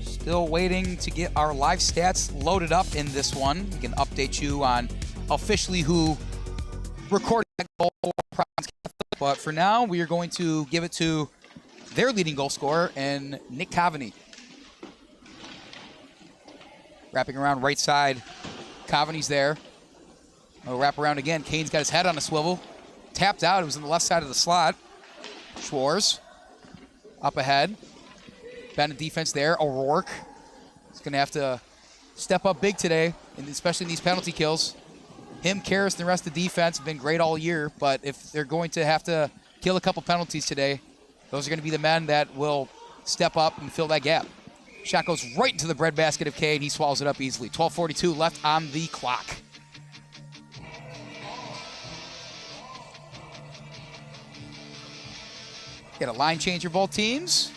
Still waiting to get our live stats loaded up in this one. We can update you on officially who recorded that goal for Providence Catholic. But for now, we are going to give it to their leading goal scorer and Nick Cavani. Wrapping around right side. Cavani's there. We'll wrap around again. Koehn's got his head on a swivel. Tapped out. It was on the left side of the slot. Schwartz up ahead. Benet defense there. O'Rourke is going to have to step up big today, and especially in these penalty kills. Him, Karras, and the rest of the defense have been great all year, but if they're going to have to kill a couple penalties today, those are going to be the men that will step up and fill that gap. Shot goes right into the breadbasket of Cade. He swallows it up easily. 12:42 left on the clock. Get a line change for both teams.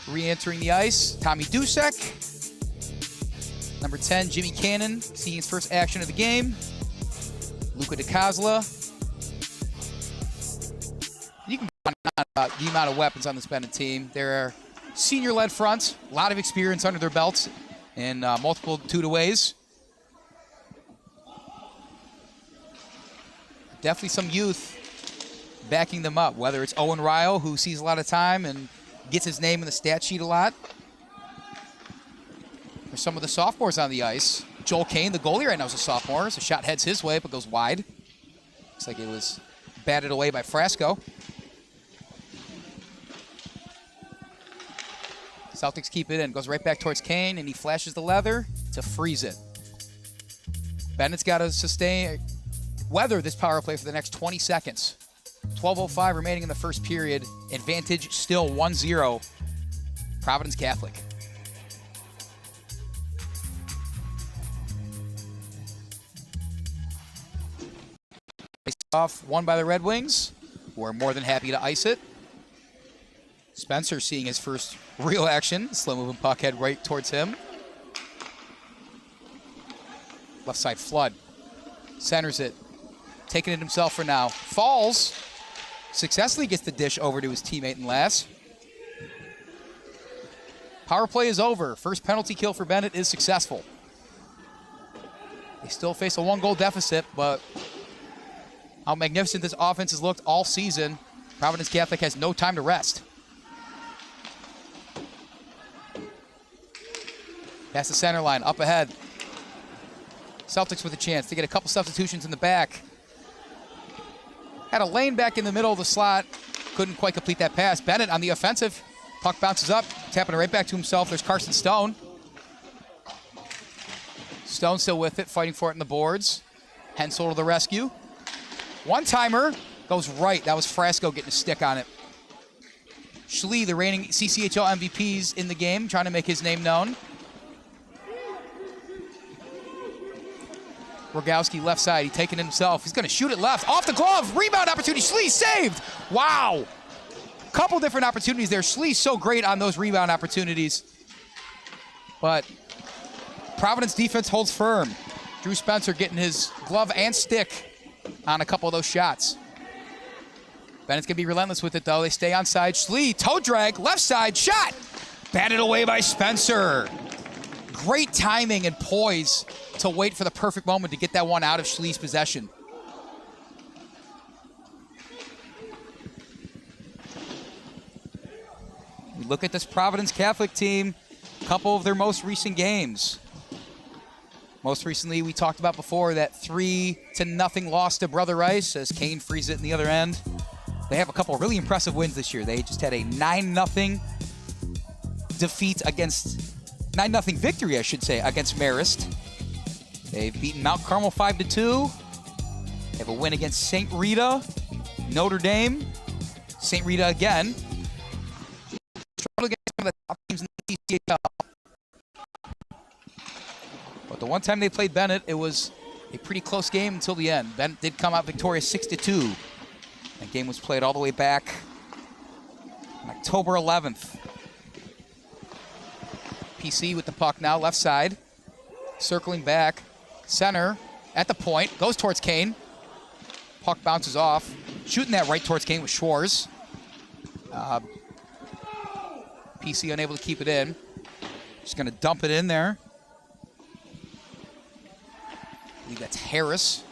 Re-entering the ice, Tommy Dusek. Number 10, Jimmy Cannon, seeing his first action of the game. Luca DiCosola. You can go on about the amount of weapons on this Benet team. They're senior-led front, a lot of experience under their belts in multitude of ways. Definitely some youth backing them up, whether it's Owen Ryle, who sees a lot of time and gets his name in the stat sheet a lot. There's some of the sophomores on the ice. Joel Koehn, the goalie right now, is a sophomore. So shot heads his way, but goes wide. Looks like it was batted away by Frasco. Celtics keep it in. Goes right back towards Koehn, and he flashes the leather to freeze it. Bennett's got to weather this power play for the next 20 seconds. 12:05 remaining in the first period. Advantage still 1-0. Providence Catholic. Off won by the Red Wings, who are more than happy to ice it. Spencer seeing his first real action. Slow moving puck head right towards him. Left side flood. Centers it. Taking it himself for now. Falls. Successfully gets the dish over to his teammate in last. Power play is over. First penalty kill for Benet is successful. They still face a 1-goal deficit, but how magnificent this offense has looked all season. Providence Catholic has no time to rest. Past the center line, up ahead. Celtics with a chance to get a couple substitutions in the back. Had a lane back in the middle of the slot. Couldn't quite complete that pass. Benet on the offensive. Puck bounces up, tapping it right back to himself. There's Carson Stone. Stone still with it, fighting for it in the boards. Hensel to the rescue. One-timer goes right. That was Frasco getting a stick on it. Schlie, the reigning CCHL MVPs in the game, trying to make his name known. Rogowski left side, he's taking it himself. He's going to shoot it left, off the glove, rebound opportunity, Schlie saved. Wow. Couple different opportunities there. Schlie's so great on those rebound opportunities. But Providence defense holds firm. Drew Spencer getting his glove and stick on a couple of those shots. Bennett's going to be relentless with it, though. They stay on side. Schlie, toe drag, left side, shot. Batted away by Spencer. Great timing and poise to wait for the perfect moment to get that one out of Schlie's possession. We look at this Providence Catholic team, a couple of their most recent games. Most recently, we talked about before that 3-0 loss to Brother Rice as Koehn frees it in the other end. They have a couple of really impressive wins this year. They just had a 9-0 defeat against, 9-0 victory, I should say, against Marist. They've beaten Mount Carmel 5-2. They have a win against St. Rita, Notre Dame, St. Rita again. Struggled against some of the top teams in the Cchl. But the one time they played Benet, it was a pretty close game until the end. Benet did come out victorious 6-2. That game was played all the way back on October 11th. PC with the puck now, left side. Circling back. Center at the point. Goes towards Koehn. Puck bounces off. Shooting that right towards Koehn with Schwarz. PC unable to keep it in. Just going to dump it in there. I believe that's Harris.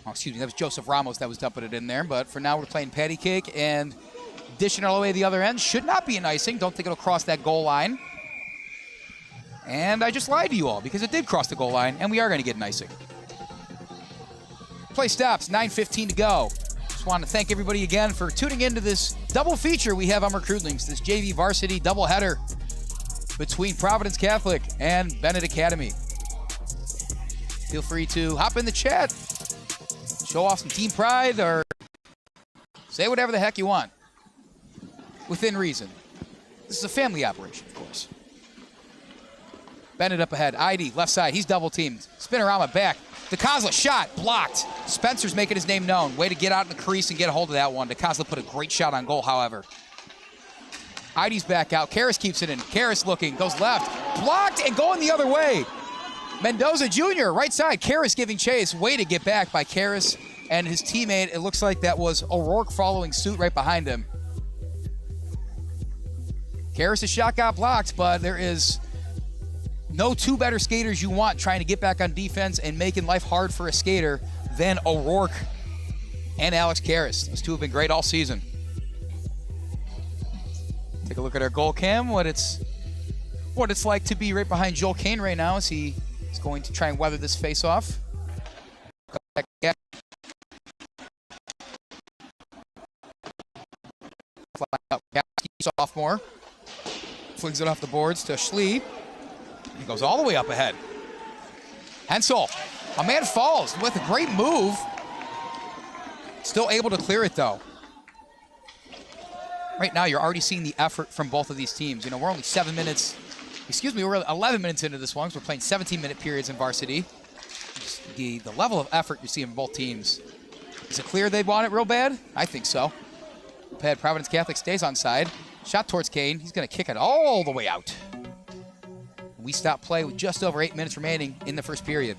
Oh, excuse me, that was Joseph Ramos that was dumping it in there. But for now, we're playing patty cake and dishing it all the way to the other end. Should not be an icing. Don't think it'll cross that goal line. And I just lied to you all because it did cross the goal line, and we are going to get an icing. Play stops, 9:15 to go. Just want to thank everybody again for tuning into this double feature we have on Recruitlings, this JV varsity doubleheader between Providence Catholic and Benet Academy. Feel free to hop in the chat, show off some team pride, or say whatever the heck you want, within reason. This is a family operation, of course. Benet up ahead. Ihde, left side. He's double teamed. Spinorama back. DiCosola shot. Blocked. Spencer's making his name known. Way to get out in the crease and get a hold of that one. DiCosola put a great shot on goal, however. Ihde's back out. Karras keeps it in. Karras looking. Goes left. Blocked and going the other way. Mendoza Jr., right side. Karras giving chase. Way to get back by Karras and his teammate. It looks like that was O'Rourke following suit right behind him. Karras' shot got blocked, but there is no two better skaters you want trying to get back on defense and making life hard for a skater than O'Rourke and Alex Karras. Those two have been great all season. Take a look at our goal cam, what it's like to be right behind Joel Koehn right now as he is going to try and weather this face-off. Sophomore. Flings it off the boards to Schlie. He goes all the way up ahead. Hensel, a man falls with a great move. Still able to clear it though. Right now, you're already seeing the effort from both of these teams. You know, we're only 7 minutes, we're 11 minutes into this one because we're playing 17-minute periods in varsity. The level of effort you see in both teams. Is it clear they want it real bad? I think so. Providence Catholic stays on side. Shot towards Koehn. He's going to kick it all the way out. We stop play with just over 8 minutes remaining in the first period.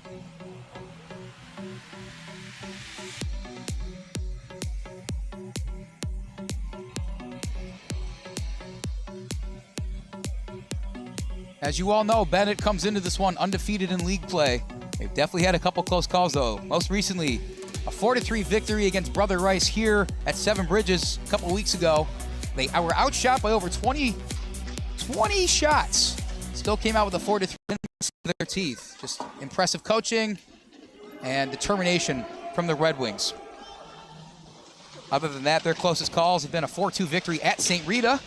As you all know, Benet comes into this one undefeated in league play. They've definitely had a couple close calls, though. Most recently, a 4-3 victory against Brother Rice here at Seven Bridges a couple weeks ago. They were outshot by over 20 shots. Still came out with a 4-3 in their teeth. Just impressive coaching and determination from the Red Wings. Other than that, their closest calls have been a 4-2 victory at St. Rita.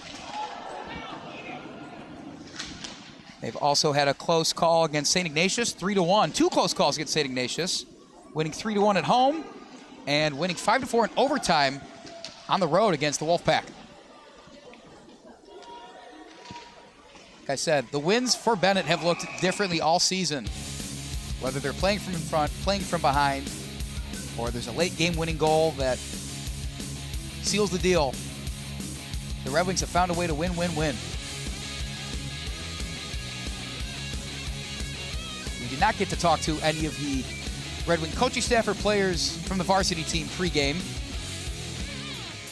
They've also had a close call against St. Ignatius, 3-1. Two close calls against St. Ignatius, winning 3-1 at home and winning 5-4 in overtime on the road against the Wolfpack. Like I said, the wins for Benet have looked differently all season. Whether they're playing from in front, playing from behind, or there's a late game winning goal that seals the deal. The Red Wings have found a way to win-win-win. We did not get to talk to any of the Red Wing coaching staff or players from the varsity team pregame.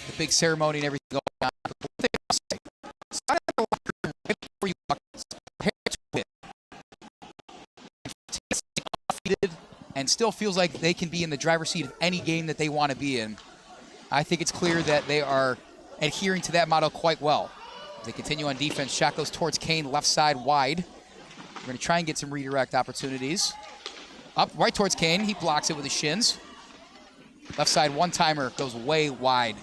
The big ceremony and everything going on. and still feels like they can be in the driver's seat of any game that they want to be in. I think it's clear that they are adhering to that model quite well. They continue on defense. Shot goes towards Koehn, left side wide. We're going to try and get some redirect opportunities. Up right towards Koehn. He blocks it with his shins. Left side one-timer goes way wide.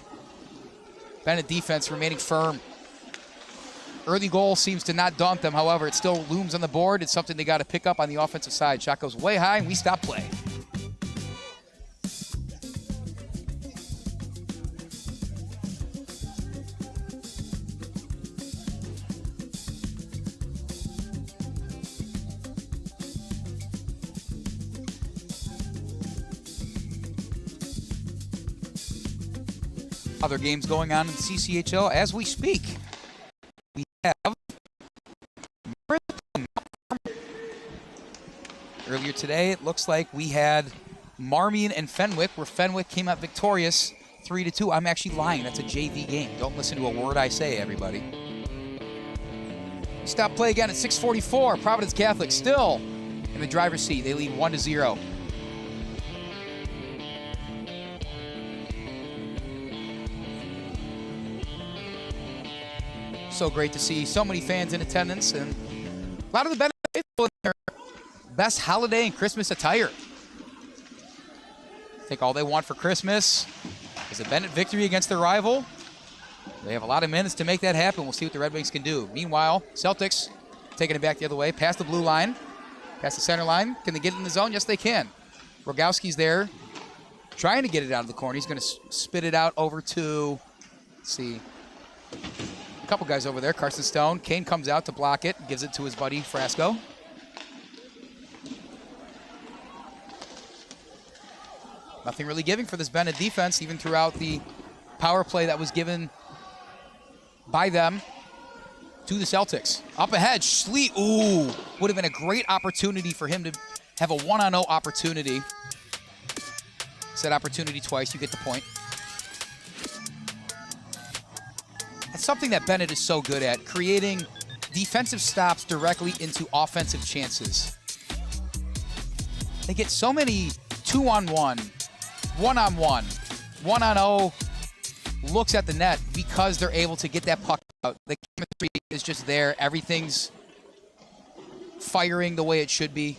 Benet defense remaining firm. Early goal seems to not daunt them. However, it still looms on the board. It's something they got to pick up on the offensive side. Shot goes way high, and we stop play. Other games going on in the CCHL as we speak. We have earlier today, it looks like we had Marmion and Fenwick, where Fenwick came out victorious 3-2. I'm actually lying. That's a JV game. Don't listen to a word I say, everybody. Stop play again at 6:44. Providence Catholic still in the driver's seat. They lead 1-0. So great to see so many fans in attendance, and a lot of the Benet faithful in their best holiday and Christmas attire. I think all they want for Christmas is a Benet victory against their rival. They have a lot of minutes to make that happen. We'll see what the Red Wings can do. Meanwhile, Celtics taking it back the other way, past the blue line, past the center line. Can they get it in the zone? Yes, they can. Rogowski's there, trying to get it out of the corner. He's going to spit it out over to, let's see, a couple guys over there. Carson Stone. Koehn comes out to block it, gives it to his buddy Frasco. Nothing really giving for this Benet defense, even throughout the power play that was given by them to the Celtics. Up ahead, Schlie. Ooh, would have been a great opportunity for him to have a 1-on-0 opportunity. Said opportunity twice, you get the point. That's something that Benet is so good at, creating defensive stops directly into offensive chances. They get so many 2-on-1, 1-on-1, 1-on-0 looks at the net because they're able to get that puck out. The chemistry is just there. Everything's firing the way it should be.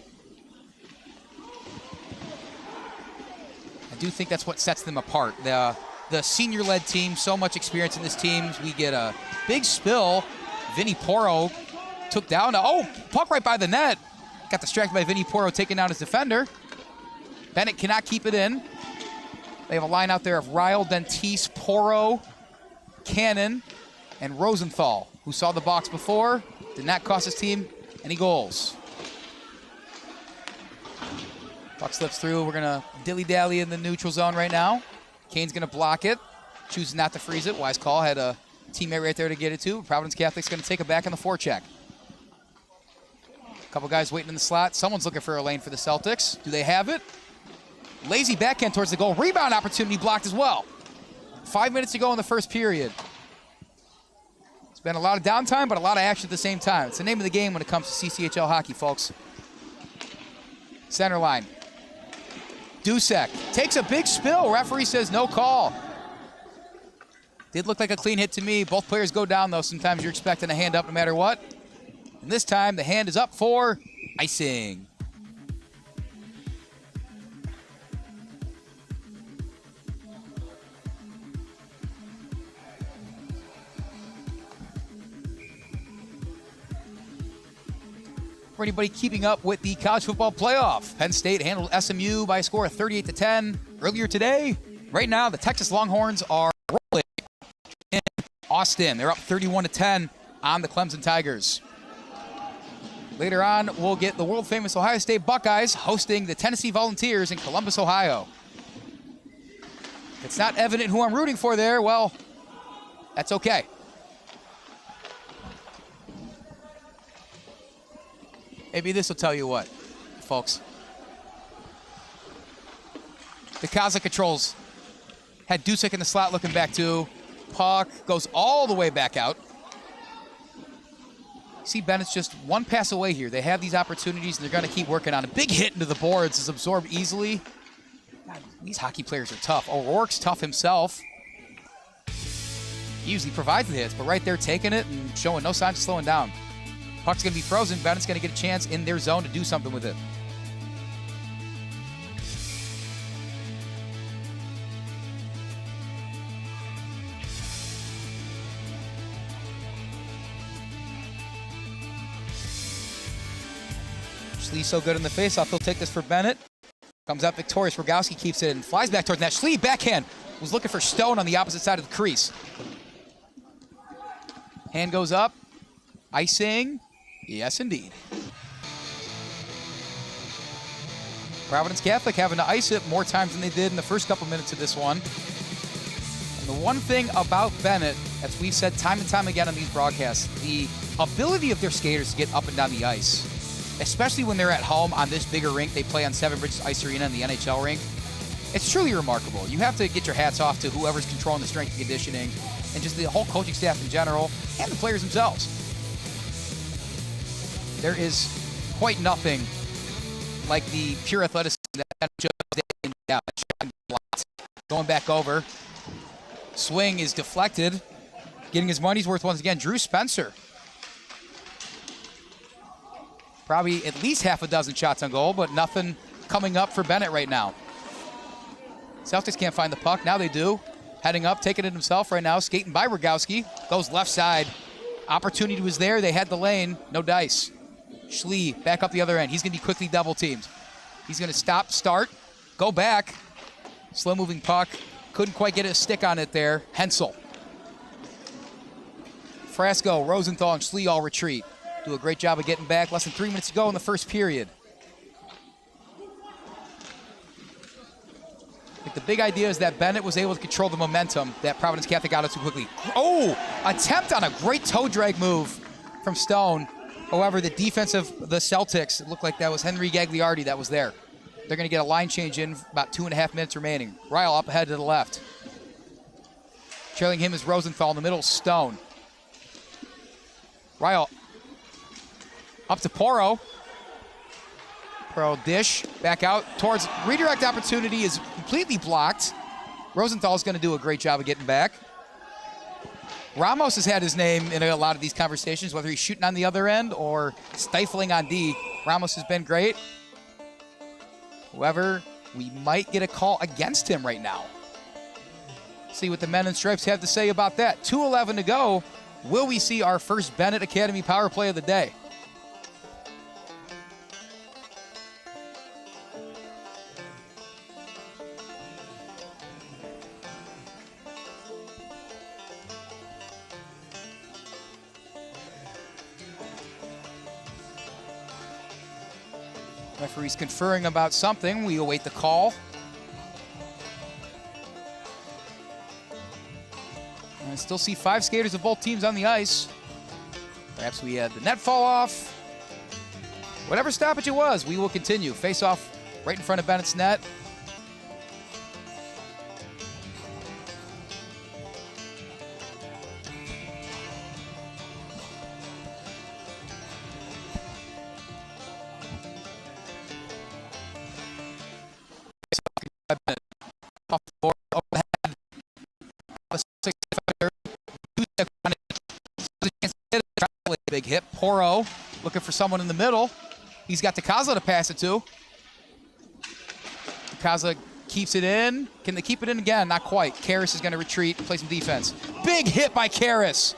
I do think that's what sets them apart. The senior-led team, so much experience in this team. We get a big spill. Vinny Porro took down. Oh, puck right by the net. Got distracted by Vinny Porro taking down his defender. Benet cannot keep it in. They have a line out there of Ryle, Dentice, Porro, Cannon, and Rosenthal, who saw the box before. Did not cost his team any goals. Puck slips through. We're going to dilly-dally in the neutral zone right now. Kane's going to block it. Chooses not to freeze it. Wise call. Had a teammate right there to get it to. Providence Catholic's going to take it back on the forecheck. A couple guys waiting in the slot. Someone's looking for a lane for the Celtics. Do they have it? Lazy backhand towards the goal. Rebound opportunity blocked as well. 5 minutes to go in the first period. It's been a lot of downtime, but a lot of action at the same time. It's the name of the game when it comes to CCHL hockey, folks. Center line. Dusek takes a big spill. Referee says no call. Did look like a clean hit to me. Both players go down, though. Sometimes you're expecting a hand up no matter what. And this time, the hand is up for icing. For anybody keeping up with the college football playoff, Penn State handled SMU by a score of 38-10 earlier today. Right now, the Texas Longhorns are rolling in Austin. They're up 31-10 on the Clemson Tigers. Later on, we'll get the world-famous Ohio State Buckeyes hosting the Tennessee Volunteers in Columbus, Ohio. If it's not evident who I'm rooting for there, well, that's okay. Maybe this will tell you what, folks. The DiCosola controls. Had Dusek in the slot looking back too. Puck goes all the way back out. See, Bennett's just one pass away here. They have these opportunities, and they're going to keep working on it. Big hit into the boards is absorbed easily. God, these hockey players are tough. O'Rourke's tough himself. He usually provides the hits, but right there taking it and showing no signs of slowing down. Puck's going to be frozen. Bennett's going to get a chance in their zone to do something with it. Schlie so good in the faceoff, he'll take this for Benet. Comes up victorious. Rogowski keeps it and flies back towards net. Schlie backhand was looking for Stone on the opposite side of the crease. Hand goes up. Icing. Yes, indeed. Providence Catholic having to ice it more times than they did in the first couple minutes of this one. And the one thing about Benet, as we've said time and time again on these broadcasts, the ability of their skaters to get up and down the ice, especially when they're at home on this bigger rink they play on Seven Bridges Ice Arena in the NHL rink, it's truly remarkable. You have to get your hats off to whoever's controlling the strength and conditioning and just the whole coaching staff in general and the players themselves. There is quite nothing like the pure athleticism that just going back over. Swing is deflected. Getting his money's worth once again. Drew Spencer. Probably at least half a dozen shots on goal, but nothing coming up for Benet right now. Celtics can't find the puck. Now they do. Heading up, taking it himself right now. Skating by Rogowski. Goes left side. Opportunity was there. They had the lane. No dice. Schlie back up the other end. He's going to be quickly double teamed. He's going to stop, start, go back. Slow moving puck. Couldn't quite get a stick on it there. Hensel. Frasco, Rosenthal, and Schlie all retreat. Do a great job of getting back. Less than 3 minutes to go in the first period. I think the big idea is that Benet was able to control the momentum that Providence Catholic got out too quickly. Oh, attempt on a great toe drag move from Stone. However, the defense of the Celtics, it looked like that was Henry Gagliardi that was there. They're going to get a line change in, about 2.5 minutes remaining. Ryle up ahead to the left. Trailing him is Rosenthal in the middle, Stone. Ryle up to Poro. Poro dish, back out towards redirect opportunity is completely blocked. Rosenthal is going to do a great job of getting back. Ramos has had his name in a lot of these conversations, whether he's shooting on the other end or stifling on D. Ramos has been great. However, we might get a call against him right now. See what the men in stripes have to say about that. 2:11 to go. Will we see our first Benet Academy power play of the day? Referee's conferring about something. We await the call. I still see 5 skaters of both teams on the ice. Perhaps we had the net fall off. Whatever stoppage it was, we will continue. Face off right in front of Bennett's net. Big hit. Poro looking for someone in the middle. He's got DiCosola to pass it to. DiCosola keeps it in. Can they keep it in again? Not quite. Karras is going to retreat and play some defense. Big hit by Karras.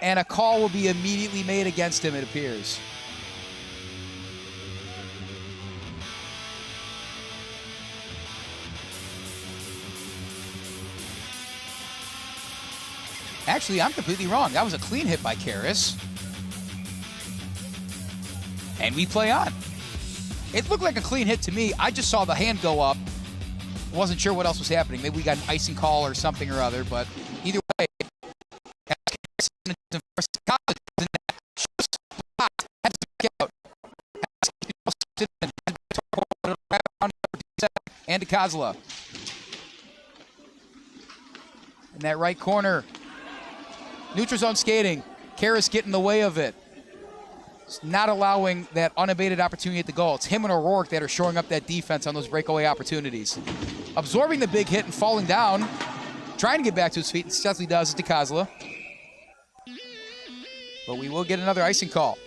And a call will be immediately made against him, it appears. Actually, I'm completely wrong. That was a clean hit by Karras. And we play on. It looked like a clean hit to me. I just saw the hand go up. Wasn't sure what else was happening. Maybe we got an icing call or something or other, but either way, and DiCosola. In that right corner. Neutral zone skating. Karras getting in the way of it. not allowing that unabated opportunity at the goal. It's him and O'Rourke that are shoring up that defense on those breakaway opportunities. Absorbing the big hit and falling down, trying to get back to his feet, and Ciesla does is DiCosola. But we will get another icing call.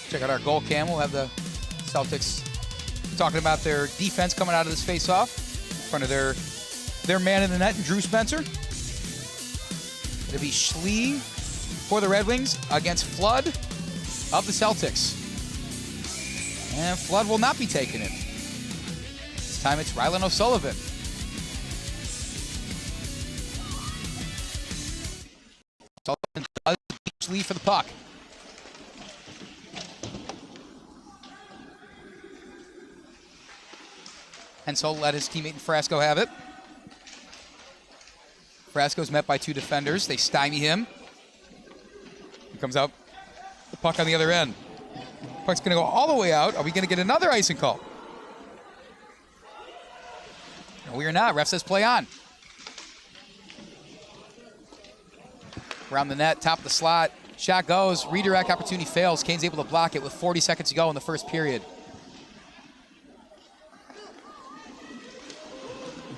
Check out our goal cam. We'll have the Celtics talking about their defense coming out of this face-off in front of their man in the net, Drew Spencer. It'll be Schlie for the Red Wings against Flood of the Celtics. And Flood will not be taking it. This time it's Ryle and O'Sullivan. Sullivan does beat Schlie for the puck. Hensel let his teammate Frasco have it. Frasco's met by two defenders. They stymie him. He comes out, the puck on the other end. Puck's gonna go all the way out. Are we gonna get another icing call? No, we are not. Ref says play on. Around the net, top of the slot. Shot goes, redirect opportunity fails. Koehn's able to block it with 40 seconds to go in the first period.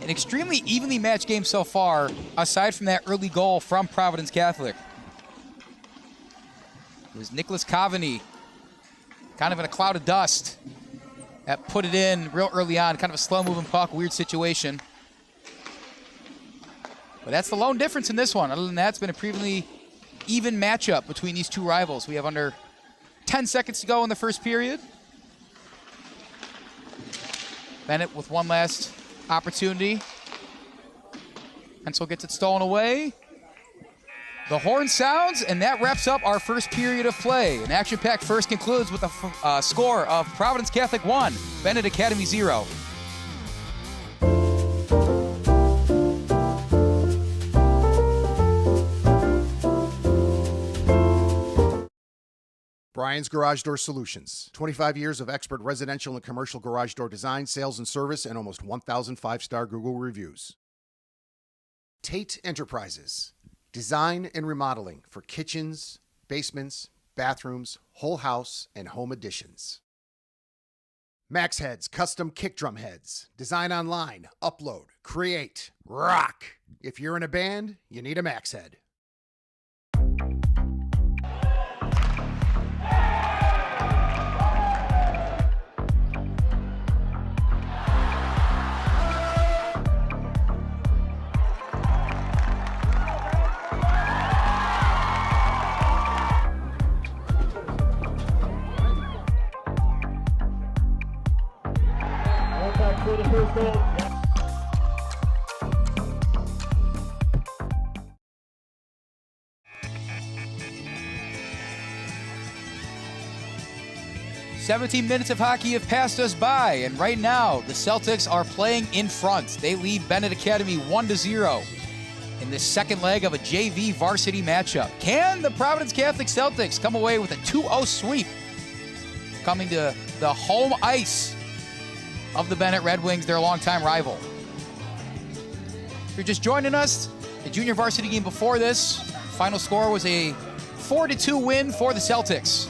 An extremely evenly matched game so far, aside from that early goal from Providence Catholic. It was Nikolas Cavani, kind of in a cloud of dust, that put it in real early on. Kind of a slow-moving puck, weird situation. But that's the lone difference in this one. Other than that, it's been a pretty even matchup between these two rivals. We have under 10 seconds to go in the first period. Benet with one last opportunity. Hensel gets it stolen away. The horn sounds, and that wraps up our first period of play. An action-packed first concludes with a score of Providence Catholic 1, Benet Academy 0. Brian's Garage Door Solutions. 25 years of expert residential and commercial garage door design, sales, and service, and almost 1,000 five-star Google reviews. Tate Enterprises. Design and remodeling for kitchens, basements, bathrooms, whole house, and home additions. Max Heads Custom Kick Drum Heads. Design online, upload, create, rock. If you're in a band, you need a Max Head. For the first goal. 17 minutes of hockey have passed us by, and right now the Celtics are playing in front. They lead Benet Academy 1-0 in the second leg of a JV varsity matchup. Can the Providence Catholic Celtics come away with a 2-0 sweep, coming to the home ice of the Benet Red Wings, their longtime rival? If you're just joining us, the junior varsity game before this, final score was a 4-2 win for the Celtics.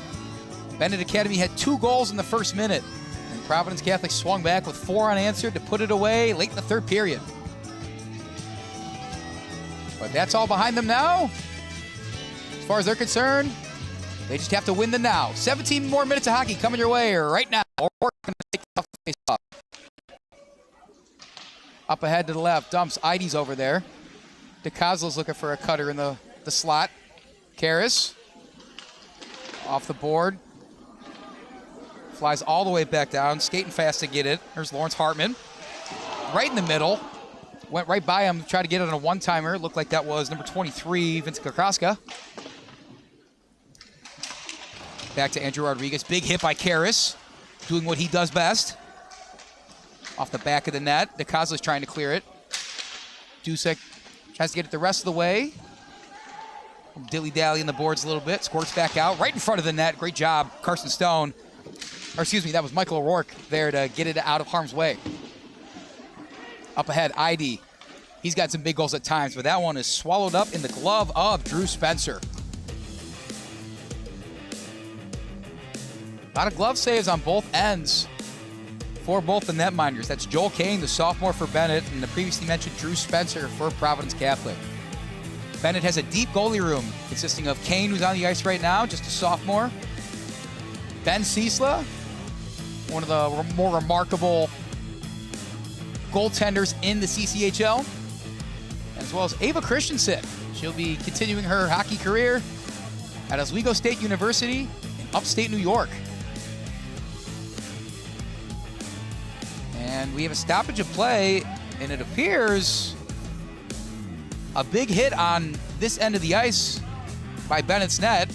Benet Academy had 2 goals in the first minute, and Providence Catholic swung back with 4 unanswered to put it away late in the third period. But that's all behind them now. As far as they're concerned, they just have to win the now. 17 more minutes of hockey coming your way right now. Or going to take off the face-off. Up ahead to the left, dumps Ihde's over there. DiCosola's looking for a cutter in the slot. Karras off the board. Flies all the way back down, skating fast to get it. There's Lawrence Hartman. Right in the middle. Went right by him, tried to get it on a one-timer. Looked like that was number 23, Vince Kokoska. Back to Andrew Rodriguez. Big hit by Karras, doing what he does best. Off the back of the net. DiCosola's trying to clear it. Dusek tries to get it the rest of the way. Dilly-dally in the boards a little bit. Squirts back out, right in front of the net. Great job, Carson Stone. Or excuse me, that was Michael O'Rourke there to get it out of harm's way. Up ahead, Ihde. He's got some big goals at times, but that one is swallowed up in the glove of Drew Spencer. A lot of glove saves on both ends for both the netminders. That's Joel Koehn, the sophomore for Benet, and the previously mentioned Drew Spencer for Providence Catholic. Benet has a deep goalie room consisting of Koehn, who's on the ice right now, just a sophomore. Ben Ciesla, one of the more remarkable goaltenders in the CCHL, as well as Ava Christensen. She'll be continuing her hockey career at Oswego State University in upstate New York. And we have a stoppage of play, and it appears a big hit on this end of the ice by Bennett's net.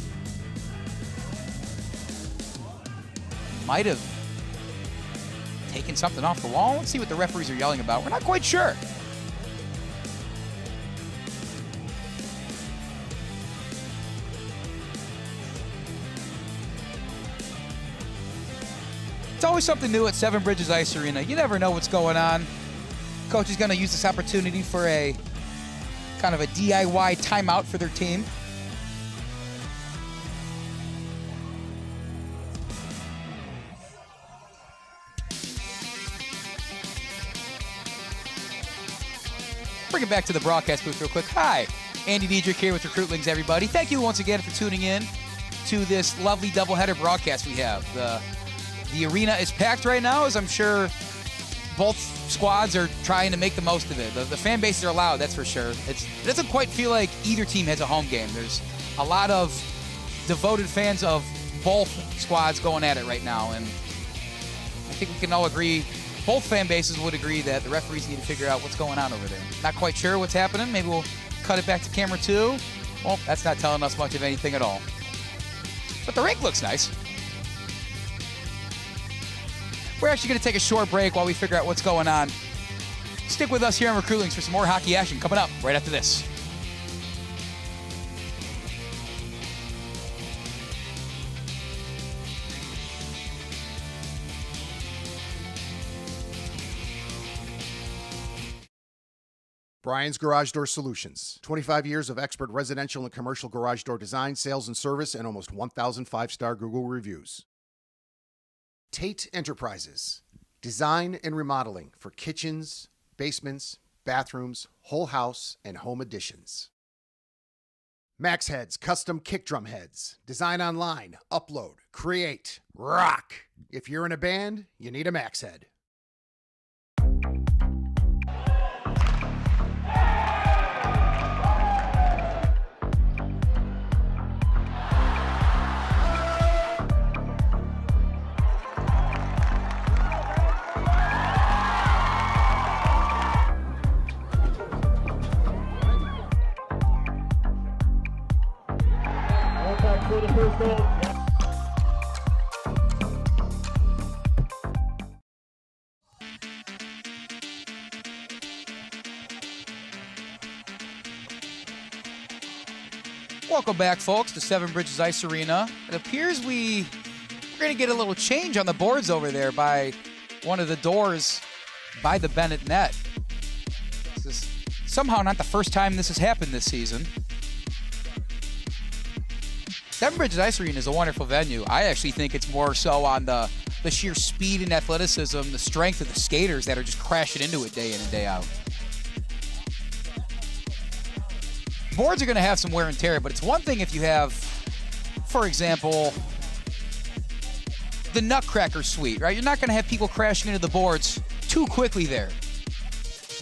Might have taken something off the wall. Let's see what the referees are yelling about. We're not quite sure. It's always something new at Seven Bridges Ice Arena. You never know what's going on. Coach is going to use this opportunity for a kind of a DIY timeout for their team. Bring it back to the broadcast booth real quick. Hi, Andy Diedrich here with Recruitlings, everybody. Thank you once again for tuning in to this lovely doubleheader broadcast we have. The arena is packed right now, as I'm sure both squads are trying to make the most of it. The fan bases are loud, that's for sure. It doesn't quite feel like either team has a home game. There's a lot of devoted fans of both squads going at it right now, and I think we can all agree, both fan bases would agree that the referees need to figure out what's going on over there. Not quite sure what's happening. Maybe we'll cut it back to camera 2. Well, that's not telling us much of anything at all. But the rink looks nice. We're actually going to take a short break while we figure out what's going on. Stick with us here on Recruitlings for some more hockey action coming up right after this. Brian's Garage Door Solutions. 25 years of expert residential and commercial garage door design, sales, and service, and almost 1,000 five-star Google reviews. Tate Enterprises. Design and remodeling for kitchens, basements, bathrooms, whole house, and home additions. Max Heads Custom Kick Drum Heads. Design online, upload, create, rock. If you're in a band, you need a Max Head. Welcome back, folks, to Seven Bridges Ice Arena. It appears we're going to get a little change on the boards over there by one of the doors by the Benet net. This is somehow not the first time this has happened this season. Seven Bridges Ice Arena is a wonderful venue. I actually think it's more so on the sheer speed and athleticism, the strength of the skaters that are just crashing into it day in and day out. Boards are going to have some wear and tear, but it's one thing if you have, for example, the Nutcracker Suite, right? You're not going to have people crashing into the boards too quickly there.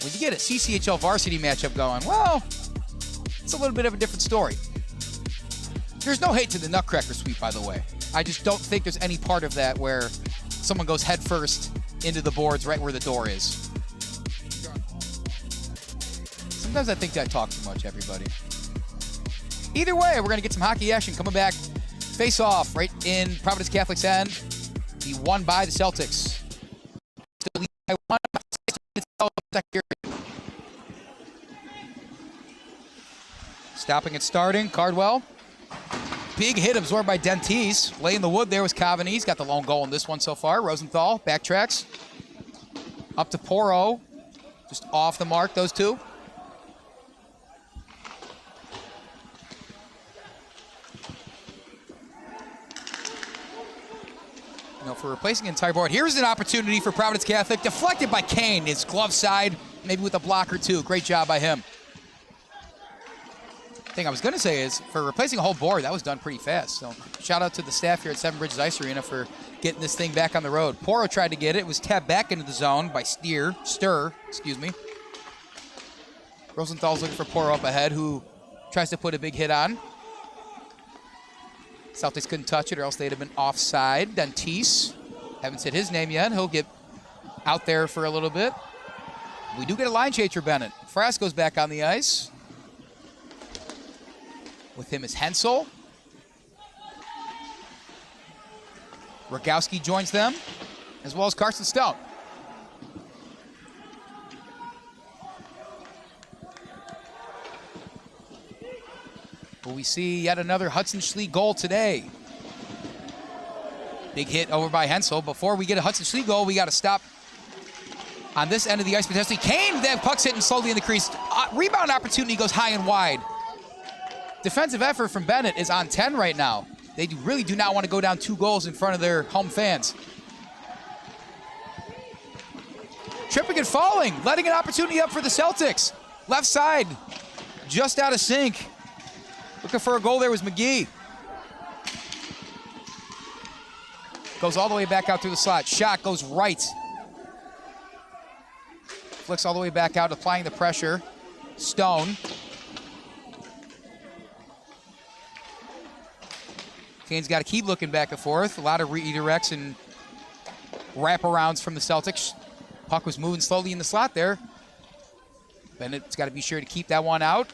When you get a CCHL varsity matchup going, well, it's a little bit of a different story. There's no hate to the Nutcracker Suite, by the way. I just don't think there's any part of that where someone goes headfirst into the boards right where the door is. Sometimes I think I talk too much, everybody. Either way, we're going to get some hockey action coming back. Face off right in Providence Catholic's end. He won by the Celtics. Still lead by 1. Stopping and starting, Cardwell. Big hit absorbed by Dentice. Laying the wood there was Koehn. He's got the lone goal in this one so far. Rosenthal backtracks. Up to Poro. Just off the mark, those two. For replacing an entire board. Here's an opportunity for Providence Catholic. Deflected by Koehn. His glove side, maybe with a block or two. Great job by him. The thing I was going to say is, for replacing a whole board, that was done pretty fast. So shout out to the staff here at Seven Bridges Ice Arena for getting this thing back on the road. Poro tried to get it. It was tapped back into the zone by Stir. Rosenthal's looking for Poro up ahead, who tries to put a big hit on. Celtics couldn't touch it or else they'd have been offside. Dentice, haven't said his name yet. He'll get out there for a little bit. We do get a line change for Benet. Frasco's back on the ice. With him is Hensel. Rogowski joins them, as well as Carson Stone. Will we see yet another Hudson Schlie goal today? Big hit over by Hensel. Before we get a Hudson Schlie goal, we got to stop on this end of the ice potentially. Koehn, that puck's hitting slowly in the crease. Rebound opportunity goes high and wide. Defensive effort from Benet is on 10 right now. They really do not want to go down 2 goals in front of their home fans. Tripping and falling, letting an opportunity up for the Celtics. Left side, just out of sync. Looking for a goal there was McGee. Goes all the way back out through the slot. Shot goes right. Flicks all the way back out, applying the pressure. Stone. Koehn's got to keep looking back and forth. A lot of redirects and wraparounds from the Celtics. Puck was moving slowly in the slot there. Bennett's got to be sure to keep that one out.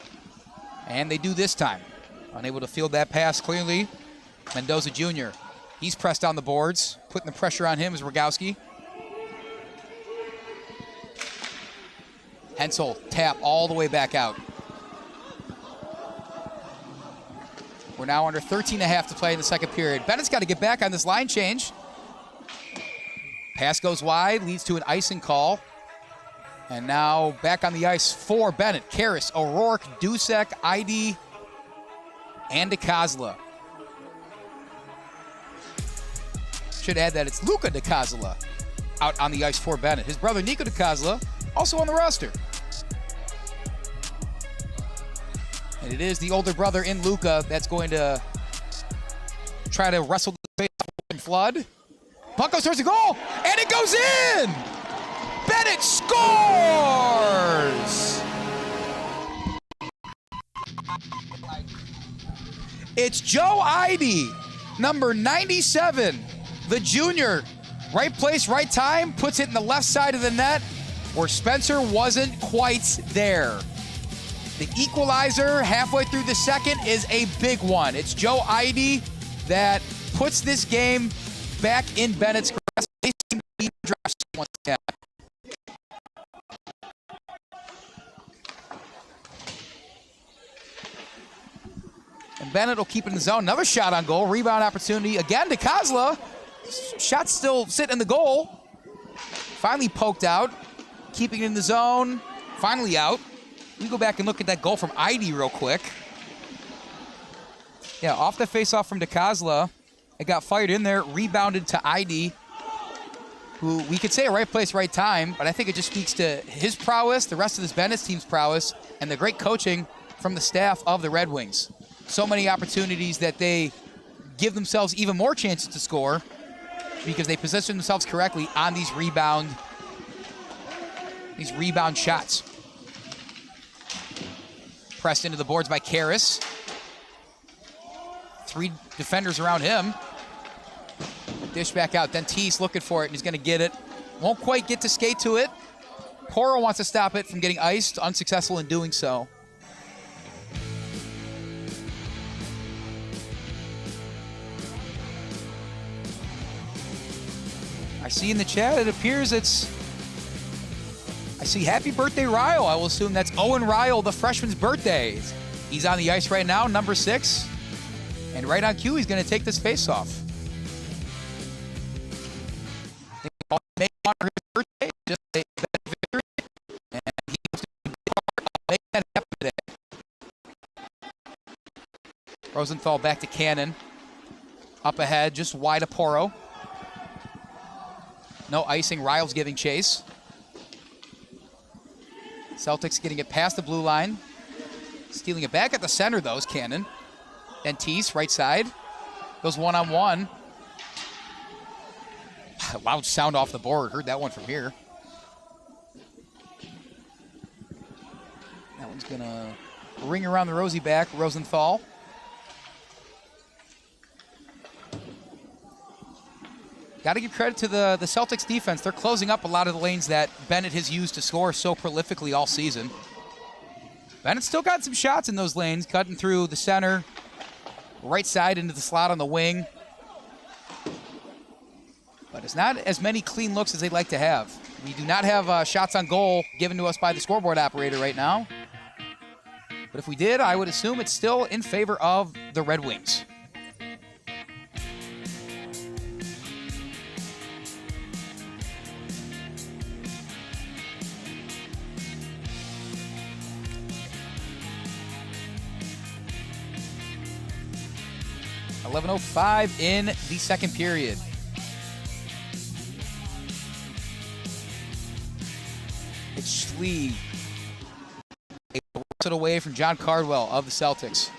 And they do this time. Unable to field that pass clearly. Mendoza Jr. He's pressed on the boards. Putting the pressure on him is Rogowski. Hensel, tap all the way back out. We're now under 13.5 to play in the second period. Bennett's got to get back on this line change. Pass goes wide, leads to an icing call. And now back on the ice for Benet. Karras, O'Rourke, Dusek, Ihde, and DiCosola. Should add that it's Luca DiCosola out on the ice for Benet. His brother Nico DiCosola also on the roster. And it is the older brother in Luca that's going to try to wrestle the face off Flood. Puck goes towards the goal, and it goes in! Benet scores! It's Joe Ihde, number 97, the junior. Right place, right time, puts it in the left side of the net where Spencer wasn't quite there. The equalizer halfway through the second is a big one. It's Joe Ihde that puts this game back in Bennett's grasp. They seem to be drafted once again. And Benet will keep it in the zone. Another shot on goal. Rebound opportunity. Again, DiCosola. Shot still sitting in the goal. Finally poked out. Keeping it in the zone. Finally out. We can go back and look at that goal from Ihde real quick. Yeah, off the face-off from DiCosola. It got fired in there. Rebounded to Ihde, who we could say a right place, right time, but I think it just speaks to his prowess, the rest of this Benet team's prowess, and the great coaching from the staff of the Red Wings. So many opportunities that they give themselves even more chances to score because they position themselves correctly on these rebound shots. Pressed into the boards by Karras. 3 defenders around him. Dish back out. Dentice looking for it, and he's going to get it. Won't quite get to skate to it. Poro wants to stop it from getting iced. Unsuccessful in doing so. I see in the chat, it appears I see happy birthday, Ryle. I will assume that's Owen Ryle, the freshman's birthday. He's on the ice right now, number 6. And right on cue, he's going to take this face-off. May honor his birthday, just a victory. And Rosenthal back to Cannon. Up ahead, just wide of Poro. No icing, Ryle's giving chase. Celtics getting it past the blue line. Stealing it back at the center, though, is Cannon. Dentice, right side. Goes one-on-one. Loud sound off the board. Heard that one from here. That one's going to ring around the rosy back. Rosenthal. Got to give credit to the Celtics defense. They're closing up a lot of the lanes that Benet has used to score so prolifically all season. Benet still got some shots in those lanes, cutting through the center, right side into the slot on the wing. But it's not as many clean looks as they'd like to have. We do not have shots on goal given to us by the scoreboard operator right now. But if we did, I would assume it's still in favor of the Red Wings. .11:05 in the second period. It's Schlie. It away from John Cardwell of the Celtics.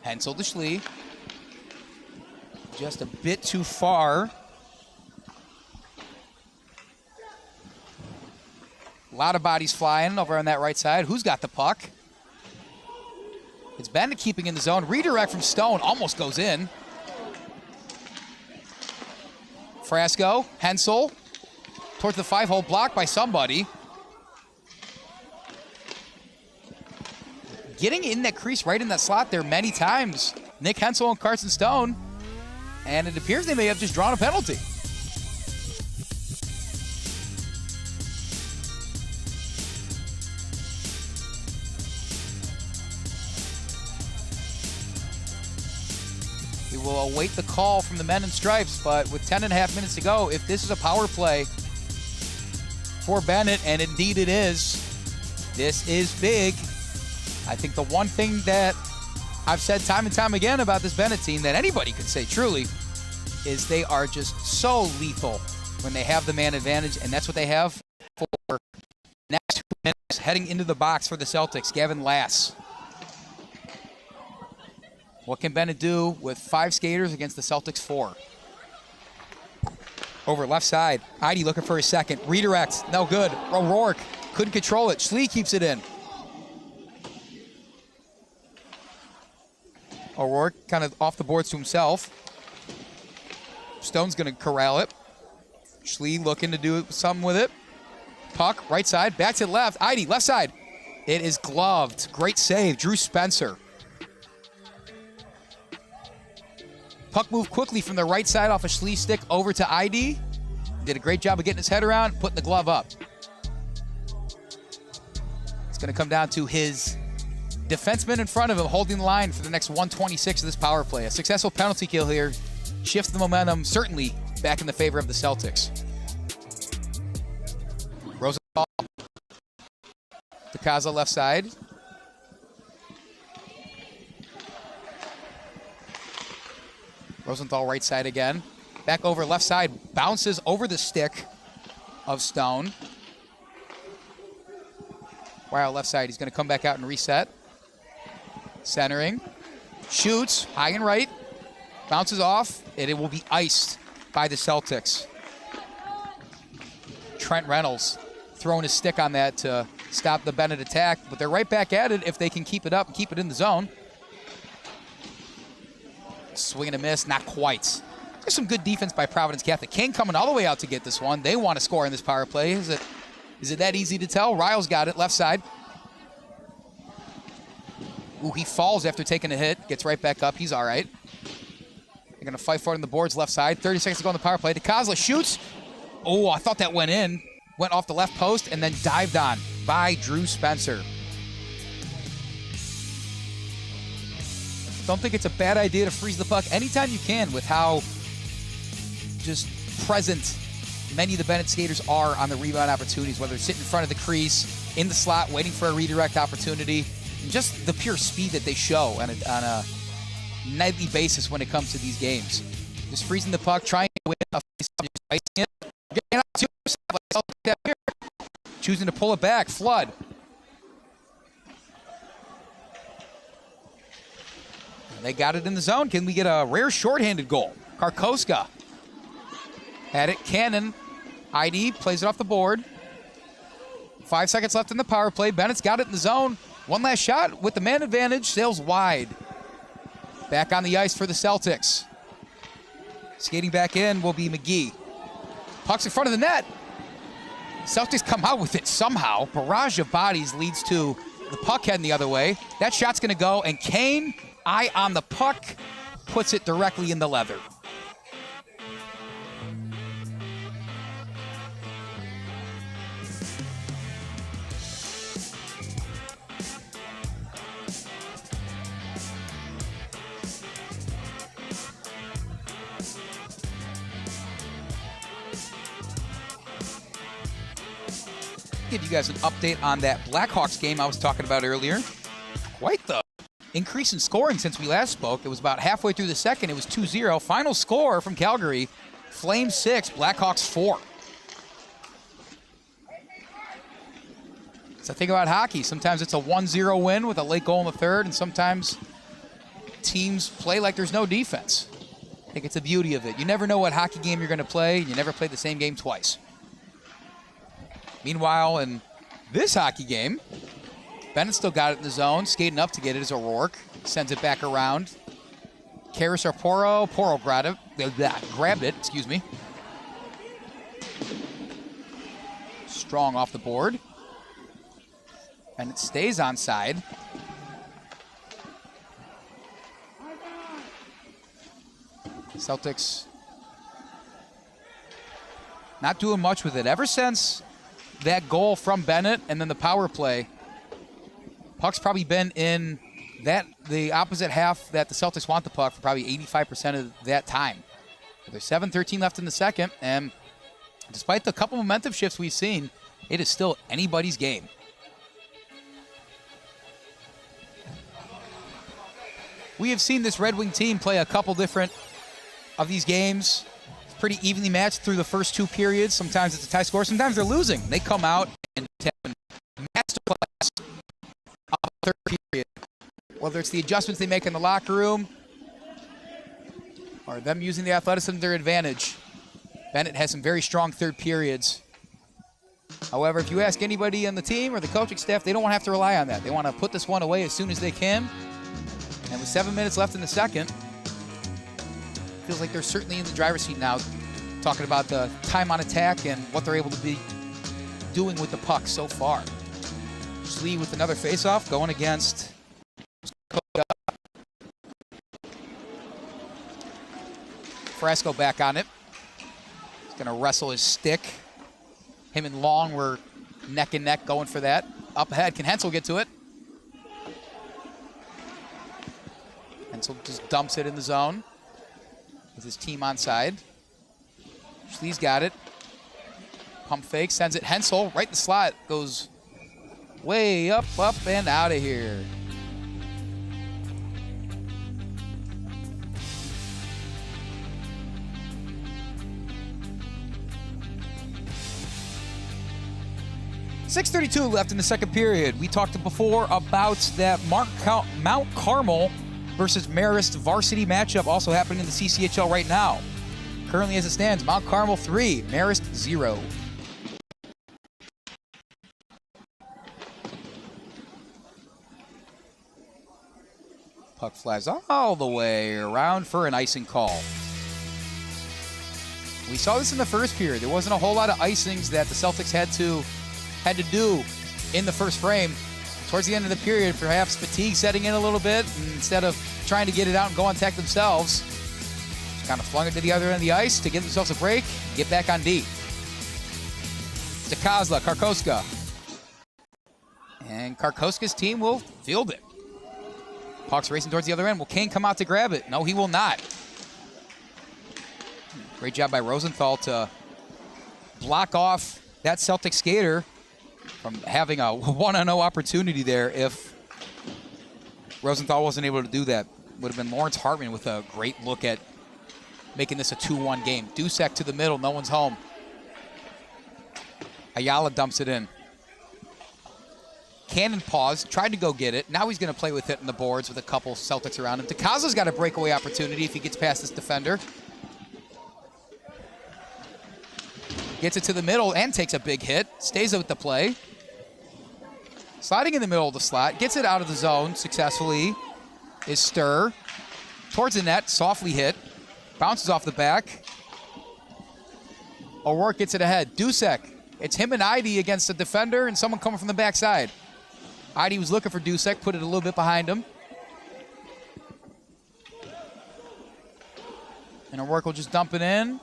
Hensel to Schlie. Just a bit too far. A lot of bodies flying over on that right side. Who's got the puck? It's Benet keeping in the zone. Redirect from Stone almost goes in. Frasco, Hensel, towards the 5-hole, blocked by somebody. Getting in that crease right in that slot there many times. Nick Hensel and Carson Stone. And it appears they may have just drawn a penalty. We will await the call from the men in stripes, but with 10.5 minutes to go, if this is a power play for Benet, and indeed it is, this is big. I think the one thing that I've said time and time again about this Benet team that anybody could say truly is they are just so lethal when they have the man advantage, and that's what they have for next 2 minutes. Heading into the box for the Celtics, Gavin Lass. What can Benet do with 5 skaters against the Celtics 4? Over left side, Ihde looking for a second. Redirect, no good. O'Rourke couldn't control it. Schlie keeps it in. O'Rourke kind of off the boards to himself. Stone's going to corral it. Schlie looking to do something with it. Puck, right side, back to the left. Ihde, left side. It is gloved. Great save, Drew Spencer. Puck moved quickly from the right side off a Schlie stick over to Ihde. Did a great job of getting his head around, putting the glove up. It's going to come down to his defenseman in front of him holding the line for the next 1:26 of this power play. A successful penalty kill here shifts the momentum certainly back in the favor of the Celtics. Rosenthal. DiCosola left side. Rosenthal right side again. Back over left side. Bounces over the stick of Stone. Ryle left side. He's going to come back out and reset. Centering. Shoots. High and right. Bounces off. And it will be iced by the Celtics. Trent Reynolds throwing his stick on that to stop the Benet attack. But they're right back at it if they can keep it up and keep it in the zone. Swing and a miss, not quite. There's some good defense by Providence Catholic. King coming all the way out to get this one. They want to score in this power play. Is it that easy to tell? Ryle's got it, left side. Ooh, he falls after taking a hit. Gets right back up. He's all right. They're going to fight for it on the boards, left side. 30 seconds to go on the power play. DiCosola shoots. Oh, I thought that went in. Went off the left post and then dived on by Drew Spencer. Don't think it's a bad idea to freeze the puck anytime you can with how just present many of the Benet skaters are on the rebound opportunities, whether it's sitting in front of the crease, in the slot, waiting for a redirect opportunity, and just the pure speed that they show on a nightly basis when it comes to these games. Just freezing the puck, trying to win a face-off, just icing it. Getting out to yourself, like here. Choosing to pull it back, flood. And they got it in the zone. Can we get a rare shorthanded goal? Karkoska had it. Cannon. Ihde plays it off the board. 5 seconds left in the power play. Bennett's got it in the zone. One last shot with the man advantage. Sails wide. Back on the ice for the Celtics. Skating back in will be McGee. Puck's in front of the net. Celtics come out with it somehow. Barrage of bodies leads to the puck heading the other way. That shot's going to go, and Koehn, eye on the puck, puts it directly in the leather. Give you guys an update on that Blackhawks game I was talking about earlier. Quite the increase in scoring since we last spoke. It was about halfway through the second. It was 2-0. Final score from Calgary, Flames 6, Blackhawks 4. So think about hockey. Sometimes it's a 1-0 win with a late goal in the third, and sometimes teams play like there's no defense. I think it's the beauty of it. You never know what hockey game you're going to play. You never play the same game twice. Meanwhile, in this hockey game, Bennett still got it in the zone. Skating up to get it is O'Rourke. Sends it back around. Karras or Poro. Poro grabbed it, excuse me. Strong off the board. And it stays onside. Celtics not doing much with it. Ever since that goal from Bennett and then the power play, puck's probably been in the opposite half that the Celtics want the puck for probably 85% of that time. There's 7:13 left in the second, and despite the couple momentum shifts we've seen, it is still anybody's game. We have seen this Red Wing team play a couple different of these games. Pretty evenly matched through the first two periods. Sometimes it's a tie score. Sometimes they're losing. They come out and have a masterclass of the third period. Whether it's the adjustments they make in the locker room or them using the athleticism to their advantage. Bennett has some very strong third periods. However, if you ask anybody on the team or the coaching staff, they don't want to have to rely on that. They want to put this one away as soon as they can. And with 7 minutes left in the second, feels like they're certainly in the driver's seat now, talking about the time on attack and what they're able to be doing with the puck so far. Schlie with another faceoff going against Frasco back on it. He's going to wrestle his stick. Him and Long were neck and neck going for that. Up ahead, can Hensel get to it? Hensel just dumps it in the zone with his team onside. Schlie's got it. Pump fake, sends it. Hensel right in the slot. Goes way up, and out of here. .6:32 left in the second period. We talked before about that Mount Carmel versus Marist varsity matchup also happening in the CCHL right now. Currently as it stands, Mount Carmel 3, Marist 0. Puck flies all the way around for an icing call. We saw this in the first period. There wasn't a whole lot of icings that the Celtics had to do in the first frame. Towards the end of the period, perhaps fatigue setting in a little bit, and instead of trying to get it out and go on attack themselves, just kind of flung it to the other end of the ice to give themselves a break, get back on D. Ciesla, Karkoska. And Karkoska's team will field it. Puck's racing towards the other end. Will Koehn come out to grab it? No, he will not. Great job by Rosenthal to block off that Celtic skater from having a 1-on-0 opportunity there if Rosenthal wasn't able to do that. would have been Lawrence Hartman with a great look at making this a 2-1 game. Dusek to the middle, no one's home. Ayala dumps it in. Cannon paused, tried to go get it. Now he's going to play with it in the boards with a couple Celtics around him. DiCoso's got a breakaway opportunity if he gets past this defender. Gets it to the middle and takes a big hit. Stays with the play. Sliding in the middle of the slot. Gets it out of the zone successfully. Is Stir. Towards the net. Softly hit. Bounces off the back. O'Rourke gets it ahead. Dusek. It's him and Ihde against the defender and someone coming from the backside. Ihde was looking for Dusek. Put it a little bit behind him. And O'Rourke will just dump it in.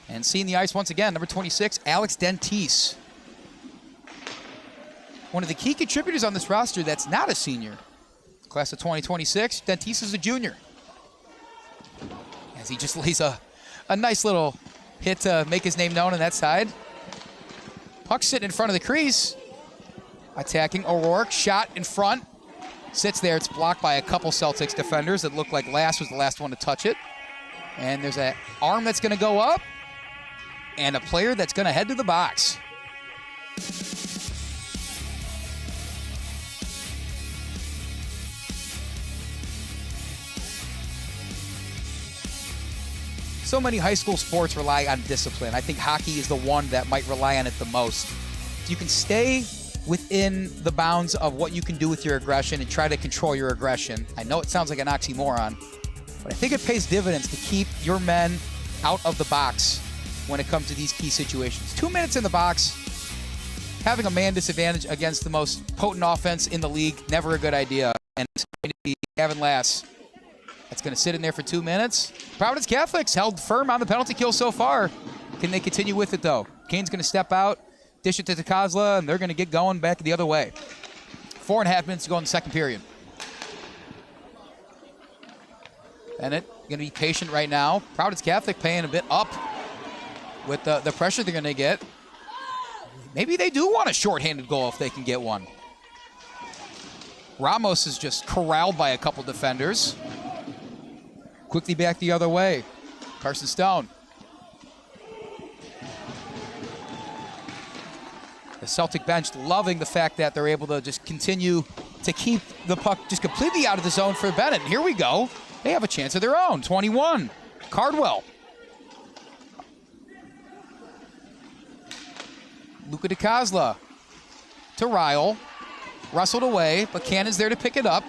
And seeing the ice once again, number 26, Alex Dentice. One of the key contributors on this roster that's not a senior. Class of 2026, Dentice is a junior. As he just lays a nice little hit to make his name known on that side. Puck sitting in front of the crease. Attacking O'Rourke, shot in front. Sits there, it's blocked by a couple Celtics defenders. It looked like Lass was the last one to touch it. And there's an arm that's gonna go up. And a player that's going to head to the box. So many high school sports rely on discipline. I think hockey is the one that might rely on it the most. You can stay within the bounds of what you can do with your aggression and try to control your aggression. I know it sounds like an oxymoron, but I think it pays dividends to keep your men out of the box when it comes to these key situations. 2 minutes in the box, having a man disadvantage against the most potent offense in the league, never a good idea. And it's going to be Gavin Lass. That's going to sit in there for 2 minutes. Providence Catholics held firm on the penalty kill so far. Can they continue with it, though? Kane's going to step out, dish it to Cchl, and they're going to get going back the other way. 4.5 minutes to go in the second period. Bennett going to be patient right now. Providence Catholic paying a bit up with the pressure they're going to get. Maybe they do want a shorthanded goal if they can get one. Ramos is just corralled by a couple defenders. Quickly back the other way. Carson Stone. The Celtic bench loving the fact that they're able to just continue to keep the puck just completely out of the zone for Bennett. And here we go. They have a chance of their own. 21. Cardwell. Luca DiCosola to Ryle. Rustled away, but Cannon's there to pick it up.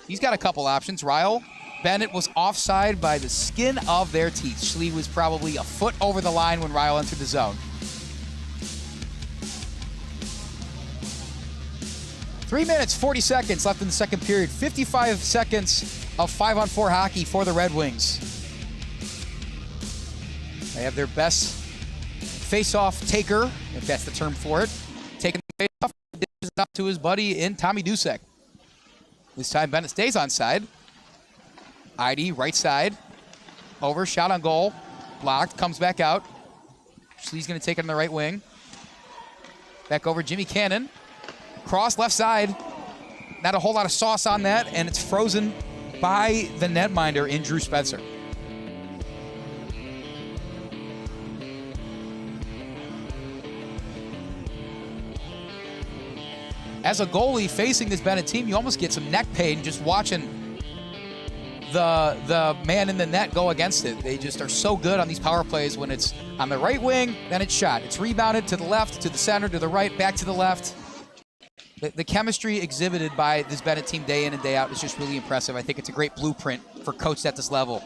He's got a couple options. Ryle. Bennett was offside by the skin of their teeth. Schlie was probably a foot over the line when Ryle entered the zone. 3 minutes, 40 seconds left in the second period. 55 seconds of 5-on-4 hockey for the Red Wings. They have their best face-off taker, if that's the term for it. Taking the face-off, dishes it up to his buddy in Tommy Dusek. This time Bennett stays on side. Ihde, right side. Over, shot on goal. Blocked, comes back out. Schlie's going to take it on the right wing. Back over Jimmy Cannon. Cross, left side. Not a whole lot of sauce on that, and it's frozen by the netminder in Drew Spencer. As a goalie facing this Bennett team, you almost get some neck pain just watching the man in the net go against it. They just are so good on these power plays. When it's on the right wing, then it's shot. It's rebounded to the left, to the center, to the right, back to the left. The chemistry exhibited by this Bennett team day in and day out is just really impressive. I think it's a great blueprint for coaches at this level.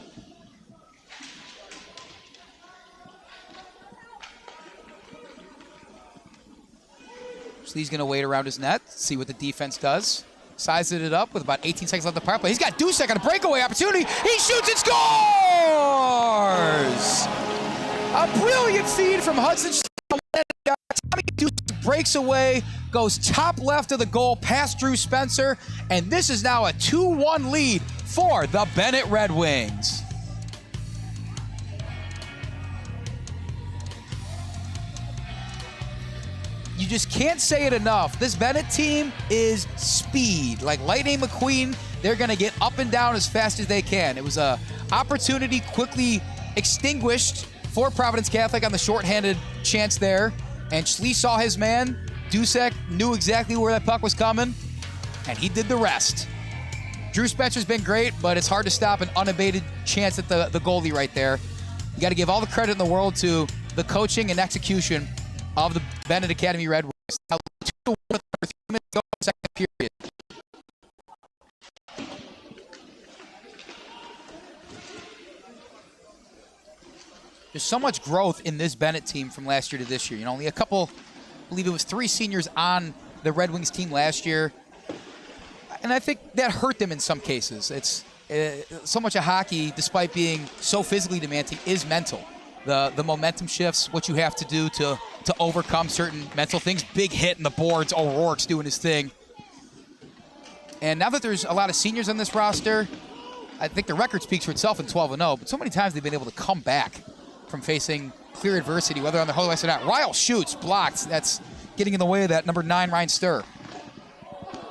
Schlee's going to wait around his net, see what the defense does. Sizes it up with about 18 seconds left of the power play. He's got Dusek on a breakaway opportunity. He shoots and scores! A brilliant feed from Hudson. Tommy Dusek breaks away, goes top left of the goal past Drew Spencer, and this is now a 2-1 lead for the Bennett Red Wings. You just can't say it enough. This Bennett team is speed. Like Lightning McQueen they're going to get up and down as fast as they can. It was a opportunity quickly extinguished for Providence Catholic on the shorthanded chance there. And Schlie saw his man. Dusek knew exactly where that puck was coming, and he did the rest. Drew Spencer's been great, but it's hard to stop an unabated chance at the goalie right there. You got to give all the credit in the world to the coaching and execution of the Benet Academy Red Wings. Now, 2-1 with 3 minutes to go in the second period. There's so much growth in this Benet team from last year to this year. You know, only a couple, I believe it was 3 seniors on the Red Wings team last year. And I think that hurt them in some cases. It's so much of hockey, despite being so physically demanding, is mental. The momentum shifts, what you have to do to overcome certain mental things. Big hit in the boards. O'Rourke's doing his thing. And now that there's a lot of seniors on this roster, I think the record speaks for itself in 12-0. But so many times they've been able to come back from facing clear adversity, whether on the whole ice or not. Ryle shoots, blocked. That's getting in the way of that number 9, Ryan Sturr.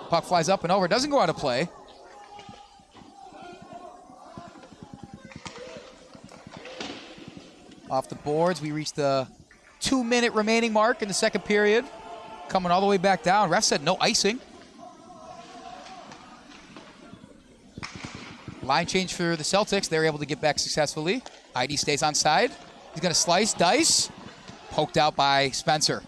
Puck flies up and over. Doesn't go out of play. Off the boards, we reach the 2-minute remaining mark in the second period. Coming all the way back down. Ref said no icing. Line change for the Celtics. They're able to get back successfully. Ihde stays on side. He's going to slice. Dice. Poked out by Spencer.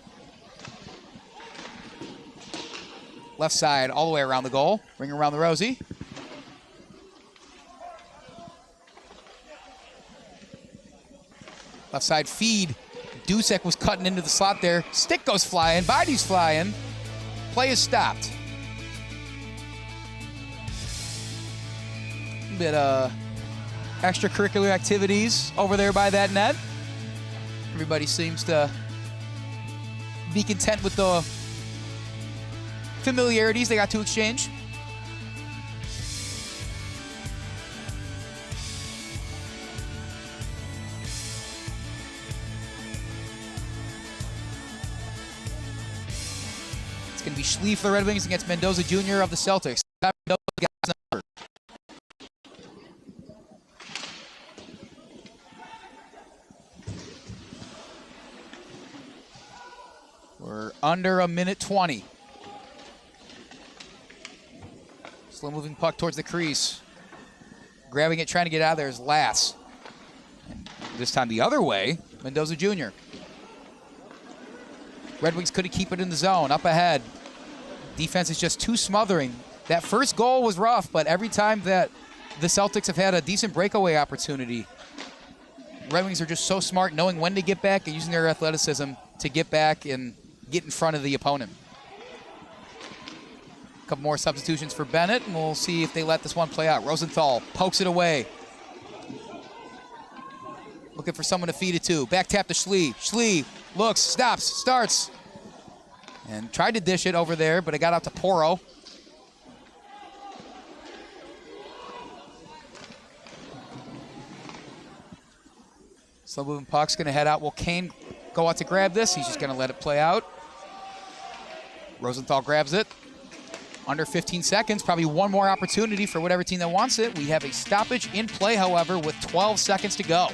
Left side all the way around the goal. Ring around the Rosie. Left side feed. Dusek was cutting into the slot there. Stick goes flying. Body's flying. Play is stopped. A bit of extracurricular activities over there by that net. Everybody seems to be content with the familiarities they got to exchange. It's going to be Schlie for the Red Wings against Mendoza Jr. of the Celtics. We're under a minute 20. Slow moving puck towards the crease. Grabbing it, trying to get out of there is Lass. And this time the other way, Mendoza Jr. Red Wings couldn't keep it in the zone. Up ahead. Defense is just too smothering. That first goal was rough, but every time that the Celtics have had a decent breakaway opportunity, Red Wings are just so smart knowing when to get back and using their athleticism to get back and get in front of the opponent. A couple more substitutions for Benet, and we'll see if they let this one play out. Rosenthal pokes it away. Looking for someone to feed it to. Back tap to Schlie. Schlie looks, stops, starts. And tried to dish it over there, but it got out to Poro. Slow moving puck's going to head out. Will Koehn go out to grab this? He's just going to let it play out. Rosenthal grabs it. Under 15 seconds, probably one more opportunity for whatever team that wants it. We have a stoppage in play, however, with 12 seconds to go.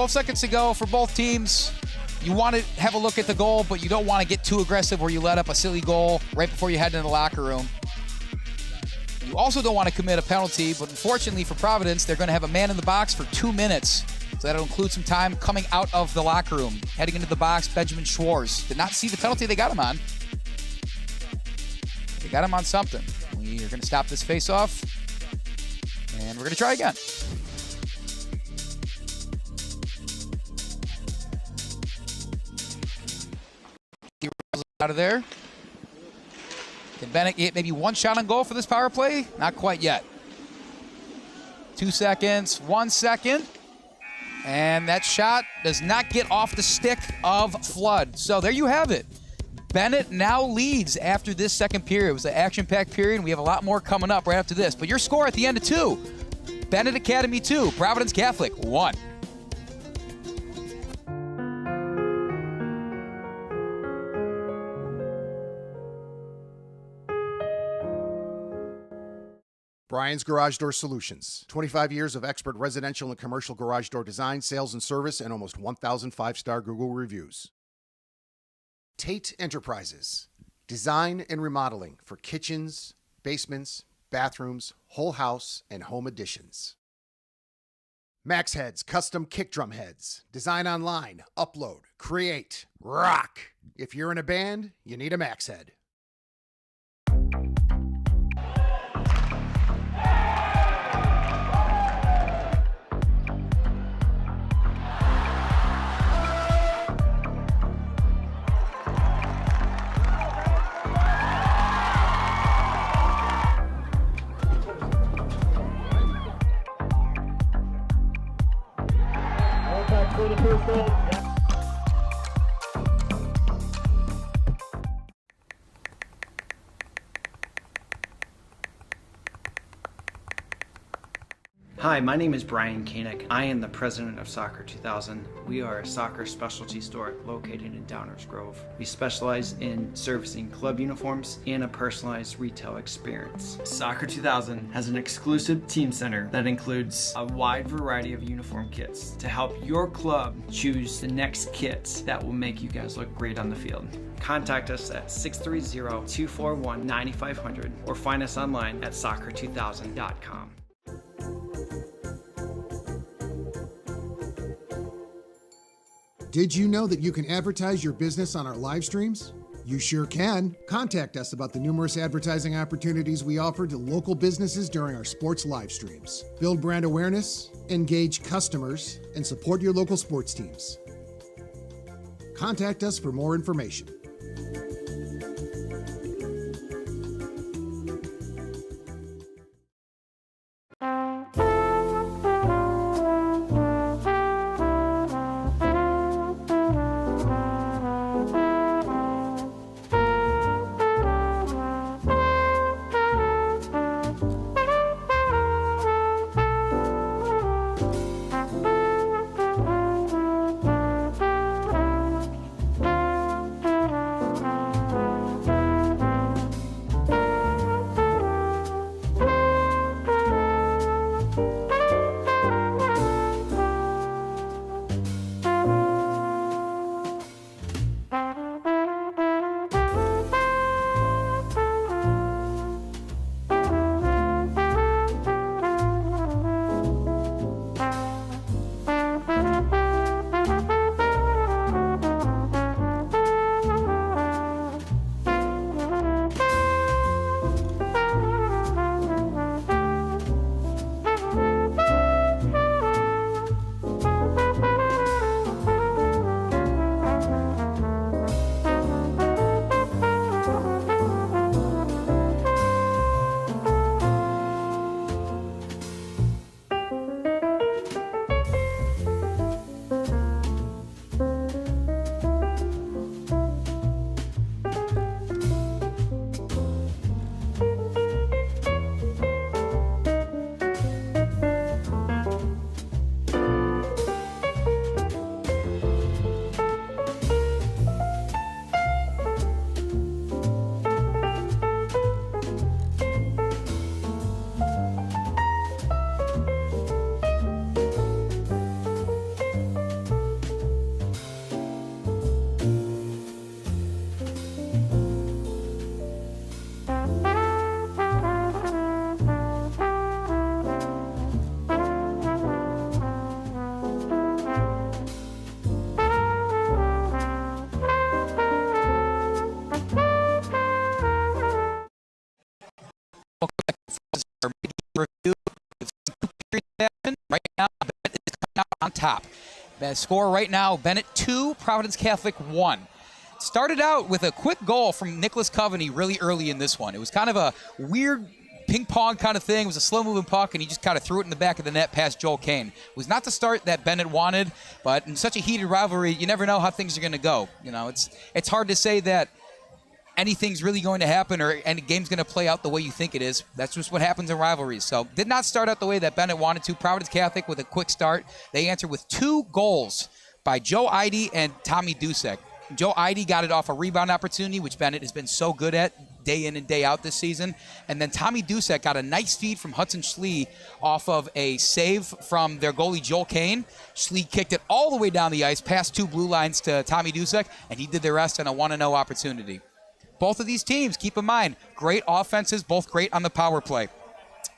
Seconds to go for both teams. You want to have a look at the goal, but you don't want to get too aggressive where you let up a silly goal right before you head into the locker room. You also don't want to commit a penalty, but unfortunately for Providence, they're going to have a man in the box for 2 minutes. So that'll include some time coming out of the locker room. Heading into the box, Benjamin Schwartz. Did not see the penalty they got him on. They got him on something. We are going to stop this face-off, and we're going to try again. Out of there. Can Benet get maybe one shot on goal for this power play? Not quite yet. 2 seconds, 1 second. And that shot does not get off the stick of Flood. So there you have it. Benet now leads after this second period. It was an action-packed period, and we have a lot more coming up right after this. But your score at the end of 2, Benet Academy 2, Providence Catholic 1. Brian's Garage Door Solutions. 25 years of expert residential and commercial garage door design, sales, and service, and almost 1,000 5-star Google reviews. Tate Enterprises. Design and remodeling for kitchens, basements, bathrooms, whole house, and home additions. Max Heads Custom Kick Drum Heads. Design online, upload, create, rock. If you're in a band, you need a Max Head. Hi, my name is Brian Koehn. I am the president of Soccer 2000. We are a soccer specialty store located in Downers Grove. We specialize in servicing club uniforms and a personalized retail experience. Soccer 2000 has an exclusive team center that includes a wide variety of uniform kits to help your club choose the next kits that will make you guys look great on the field. Contact us at 630-241-9500 or find us online at soccer2000.com. Did you know that you can advertise your business on our live streams? You sure can. Contact us about the numerous advertising opportunities we offer to local businesses during our sports live streams. Build brand awareness, engage customers, and support your local sports teams. Contact us for more information. Right now, Benet is coming out on top. The score right now, Benet 2, Providence Catholic 1. Started out with a quick goal from Nikolas Coveney really early in this one. It was kind of a weird ping pong kind of thing. It was a slow moving puck, and he just kind of threw it in the back of the net past Joel Koehn. It was not the start that Benet wanted, but in such a heated rivalry, you never know how things are going to go. You know, it's hard to say that anything's really going to happen or any game's going to play out the way you think it is. That's just what happens in rivalries. So did not start out the way that Benet wanted to. Providence Catholic with a quick start. They answered with 2 goals by Joe Ihde and Tommy Dusek. Joe Ihde got it off a rebound opportunity, which Benet has been so good at day in and day out this season. And then Tommy Dusek got a nice feed from Hudson Schlie off of a save from their goalie Joel Koehn. Schlie kicked it all the way down the ice, past 2 blue lines to Tommy Dusek, and he did the rest in a 1-0 opportunity. Both of these teams, keep in mind, great offenses, both great on the power play.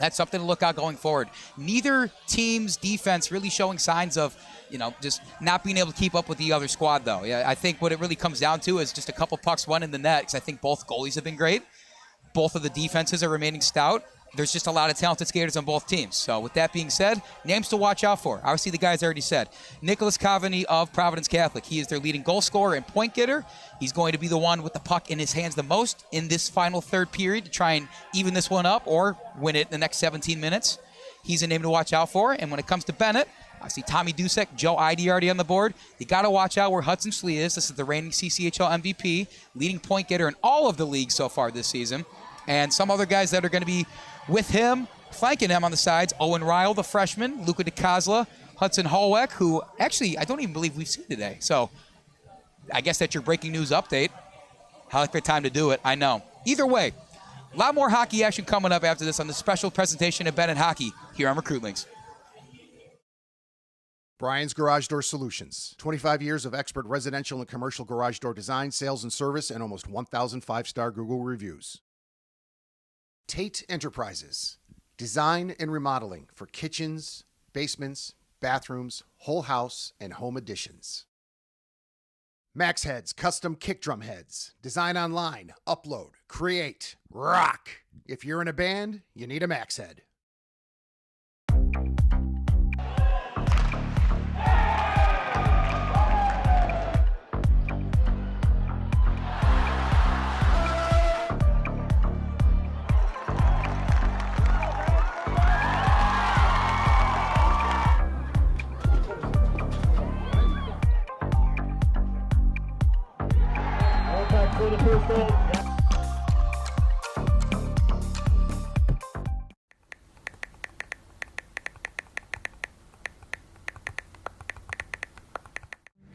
That's something to look out going forward. Neither team's defense really showing signs of, just not being able to keep up with the other squad, though. Yeah, I think what it really comes down to is just a couple pucks won in the net, because I think both goalies have been great. Both of the defenses are remaining stout. There's just a lot of talented skaters on both teams. So with that being said, names to watch out for. Obviously, the guys already said. Nikolas of Providence Catholic. He is their leading goal scorer and point getter. He's going to be the one with the puck in his hands the most in this final third period to try and even this one up or win it in the next 17 minutes. He's a name to watch out for. And when it comes to Benet, I see Tommy Dusek, Joe Ihde already on the board. You got to watch out where Hudson Schlie is. This is the reigning Cchl MVP, leading point getter in all of the leagues so far this season. And some other guys that are going to be with him, flanking him on the sides, Owen Ryle, the freshman, Luca DiCosola, Hudson Hollweck, who actually I don't even believe we've seen today. So I guess that's your breaking news update. How like the time to do it, I know. Either way, a lot more hockey action coming up after this on the special presentation of Benet Hockey here on Recruitlings. Brian's Garage Door Solutions. 25 years of expert residential and commercial garage door design, sales, and service, and almost 1,000 5-star Google reviews. Tate Enterprises. Design and remodeling for kitchens, basements, bathrooms, whole house, and home additions. Max Heads Custom Kick Drum Heads. Design online, upload, create, rock. If you're in a band, you need a Max Head.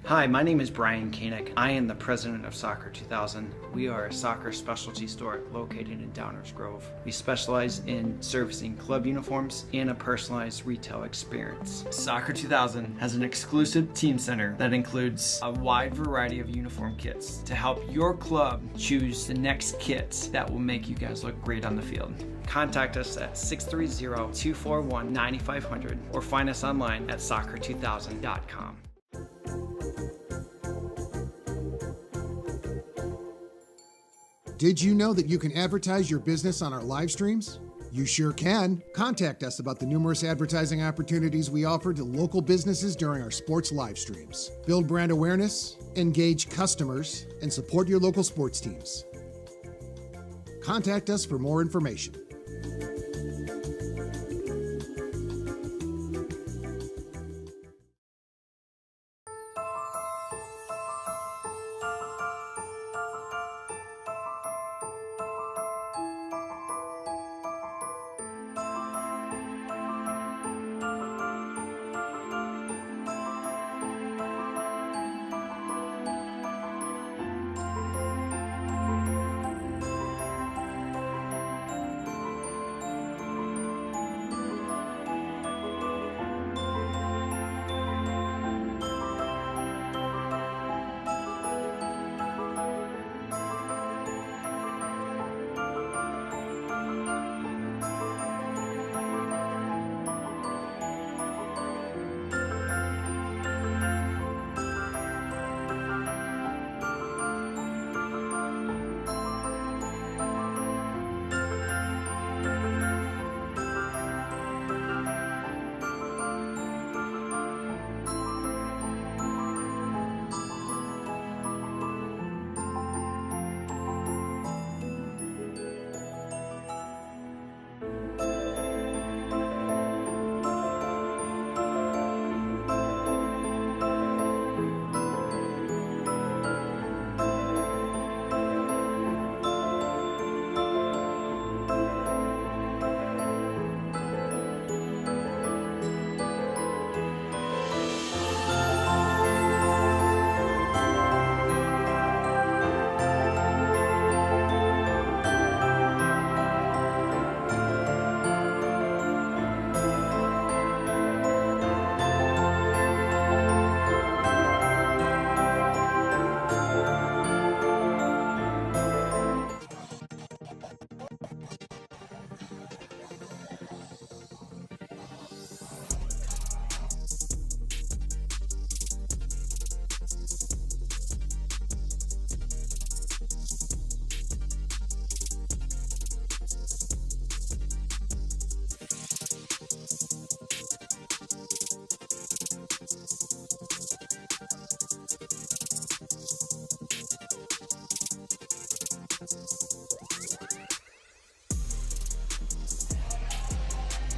Hi, my name is Brian Koehn. I am the president of Soccer 2000. We are a soccer specialty store located in Downers Grove. We specialize in servicing club uniforms and a personalized retail experience. Soccer 2000 has an exclusive team center that includes a wide variety of uniform kits to help your club choose the next kits that will make you guys look great on the field. Contact us at 630-241-9500 or find us online at soccer2000.com. Did you know that you can advertise your business on our live streams? You sure can. Contact us about the numerous advertising opportunities we offer to local businesses during our sports live streams. Build brand awareness, engage customers, and support your local sports teams. Contact us for more information.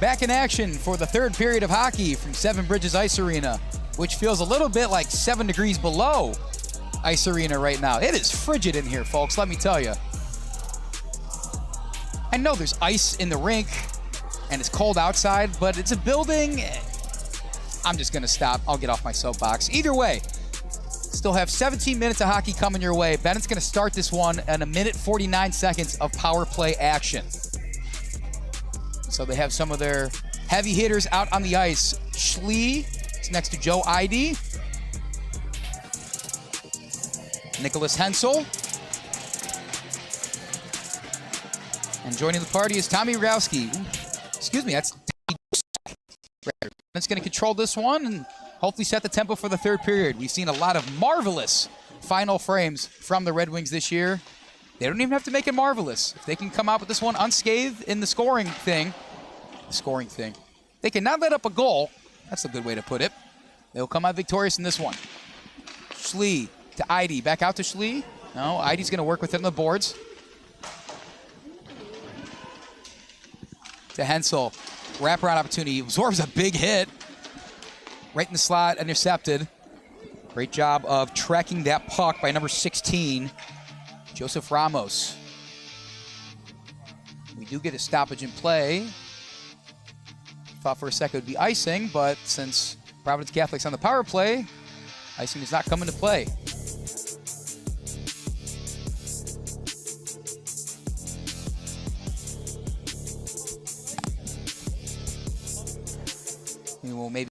back in action for the third period of hockey from Seven Bridges Ice Arena, which feels a little bit like 7 degrees below Ice Arena right now. It is frigid in here, folks, let me tell you. I know there's ice in the rink and it's cold outside, but it's a building. I'm just gonna stop. I'll get off my soapbox. Either way, still have 17 minutes of hockey coming your way. Bennett's gonna start this one in 1:49 seconds of power play action. So they have some of their heavy hitters out on the ice. Schlie is next to Joe Ihde. Nikolas Hensel. And joining the party is Tommy Rogowski. Excuse me, that's Dusek. It's going to control this one and hopefully set the tempo for the third period. We've seen a lot of marvelous final frames from the Red Wings this year. They don't even have to make it marvelous. If they can come out with this one unscathed in the scoring thing, they cannot let up a goal. That's a good way to put it. They'll come out victorious in this one. Schlie to Ihde, back out to Schlie. No, Ihde's going to work with it on the boards. To Hensel, wraparound opportunity, absorbs a big hit. Right in the slot, intercepted. Great job of tracking that puck by number 16, Joseph Ramos. We do get a stoppage in play. Thought for a second it would be icing, but since Providence Catholic's on the power play, icing does not come into play. We will maybe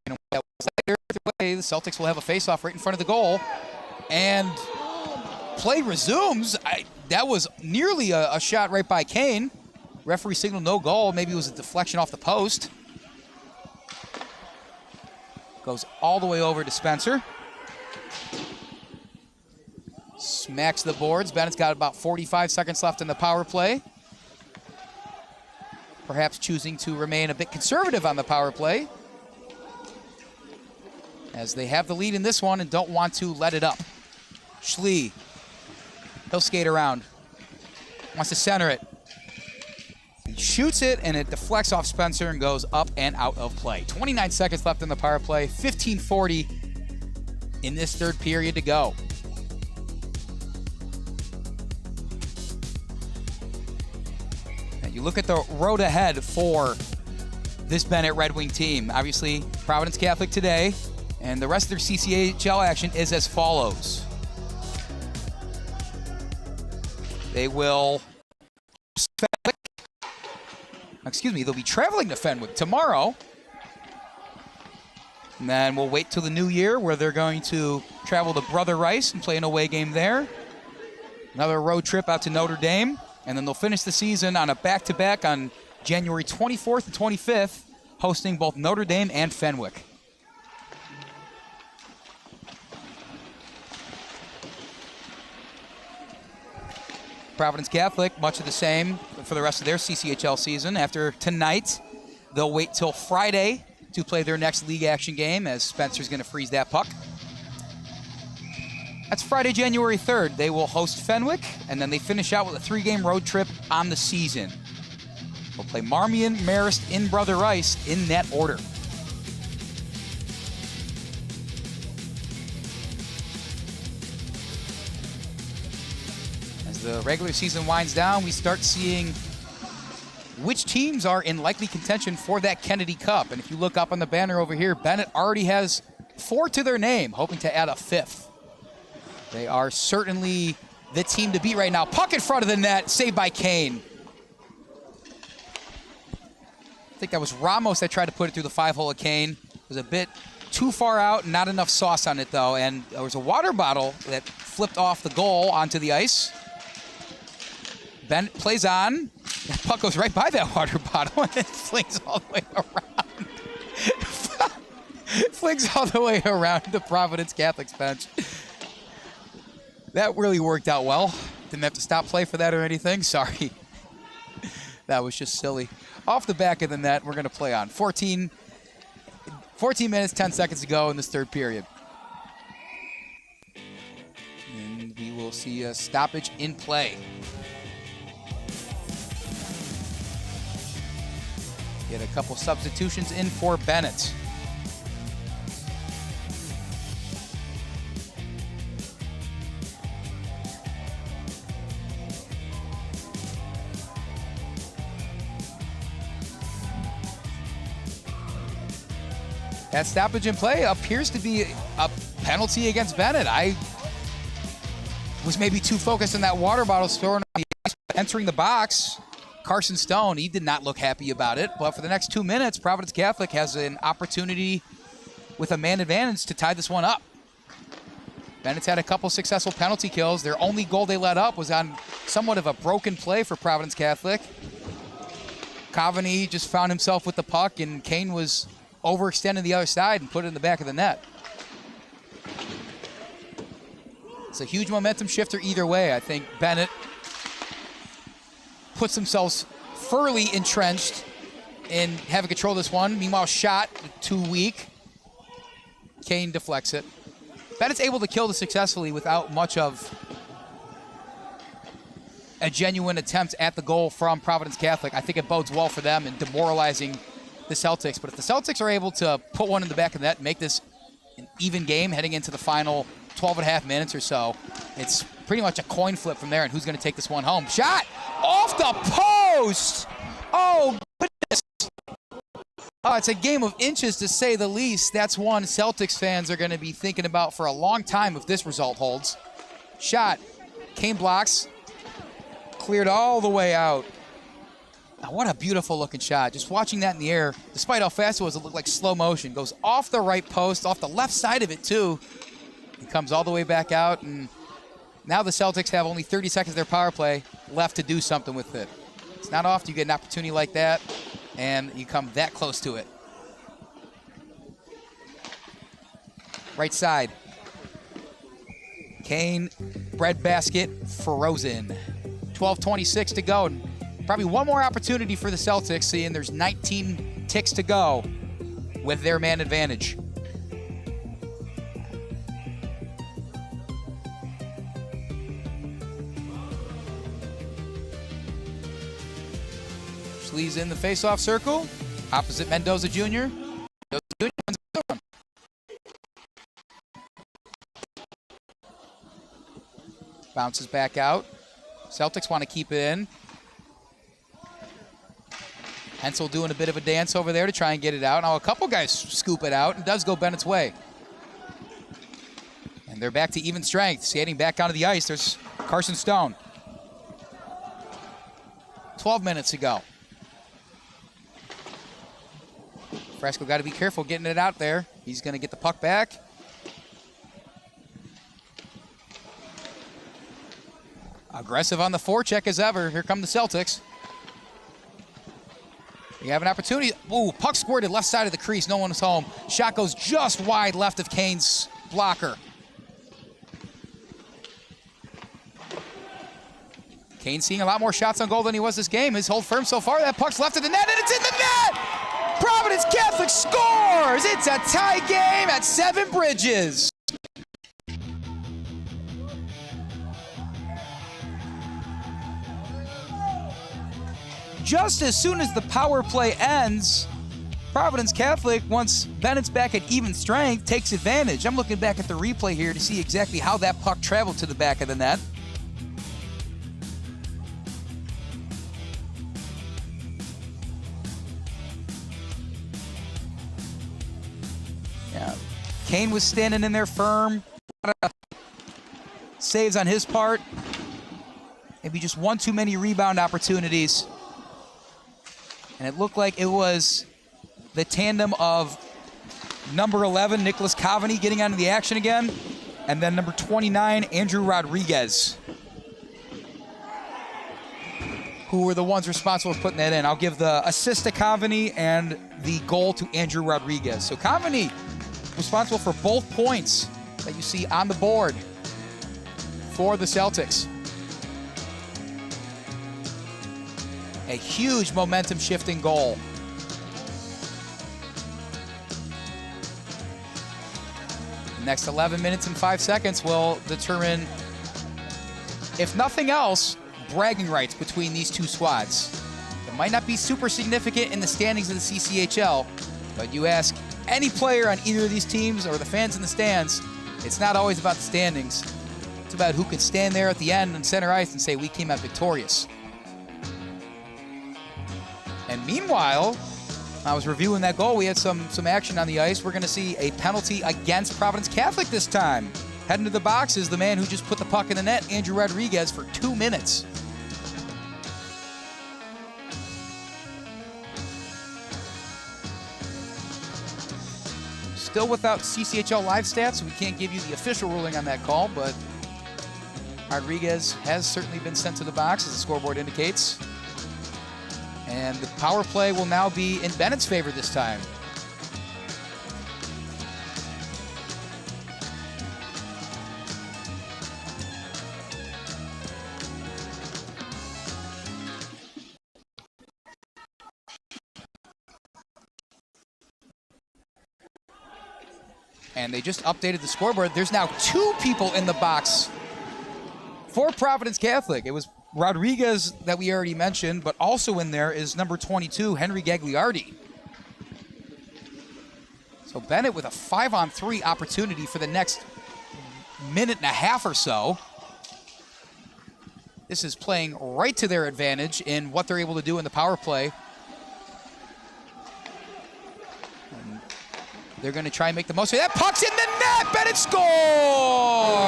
later. The Celtics will have a face-off right in front of the goal, and play resumes. That was nearly a shot right by Koehn. Referee signaled no goal. Maybe it was a deflection off the post. Goes all the way over to Spencer. Smacks the boards. Bennett's got about 45 seconds left in the power play. Perhaps choosing to remain a bit conservative on the power play, as they have the lead in this one and don't want to let it up. Schlie, he'll skate around. Wants to center it. He shoots it, and it deflects off Spencer and goes up and out of play. 29 seconds left in the power play. 15:40 in this third period to go. You look at the road ahead for this Benet Red Wing team. Obviously, Providence Catholic today, and the rest of their CCHL action is as follows. They will, they'll be traveling to Fenwick tomorrow. And then we'll wait till the new year, where they're going to travel to Brother Rice and play an away game there. Another road trip out to Notre Dame. And then they'll finish the season on a back-to-back on January 24th and 25th, hosting both Notre Dame and Fenwick. Providence Catholic, much of the same for the rest of their CCHL season. After tonight, they'll wait till Friday to play their next league action game, as Spencer's going to freeze that puck. That's Friday, January 3rd. They will host Fenwick, and then they finish out with a 3-game road trip on the season. We'll play Marmion, Marist, in Brother Rice in that order. As the regular season winds down, we start seeing which teams are in likely contention for that Kennedy Cup. And if you look up on the banner over here, Benet already has 4 to their name, hoping to add a 5th. They are certainly the team to beat right now. Puck in front of the net, saved by Koehn. I think that was Ramos that tried to put it through the 5-hole of Koehn. It was a bit too far out, not enough sauce on it though, and there was a water bottle that flipped off the goal onto the ice. Benet plays on. The puck goes right by that water bottle and it flings all the way around. Flings all the way around the Providence Catholic's bench. That really worked out well. Didn't have to stop play for that or anything. Sorry. That was just silly. Off the back of the net, we're going to play on. 14 minutes, 10 seconds to go in this third period. And we will see a stoppage in play. Get a couple substitutions in for Benet. That stoppage in play appears to be a penalty against Benet. I was maybe too focused on that water bottle storing on the ice, entering the box. Carson Stone, he did not look happy about it, but for the next 2 minutes, Providence Catholic has an opportunity with a man advantage to tie this one up. Benet's had a couple successful penalty kills. Their only goal they let up was on somewhat of a broken play for Providence Catholic. Coveney just found himself with the puck, and Koehn was overextending the other side and put it in the back of the net. It's a huge momentum shifter either way. I think Benet puts themselves firmly entrenched in having control of this one. Meanwhile, shot too weak. Koehn deflects it. Bennett's able to kill this successfully without much of a genuine attempt at the goal from Providence Catholic. I think it bodes well for them in demoralizing the Celtics. But if the Celtics are able to put one in the back of the net and make this an even game heading into the final 12 and a half minutes or so, it's pretty much a coin flip from there and who's going to take this one home. Shot off the post! Oh, goodness. Oh, it's a game of inches to say the least. That's one Celtics fans are going to be thinking about for a long time if this result holds. Shot. Koehn blocks. Cleared all the way out. Now, what a beautiful looking shot. Just watching that in the air, despite how fast it was, it looked like slow motion. Goes off the right post, off the left side of it too. It comes all the way back out, and now the Celtics have only 30 seconds of their power play left to do something with it. It's not often you get an opportunity like that, and you come that close to it. Right side. Koehn, breadbasket, frozen. 12:26 to go. And probably one more opportunity for the Celtics, seeing there's 19 ticks to go with their man advantage. Schlie's in the face-off circle, opposite Mendoza Jr. Mendoza Jr. wins the one. Bounces back out. Celtics want to keep it in. Hensel doing a bit of a dance over there to try and get it out. Now a couple guys scoop it out and does go Bennett's way. And they're back to even strength. Skating back onto the ice, there's Carson Stone. 12 minutes to go. Frasco got to be careful getting it out there. He's going to get the puck back. Aggressive on the forecheck as ever. Here come the Celtics. You have an opportunity. Ooh, puck squirted left side of the crease. No one was home. Shot goes just wide left of Koehn's blocker. Koehn seeing a lot more shots on goal than he was this game. His hold firm so far. That puck's left of the net, and it's in the net! Providence Catholic scores! It's a tie game at Seven Bridges. Just as soon as the power play ends, Providence Catholic, once Bennett's back at even strength, takes advantage. I'm looking back at the replay here to see exactly how that puck traveled to the back of the net. Yeah, Koehn was standing in there firm. A lot of saves on his part. Maybe just one too many rebound opportunities. And it looked like it was the tandem of number 11, Nicolas Coveney, getting onto the action again, and then number 29, Andrew Rodriguez, who were the ones responsible for putting that in. I'll give the assist to Coveney and the goal to Andrew Rodriguez. So Coveney responsible for both points that you see on the board for the Celtics. A huge momentum-shifting goal. The next 11 minutes and 5 seconds will determine, if nothing else, bragging rights between these two squads. It might not be super significant in the standings of the CCHL, but you ask any player on either of these teams or the fans in the stands, it's not always about the standings. It's about who can stand there at the end on center ice and say, we came out victorious. And meanwhile, I was reviewing that goal. We had some action on the ice. We're going to see a penalty against Providence Catholic this time. Heading to the box is the man who just put the puck in the net, Andrew Rodriguez, for 2 minutes. Still without CCHL live stats, so we can't give you the official ruling on that call, but Rodriguez has certainly been sent to the box, as the scoreboard indicates. And the power play will now be in Bennett's favor this time. And they just updated the scoreboard. There's now 2 people in the box for Providence Catholic. It was Rodriguez that we already mentioned, but also in there is number 22, Henry Gagliardi. So Bennett with a 5-on-3 opportunity for the next minute and a half or so. This is playing right to their advantage in what they're able to do in the power play. And they're going to try and make the most of it. That puck's in the net! Bennett scores!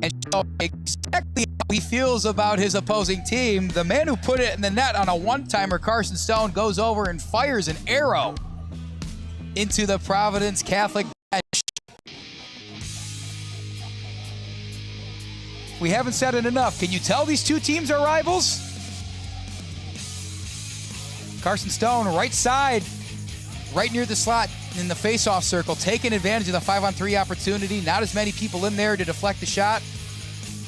And show exactly how he feels about his opposing team. The man who put it in the net on a one-timer, Carson Stone, goes over and fires an arrow into the Providence Catholic bench. We haven't said it enough. Can you tell these two teams are rivals? Carson Stone, right side, right near the slot in the face-off circle, taking advantage of the 5-on-3 opportunity. Not as many people in there to deflect the shot.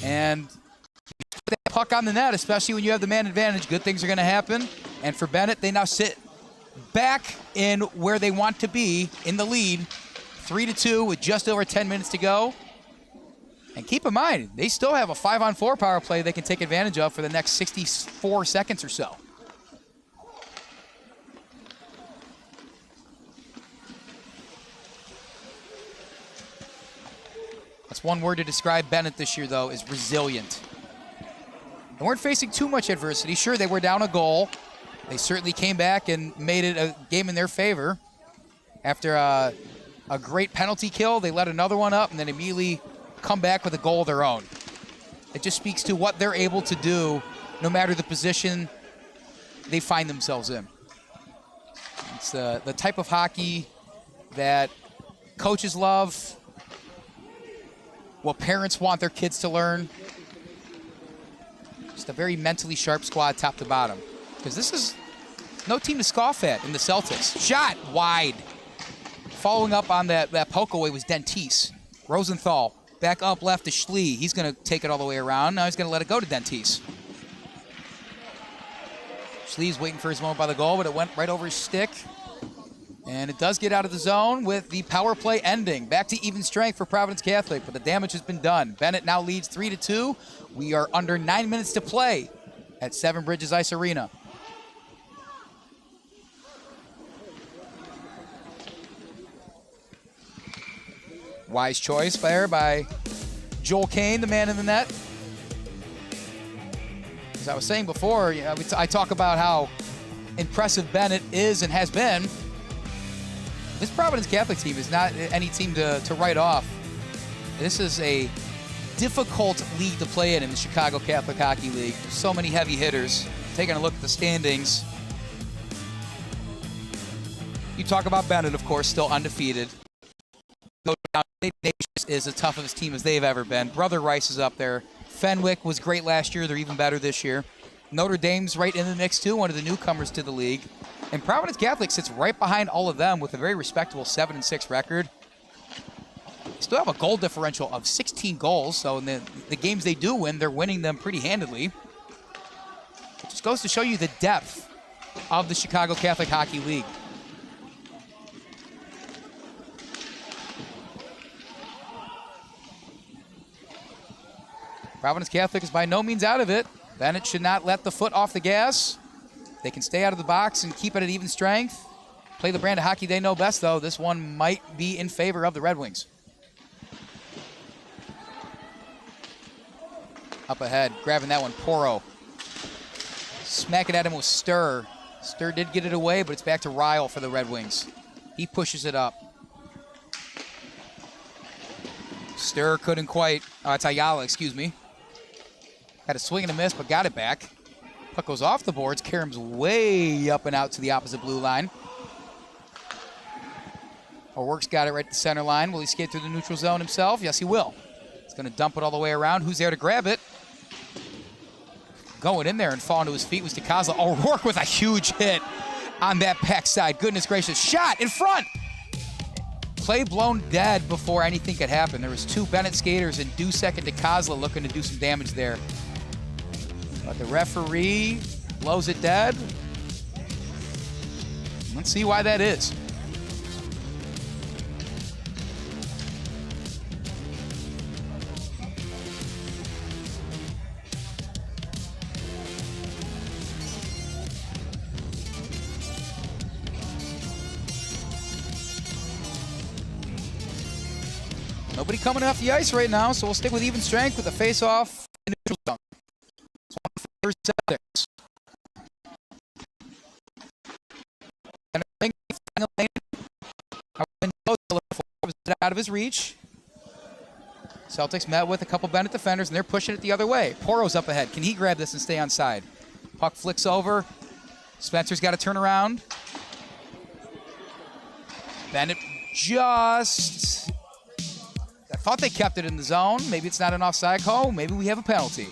And put that puck on the net, especially when you have the man advantage, good things are going to happen. And for Bennett, they now sit back in where they want to be in the lead, 3-2 with just over 10 minutes to go. And keep in mind, they still have a 5-on-4 power play they can take advantage of for the next 64 seconds or so. That's one word to describe Bennett this year, though, is resilient. They weren't facing too much adversity. Sure, they were down a goal. They certainly came back and made it a game in their favor. After a great penalty kill, they let another one up and then immediately come back with a goal of their own. It just speaks to what they're able to do no matter the position they find themselves in. It's the type of hockey that coaches love, what parents want their kids to learn. Just a very mentally sharp squad top to bottom. Because this is no team to scoff at in the Celtics. Shot wide. Following up on that poke away was Dentice. Rosenthal back up left to Schlie. He's going to take it all the way around. Now he's going to let it go to Dentice. Schlie's waiting for his moment by the goal, but it went right over his stick. And it does get out of the zone with the power play ending. Back to even strength for Providence Catholic, but the damage has been done. Bennett now leads 3-2. We are under 9 minutes to play at Seven Bridges Ice Arena. Wise choice there by Joel Koehn, the man in the net. As I was saying before, I talk about how impressive Bennett is and has been. This Providence Catholic team is not any team to write off. This is a difficult league to play in the Chicago Catholic Hockey League. So many heavy hitters. Taking a look at the standings. You talk about Bennett, of course, still undefeated. No doubt, Nations is as tough of a team as they've ever been. Brother Rice is up there. Fenwick was great last year. They're even better this year. Notre Dame's right in the mix, too, one of the newcomers to the league. And Providence Catholic sits right behind all of them with a very respectable 7-6 record. They still have a goal differential of 16 goals, so in the games they do win, they're winning them pretty handedly. It just goes to show you the depth of the Chicago Catholic Hockey League. Providence Catholic is by no means out of it. Benet should not let the foot off the gas. They can stay out of the box and keep it at even strength. Play the brand of hockey they know best, though. This one might be in favor of the Red Wings. Up ahead, grabbing that one, Poro. Smacking at him with Stir. Stir did get it away, but it's back to Ryle for the Red Wings. He pushes it up. Stir couldn't quite, it's Ayala, excuse me. Had a swing and a miss, but got it back. Puck goes off the boards. Karam's way up and out to the opposite blue line. O'Rourke's got it right at the center line. Will he skate through the neutral zone himself? Yes, he will. He's going to dump it all the way around. Who's there to grab it? Going in there and falling to his feet was DiCosola. O'Rourke with a huge hit on that backside. Goodness gracious. Shot in front. Play blown dead before anything could happen. There was two Benet skaters and Dusek and DiCosola looking to do some damage there. But the referee blows it dead. Let's see why that is. Nobody coming off the ice right now, so we'll stick with even strength with the face-off in the neutral zone. It's one for Celtics. Out of his reach. Celtics met with a couple Benet defenders, and they're pushing it the other way. Poro's up ahead. Can he grab this and stay on side? Puck flicks over. Spencer's got to turn around. Benet just... I thought they kept it in the zone. Maybe it's not an offside call. Maybe we have a penalty.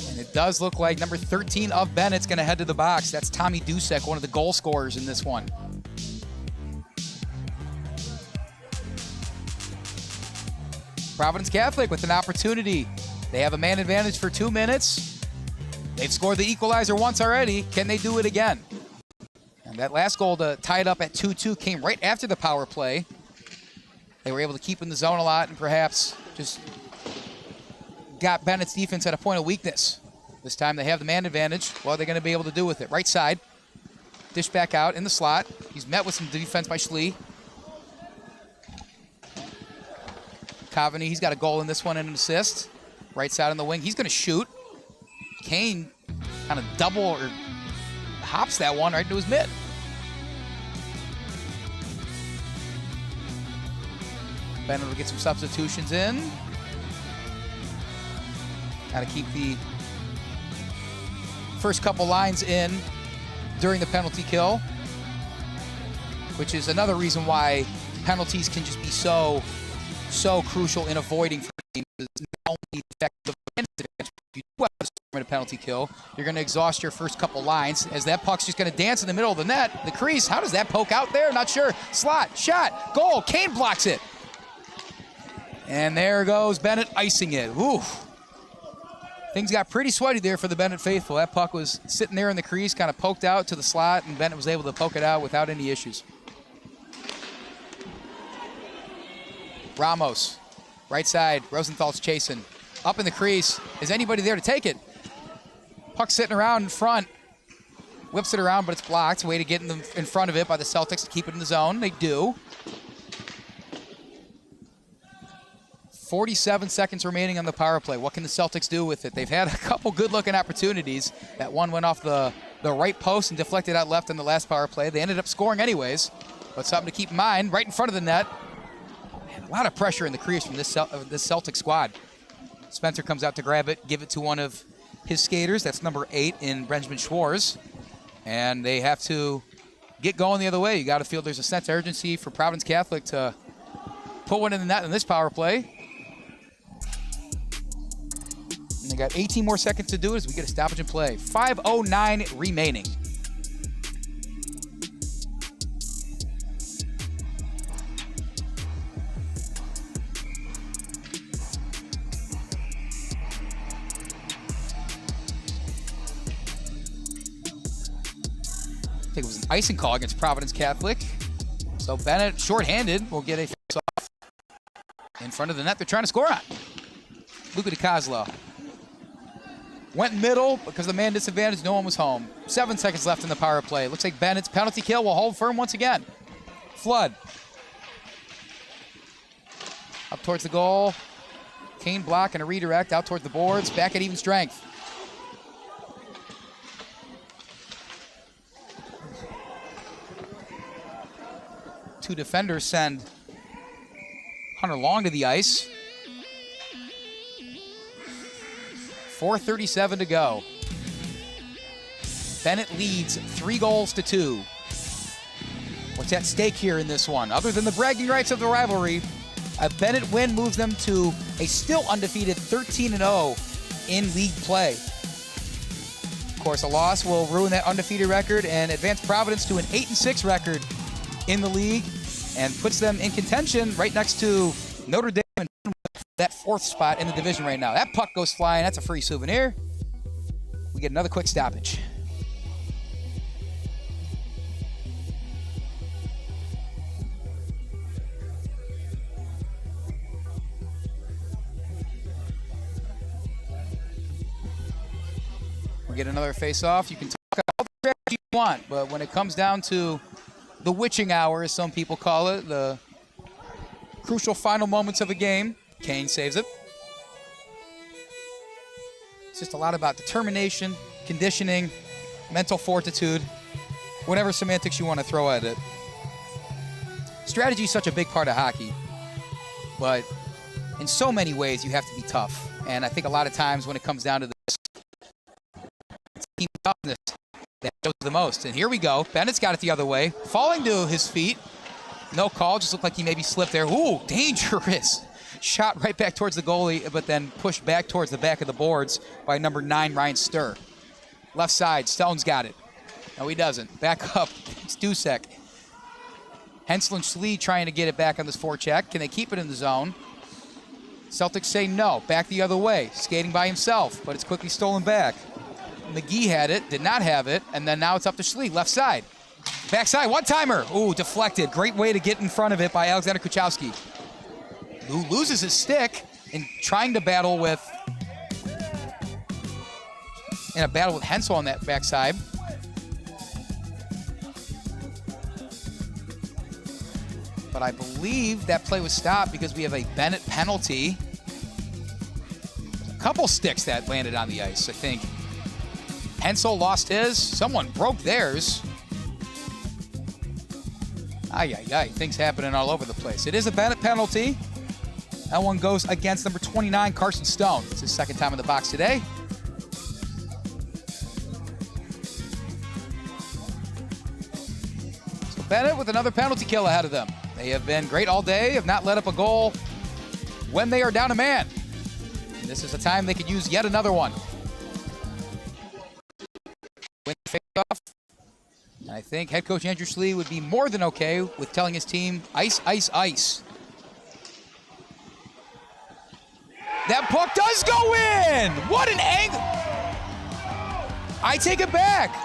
And it does look like number 13 of Benet's going to head to the box. That's Tommy Dusek, one of the goal scorers in this one. Providence Catholic with an opportunity. They have a man advantage for 2 minutes. They've scored the equalizer once already. Can they do it again? And that last goal to tie it up at 2-2 came right after the power play. They were able to keep in the zone a lot and perhaps just got Benet's defense at a point of weakness. This time they have the man advantage. What are they going to be able to do with it? Right side. Dish back out in the slot. He's met with some defense by Schlie. Coveney, he's got a goal in this one and an assist. Right side on the wing. He's going to shoot. Koehn kind of double or hops that one right into his mitt. Benet will get some substitutions in. Got to keep the first couple lines in during the penalty kill, which is another reason why penalties can just be so crucial in avoiding for teams. It's not only effective if you do have a penalty kill, you're going to exhaust your first couple lines as that puck's just going to dance in the middle of the net. The crease, how does that poke out there? Not sure. Slot, shot, goal. Koehn blocks it. And there goes Benet icing it. Oof. Things got pretty sweaty there for the Benet faithful. That puck was sitting there in the crease, kind of poked out to the slot, and Benet was able to poke it out without any issues. Ramos, right side. Rosenthal's chasing. Up in the crease. Is anybody there to take it? Puck sitting around in front. Whips it around, but it's blocked. Way to get in front of it by the Celtics to keep it in the zone. They do. 47 seconds remaining on the power play. What can the Celtics do with it? They've had a couple good-looking opportunities. That one went off the right post and deflected out left in the last power play. They ended up scoring anyways, but something to keep in mind. Right in front of the net. Man, a lot of pressure in the crease from this Celtic squad. Spencer comes out to grab it, give it to one of his skaters. That's number 8 in Benjamin Schwarz. And they have to get going the other way. You got to feel there's a sense of urgency for Providence Catholic to put one in the net in this power play. And they got 18 more seconds to do it as we get a stoppage in play. 5:09 remaining. I think it was an icing call against Providence Catholic. So Benet, shorthanded, will get a face-off in front of the net they're trying to score on. Luca DiCosola went middle because the man disadvantage, no one was home. 7 seconds left in the power play. Looks like Bennett's penalty kill will hold firm once again. Flood. Up towards the goal. Koehn block and a redirect out towards the boards. Back at even strength. Two defenders send Hunter Long to the ice. 4:37 to go. Benet leads 3-2. What's at stake here in this one? Other than the bragging rights of the rivalry, a Benet win moves them to a still undefeated 13-0 in league play. Of course, a loss will ruin that undefeated record and advance Providence to an 8-6 record in the league and puts them in contention right next to Notre Dame and that 4th spot in the division right now. That puck goes flying. That's a free souvenir. We get another quick stoppage. We get another face-off. You can talk all the crap you want, but when it comes down to the witching hour, as some people call it, the crucial final moments of a game, Koehn saves it. It's just a lot about determination, conditioning, mental fortitude, whatever semantics you want to throw at it. Strategy is such a big part of hockey, but in so many ways you have to be tough. And I think a lot of times when it comes down to this, it's team toughness that shows the most. And here we go. Bennett's got it the other way, falling to his feet. No call, just looked like he maybe slipped there. Ooh, dangerous. Shot right back towards the goalie, but then pushed back towards the back of the boards by number 9, Ryan Sturr. Left side, Stone's got it. No, he doesn't. Back up, it's Dusek. Hensel and Schlie trying to get it back on this forecheck. Can they keep it in the zone? Celtics say no, back the other way. Skating by himself, but it's quickly stolen back. McGee had it, did not have it, and then now it's up to Schlie, left side. Backside, one-timer. Ooh, deflected. Great way to get in front of it by Alexander Kuchowski, who loses his stick in trying to battle with, Hensel on that backside. But I believe that play was stopped because we have a Benet penalty. A couple sticks that landed on the ice, I think. Hensel lost his. Someone broke theirs. Ay. Things happening all over the place. It is a Benet penalty. That one goes against number 29, Carson Stone. It's his second time in the box today. So Benet with another penalty kill ahead of them. They have been great all day, have not let up a goal when they are down a man. And this is a time they could use yet another one. Win the face-off. And I think head coach Andrew Schlie would be more than okay with telling his team, ice, ice, ice. That puck does go in! What an angle! I take it back.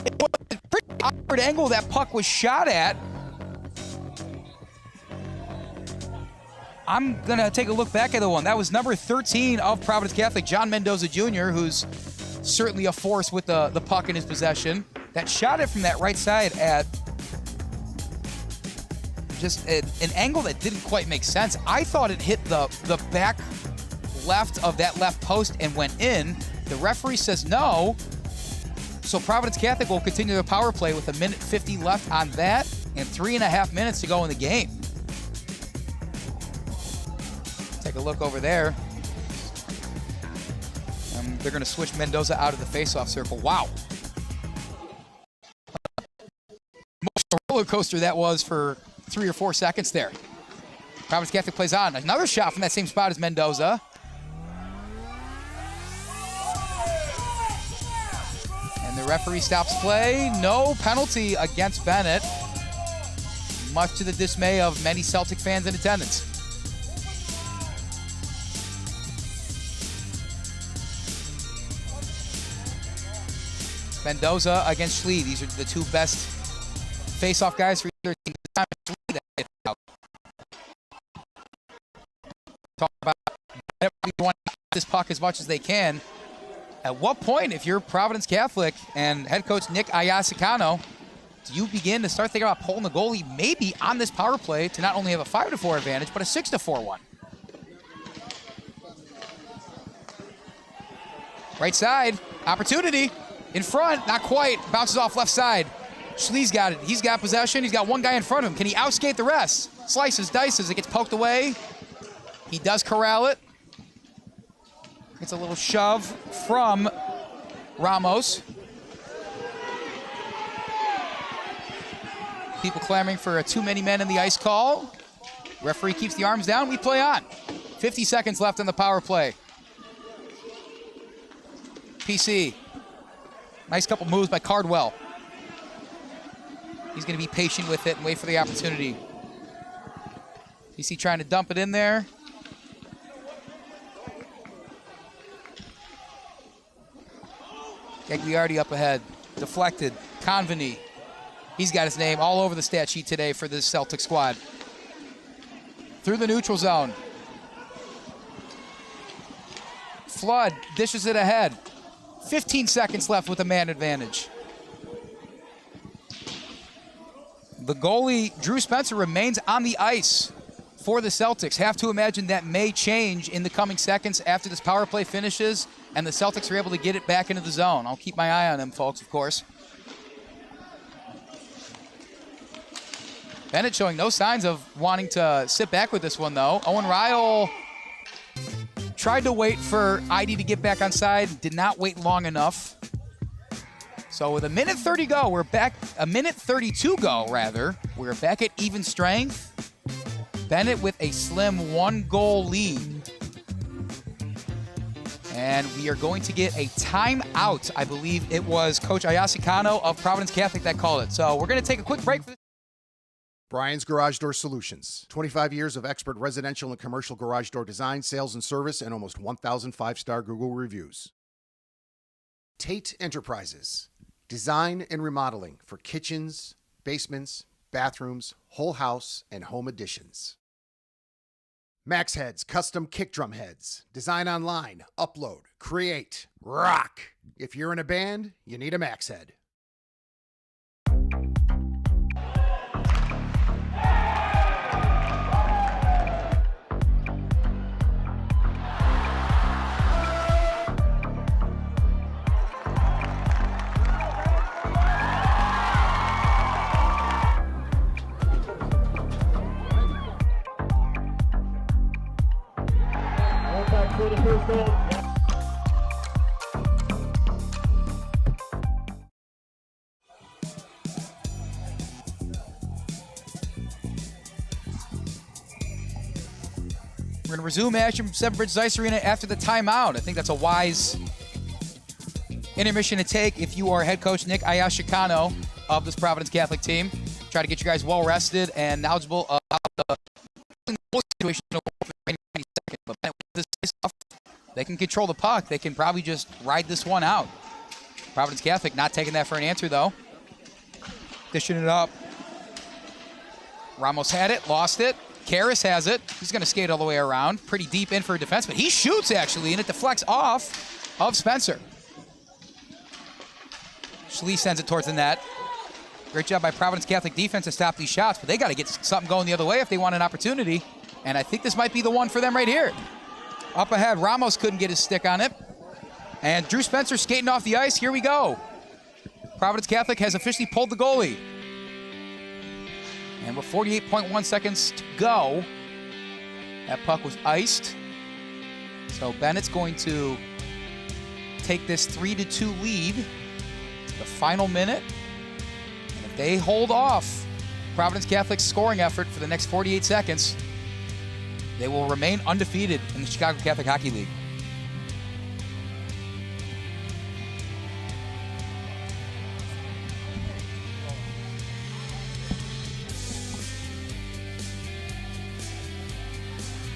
It was a pretty awkward angle that puck was shot at. I'm going to take a look back at the one. That was number 13 of Providence Catholic, John Mendoza Jr., who's certainly a force with the puck in his possession. That shot it from that right side at just an angle that didn't quite make sense. I thought it hit the back left of that left post and went in. The referee says no. So Providence Catholic will continue their power play with 1:50 left on that and 3.5 minutes to go in the game. Take a look over there. They're going to switch Mendoza out of the faceoff circle. Wow. Most roller coaster that was for 3 or 4 seconds there. Providence Catholic plays on. Another shot from that same spot as Mendoza. And the referee stops play. No penalty against Benet, much to the dismay of many Celtic fans in attendance. Mendoza against Schlie. These are the two best face-off guys for either team. Talk about everybody want to get this puck as much as they can. At what point, if you're Providence Catholic and head coach Nick Ayasicano, do you begin to start thinking about pulling the goalie maybe on this power play to not only have a 5-4 advantage, but a 6-4 one? Right side, opportunity. In front, not quite. Bounces off left side. Schlie's got it. He's got possession. He's got one guy in front of him. Can he outskate the rest? Slices, dices. It gets poked away. He does corral it. Gets a little shove from Ramos. People clamoring for a too many men in the ice call. Referee keeps the arms down. We play on. 50 seconds left on the power play. PC. Nice couple moves by Cardwell. He's going to be patient with it and wait for the opportunity. PC trying to dump it in there. Gagliardi up ahead. Deflected. Conveny. He's got his name all over the stat sheet today for this Celtic squad. Through the neutral zone. Flood dishes it ahead. 15 seconds left with a man advantage. The goalie, Drew Spencer, remains on the ice for the Celtics. Have to imagine that may change in the coming seconds after this power play finishes and the Celtics are able to get it back into the zone. I'll keep my eye on them, folks, of course. Benet showing no signs of wanting to sit back with this one, though. Owen Ryle tried to wait for Ihde to get back on side, did not wait long enough. So with a minute 30 go, we're back, a minute 32 go, rather. We're back at even strength. Benet with a slim 1-goal lead. And we are going to get a timeout. I believe it was Coach Ayasicano of Providence Catholic that called it. So we're going to take a quick break for this. Brian's Garage Door Solutions. 25 years of expert residential and commercial garage door design, sales, and service, and almost 1,000 5-star Google reviews. Tate Enterprises. Design and remodeling for kitchens, basements, bathrooms, whole house, and home additions. Max Heads Custom Kick Drum Heads. Design online, upload, create, rock. If you're in a band, you need a Max Head. We're going to resume action from Seven Bridges Ice Arena after the timeout. I think that's a wise intermission to take if you are head coach Nick Ayasicano of this Providence Catholic team. Try to get you guys well rested and knowledgeable about the situation. But with this stuff, they can control the puck. They can probably just ride this one out. Providence Catholic not taking that for an answer, though. Dishing it up. Ramos had it, lost it. Karras has it. He's going to skate all the way around. Pretty deep in for a defenseman. He shoots, actually, and it deflects off of Spencer. Schlie sends it towards the net. Great job by Providence Catholic defense to stop these shots, but they got to get something going the other way if they want an opportunity. And I think this might be the one for them right here. Up ahead, Ramos couldn't get his stick on it. And Drew Spencer skating off the ice. Here we go. Providence Catholic has officially pulled the goalie. And with 48.1 seconds to go, that puck was iced. So Bennett's going to take this 3-2 lead. The final minute. And if they hold off Providence Catholic's scoring effort for the next 48 seconds, they will remain undefeated in the Chicago Catholic Hockey League.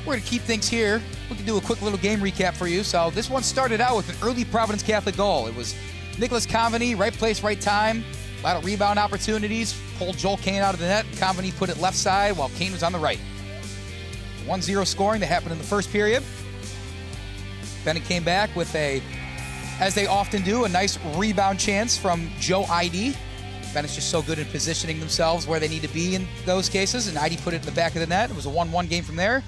We're going to keep things here. We can do a quick little game recap for you. So this one started out with an early Providence Catholic goal. It was Nicholas Conveny, right place, right time. A lot of rebound opportunities. Pulled Joel Koehn out of the net. Conveny put it left side while Koehn was on the right. 1-0 scoring that happened in the first period. Benet came back with as they often do, a nice rebound chance from Joe Ihde. Benet's just so good in positioning themselves where they need to be in those cases, and Ihde put it in the back of the net. It was a 1-1 game from there.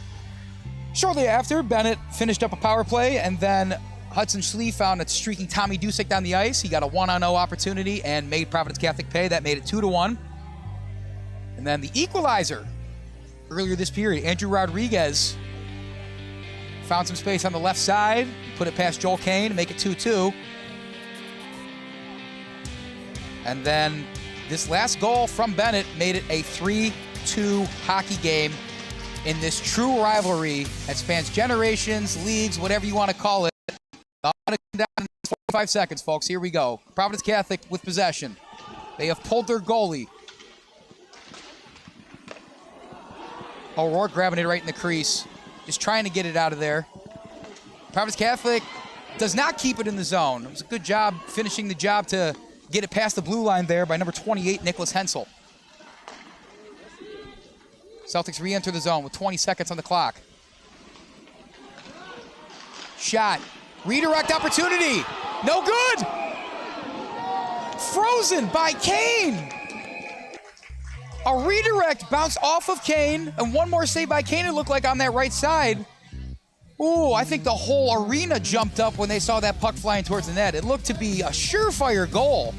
Shortly after, Benet finished up a power play, and then Hudson Schlie found a streaking Tommy Dusek down the ice. He got a 1-on-0 opportunity and made Providence Catholic pay. That made it 2-1. And then the equalizer earlier this period, Andrew Rodriguez found some space on the left side, put it past Joel Koehn to make it 2-2. And then this last goal from Benet made it a 3-2 hockey game in this true rivalry that spans generations, leagues, whatever you want to call it. I'm going to come down in 45 seconds, folks. Here we go. Providence Catholic with possession. They have pulled their goalie. O'Rourke grabbing it right in the crease. Just trying to get it out of there. Providence Catholic does not keep it in the zone. It was a good job finishing the job to get it past the blue line there by number 28, Nikolas Hensel. Celtics re-enter the zone with 20 seconds on the clock. Shot. Redirect opportunity. No good. Frozen by Koehn. A redirect bounced off of Koehn, and one more save by Koehn, it looked like, on that right side. Ooh, I think the whole arena jumped up when they saw that puck flying towards the net. It looked to be a surefire goal.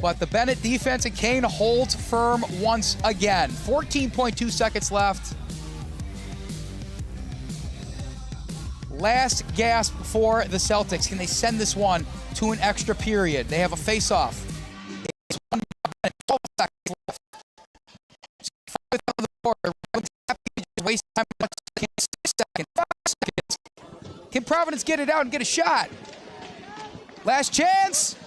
But the Benet defense and Koehn holds firm once again. 14.2 seconds left. Last gasp for the Celtics. Can they send this one to an extra period? They have a face-off. It's 1 minute, 12 seconds left. Waste time. 6 seconds, 5 seconds. Can Providence get it out and get a shot? Last chance.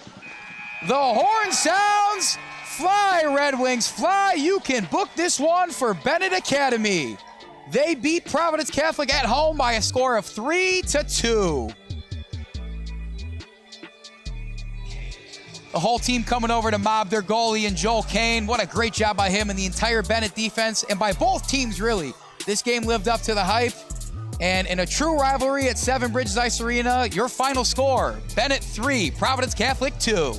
The horn sounds. Fly, Red Wings, fly. You can book this one for Benet Academy. They beat Providence Catholic at home by a score of 3-2. The whole team coming over to mob their goalie and Joel Koehn. What a great job by him and the entire Benet defense, and by both teams, really. This game lived up to the hype. And in a true rivalry at Seven Bridges Ice Arena, your final score, Benet 3, Providence Catholic 2.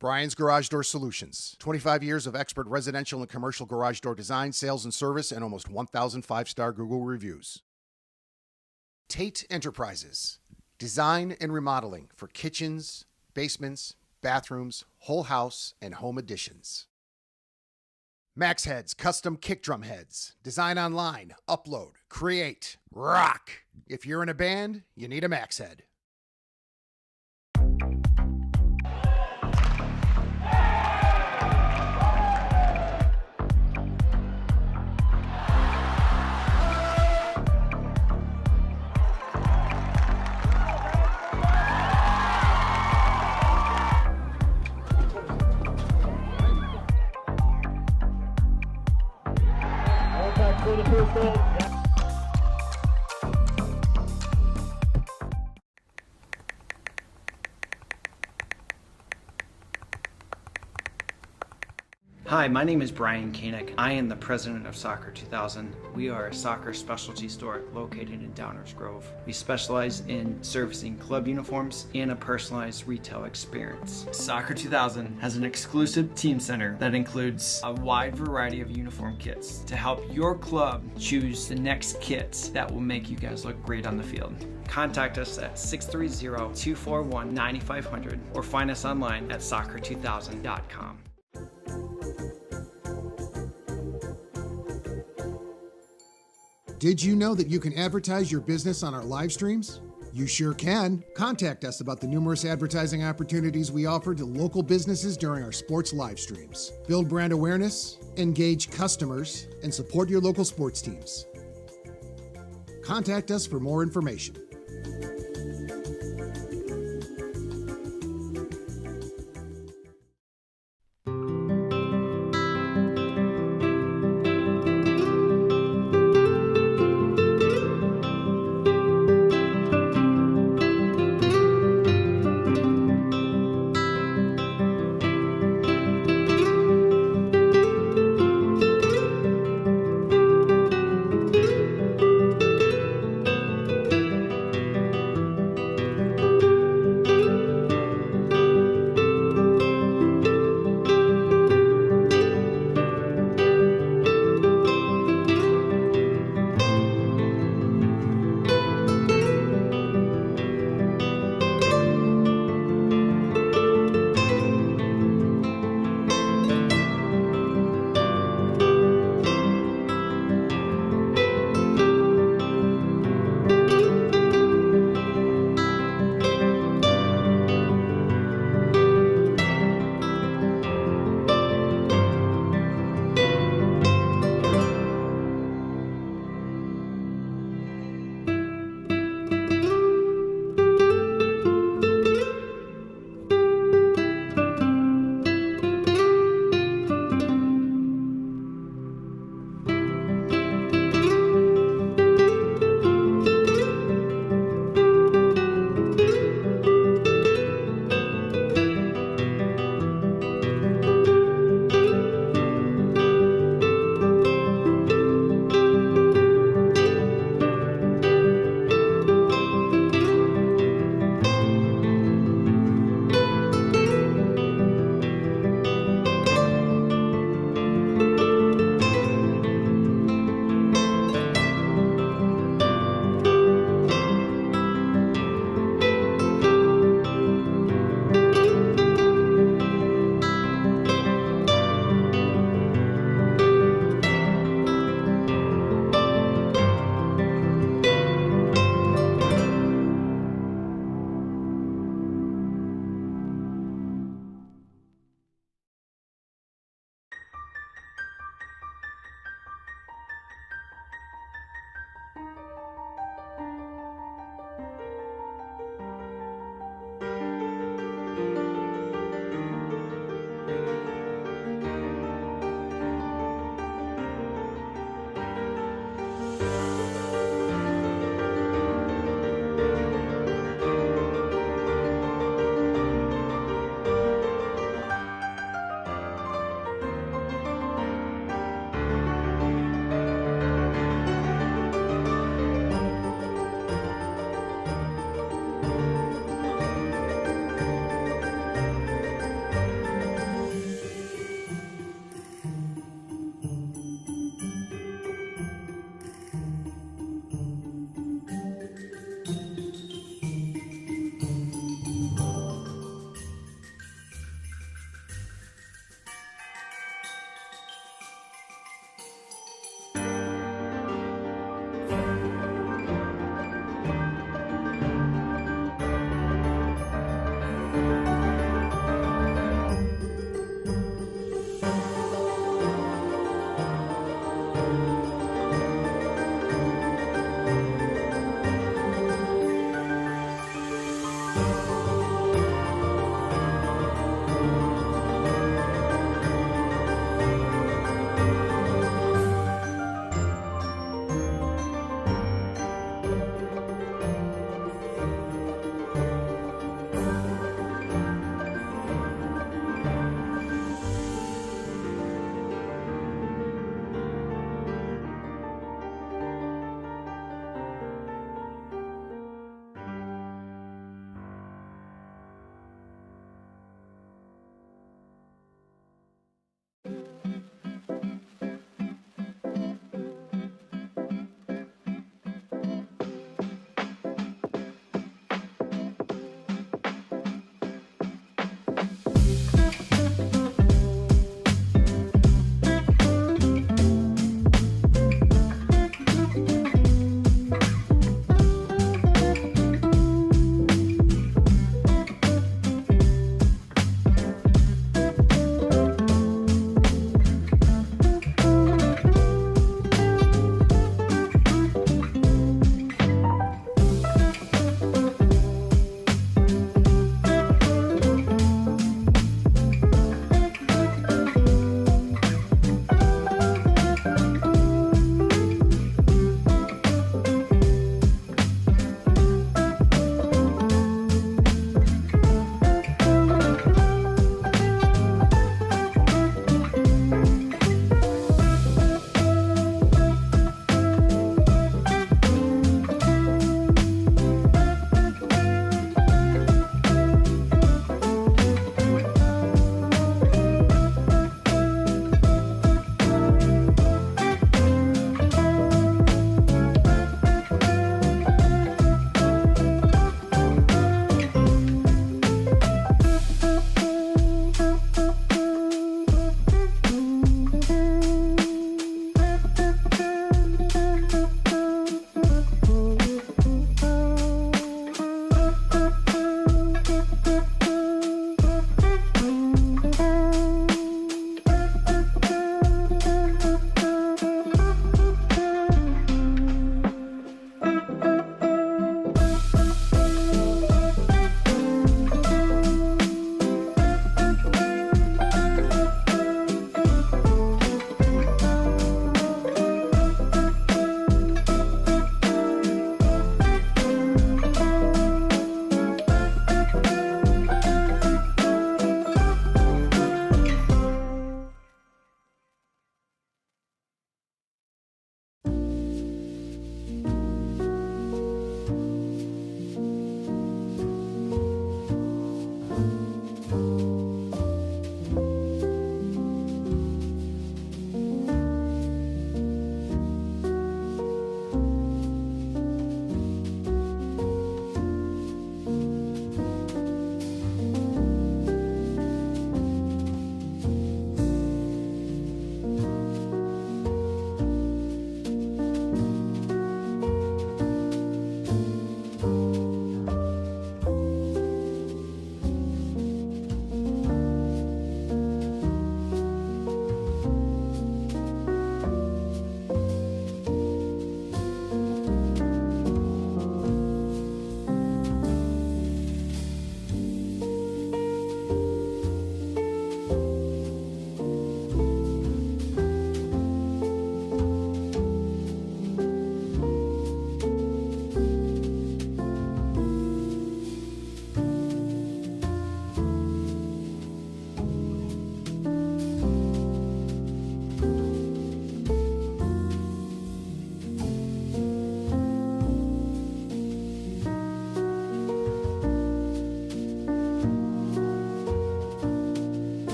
Brian's Garage Door Solutions. 25 years of expert residential and commercial garage door design, sales, and service, and almost 1,000 5-star Google reviews. Tate Enterprises. Design and remodeling for kitchens, basements, bathrooms, whole house, and home additions. Max Heads Custom Kick Drum Heads. Design online, upload, create, rock. If you're in a band, you need a Max Head. Hi, my name is Brian Koehn. I am the president of Soccer 2000. We are a soccer specialty store located in Downers Grove. We specialize in servicing club uniforms and a personalized retail experience. Soccer 2000 has an exclusive team center that includes a wide variety of uniform kits to help your club choose the next kits that will make you guys look great on the field. Contact us at 630-241-9500 or find us online at soccer2000.com. Did you know that you can advertise your business on our live streams? You sure can. Contact us about the numerous advertising opportunities we offer to local businesses during our sports live streams. Build brand awareness, engage customers, and support your local sports teams. Contact us for more information.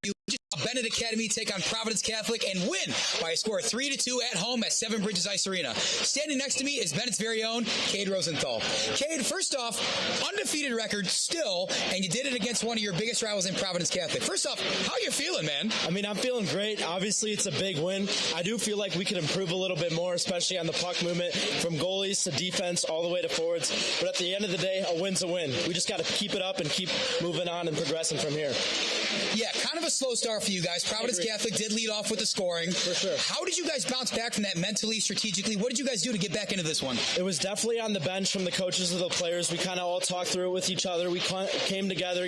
Benet Academy take on Providence Catholic and win by a score of 3-2 at home at Seven Bridges Ice Arena. Standing next to me is Bennett's very own Cade Rosenthal. Cade, first off, undefeated record still, and you did it against one of your biggest rivals in Providence Catholic. First off, how you feeling, man? I mean, I'm feeling great. Obviously, it's a big win. I do feel like we could improve a little bit more, especially on the puck movement, from goalies to defense all the way to forwards. But at the end of the day, a win's a win. We just got to keep it up and keep moving on and progressing from here. Yeah, kind of a slow start for you guys. Providence Catholic did lead off with the scoring. For sure. How did you guys bounce back from that mentally, strategically? What did you guys do to get back into this one? It was definitely on the bench from the coaches of the players. We kind of all talked through it with each other. We came together,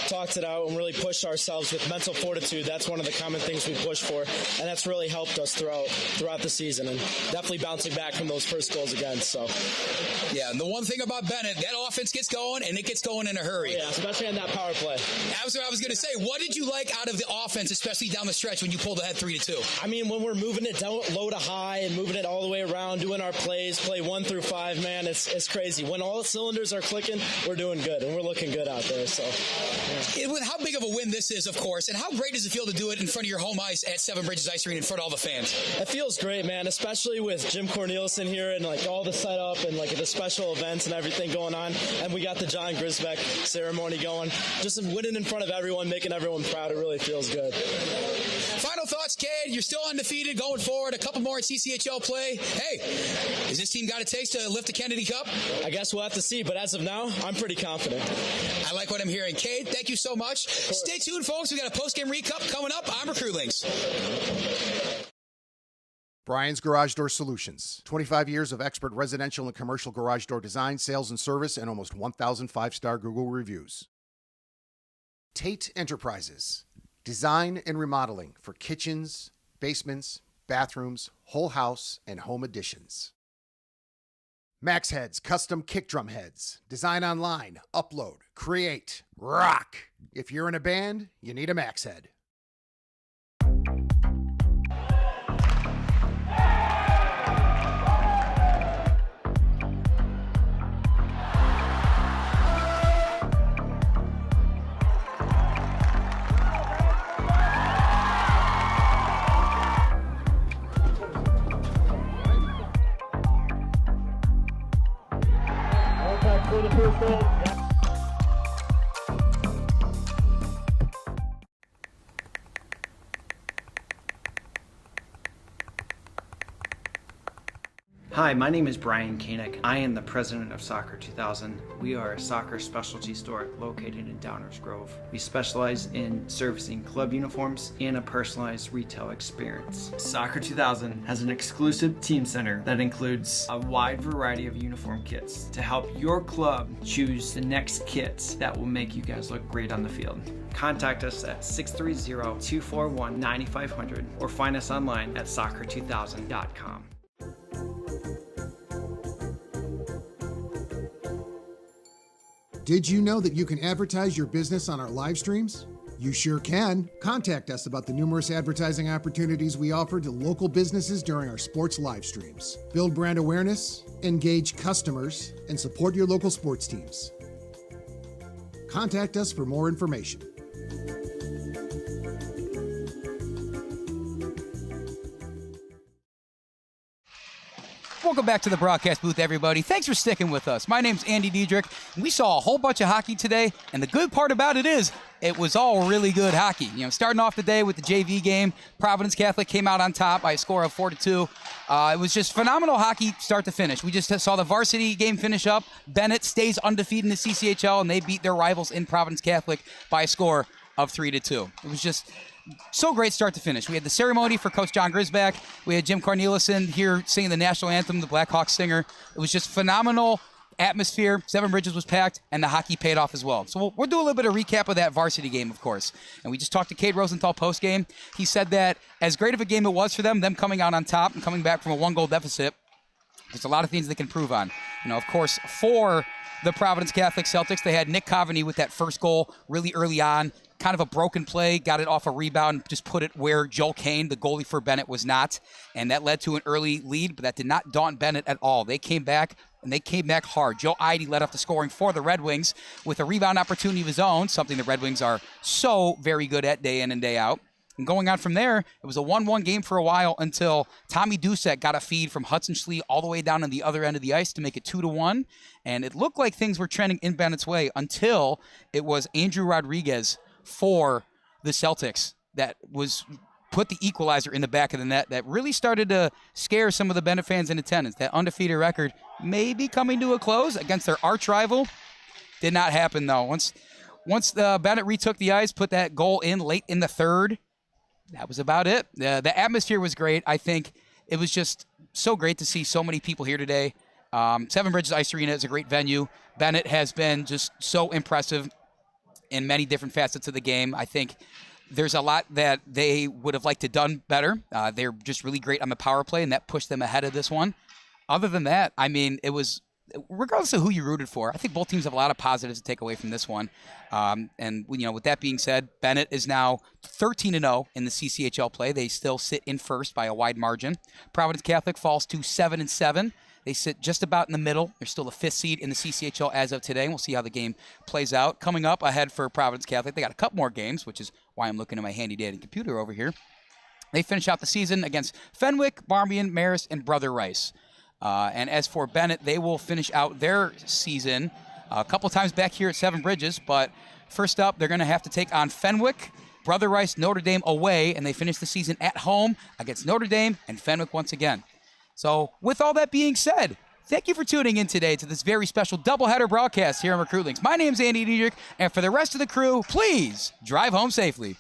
talked it out and really pushed ourselves with mental fortitude. That's one of the common things we push for, and that's really helped us throughout the season, and definitely bouncing back from those first goals against. So, yeah, and the one thing about Benet, that offense gets going, and it gets going in a hurry. Oh, yeah, especially on that power play. That's what I was going to say. What did you like out of the offense, especially down the stretch when you pulled ahead 3-2? I mean, when we're moving it down low to high and moving it all the way around, doing our plays, play 1 through 5, man, it's crazy. When all the cylinders are clicking, we're doing good, and we're looking good out there. So, yeah. With how big of a win this is, of course, and how great does it feel to do it in front of your home ice at Seven Bridges Ice Arena in front of all the fans? It feels great, man, especially with Jim Corneliuson here and like all the setup and like the special events and everything going on. And we got the John Grisbeck ceremony going. Just winning in front of everyone, making everyone proud. It really feels good. Final thoughts, Cade. You're still undefeated going forward. A couple more at CCHL play. Hey, has this team got a taste to lift the Kennedy Cup? I guess we'll have to see, but as of now, I'm pretty confident. I like what I'm hearing. Cade, thank you so much. Stay tuned, folks. We got a post-game recap coming up on Recruitlings. Brian's Garage Door Solutions. 25 years of expert residential and commercial garage door design, sales, and service, and almost 1,000 5-star Google reviews. Tate Enterprises. Design and remodeling for kitchens, basements, bathrooms, whole house, and home additions. Max Heads Custom Kick Drum Heads. Design online, upload, create, rock. If you're in a band, you need a Max Head. Hi, my name is Brian Koehn. I am the president of Soccer 2000. We are a soccer specialty store located in Downers Grove. We specialize in servicing club uniforms and a personalized retail experience. Soccer 2000 has an exclusive team center that includes a wide variety of uniform kits to help your club choose the next kits that will make you guys look great on the field. Contact us at 630-241-9500 or find us online at soccer2000.com. Did you know that you can advertise your business on our live streams? You sure can. Contact us about the numerous advertising opportunities we offer to local businesses during our sports live streams. Build brand awareness, engage customers, and support your local sports teams. Contact us for more information. Welcome back to the broadcast booth, everybody. Thanks for sticking with us. My name's Andy Diedrich. We saw a whole bunch of hockey today, and the good part about it is it was all really good hockey. You know, starting off the day with the JV game, Providence Catholic came out on top by a score of 4-2. It was just phenomenal hockey start to finish. We just saw the varsity game finish up. Benet stays undefeated in the CCHL, and they beat their rivals in Providence Catholic by a score of 3-2. It was just so great start to finish. We had the ceremony for Coach John Grisbeck. We had Jim Corneliuson here singing the national anthem, the Blackhawks singer. It was just phenomenal atmosphere. Seven Bridges was packed, and the hockey paid off as well. So we'll do a little bit of recap of that varsity game, of course. And we just talked to Cade Rosenthal post-game. He said that as great of a game it was for them coming out on top and coming back from a 1-goal deficit, there's a lot of things they can improve on. You know, of course, for the Providence Catholic Celtics, they had Nick Coveney with that first goal really early on, kind of a broken play, got it off a rebound, just put it where Joel Koehn, the goalie for Benet, was not. And that led to an early lead, but that did not daunt Benet at all. They came back, and they came back hard. Joe Ihde led off the scoring for the Red Wings with a rebound opportunity of his own, something the Red Wings are so very good at day in and day out. And going on from there, it was a 1-1 game for a while until Tommy Dusek got a feed from Hudson Schlie all the way down on the other end of the ice to make it 2-1. And it looked like things were trending in Bennett's way until it was Andrew Rodriguez for the Celtics that was put the equalizer in the back of the net that really started to scare some of the Bennett fans in attendance. That undefeated record may be coming to a close against their arch rival. Did not happen, though. Once Bennett retook the ice, put that goal in late in the third, that was about it. The atmosphere was great. I think it was just so great to see so many people here today. Seven Bridges Ice Arena is a great venue. Bennett has been just so impressive in many different facets of the game. I think there's a lot that they would have liked to done better. They're just really great on the power play, and that pushed them ahead of this one. Other than that, I mean, it was, regardless of who you rooted for, I think both teams have a lot of positives to take away from this one. And with that being said, Bennett is now 13-0 in the CCHL play. They still sit in first by a wide margin. Providence Catholic falls to 7-7. They sit just about in the middle. They're still the 5th seed in the CCHL as of today. We'll see how the game plays out. Coming up ahead for Providence Catholic, they got a couple more games, which is why I'm looking at my handy-dandy computer over here. They finish out the season against Fenwick, Marmion, Marist, and Brother Rice. And as for Bennett, they will finish out their season a couple times back here at Seven Bridges. But first up, they're going to have to take on Fenwick, Brother Rice, Notre Dame away, and they finish the season at home against Notre Dame and Fenwick once again. So with all that being said, thank you for tuning in today to this very special doubleheader broadcast here on Recruitlings. My name's Andy Diedrich, and for the rest of the crew, please drive home safely.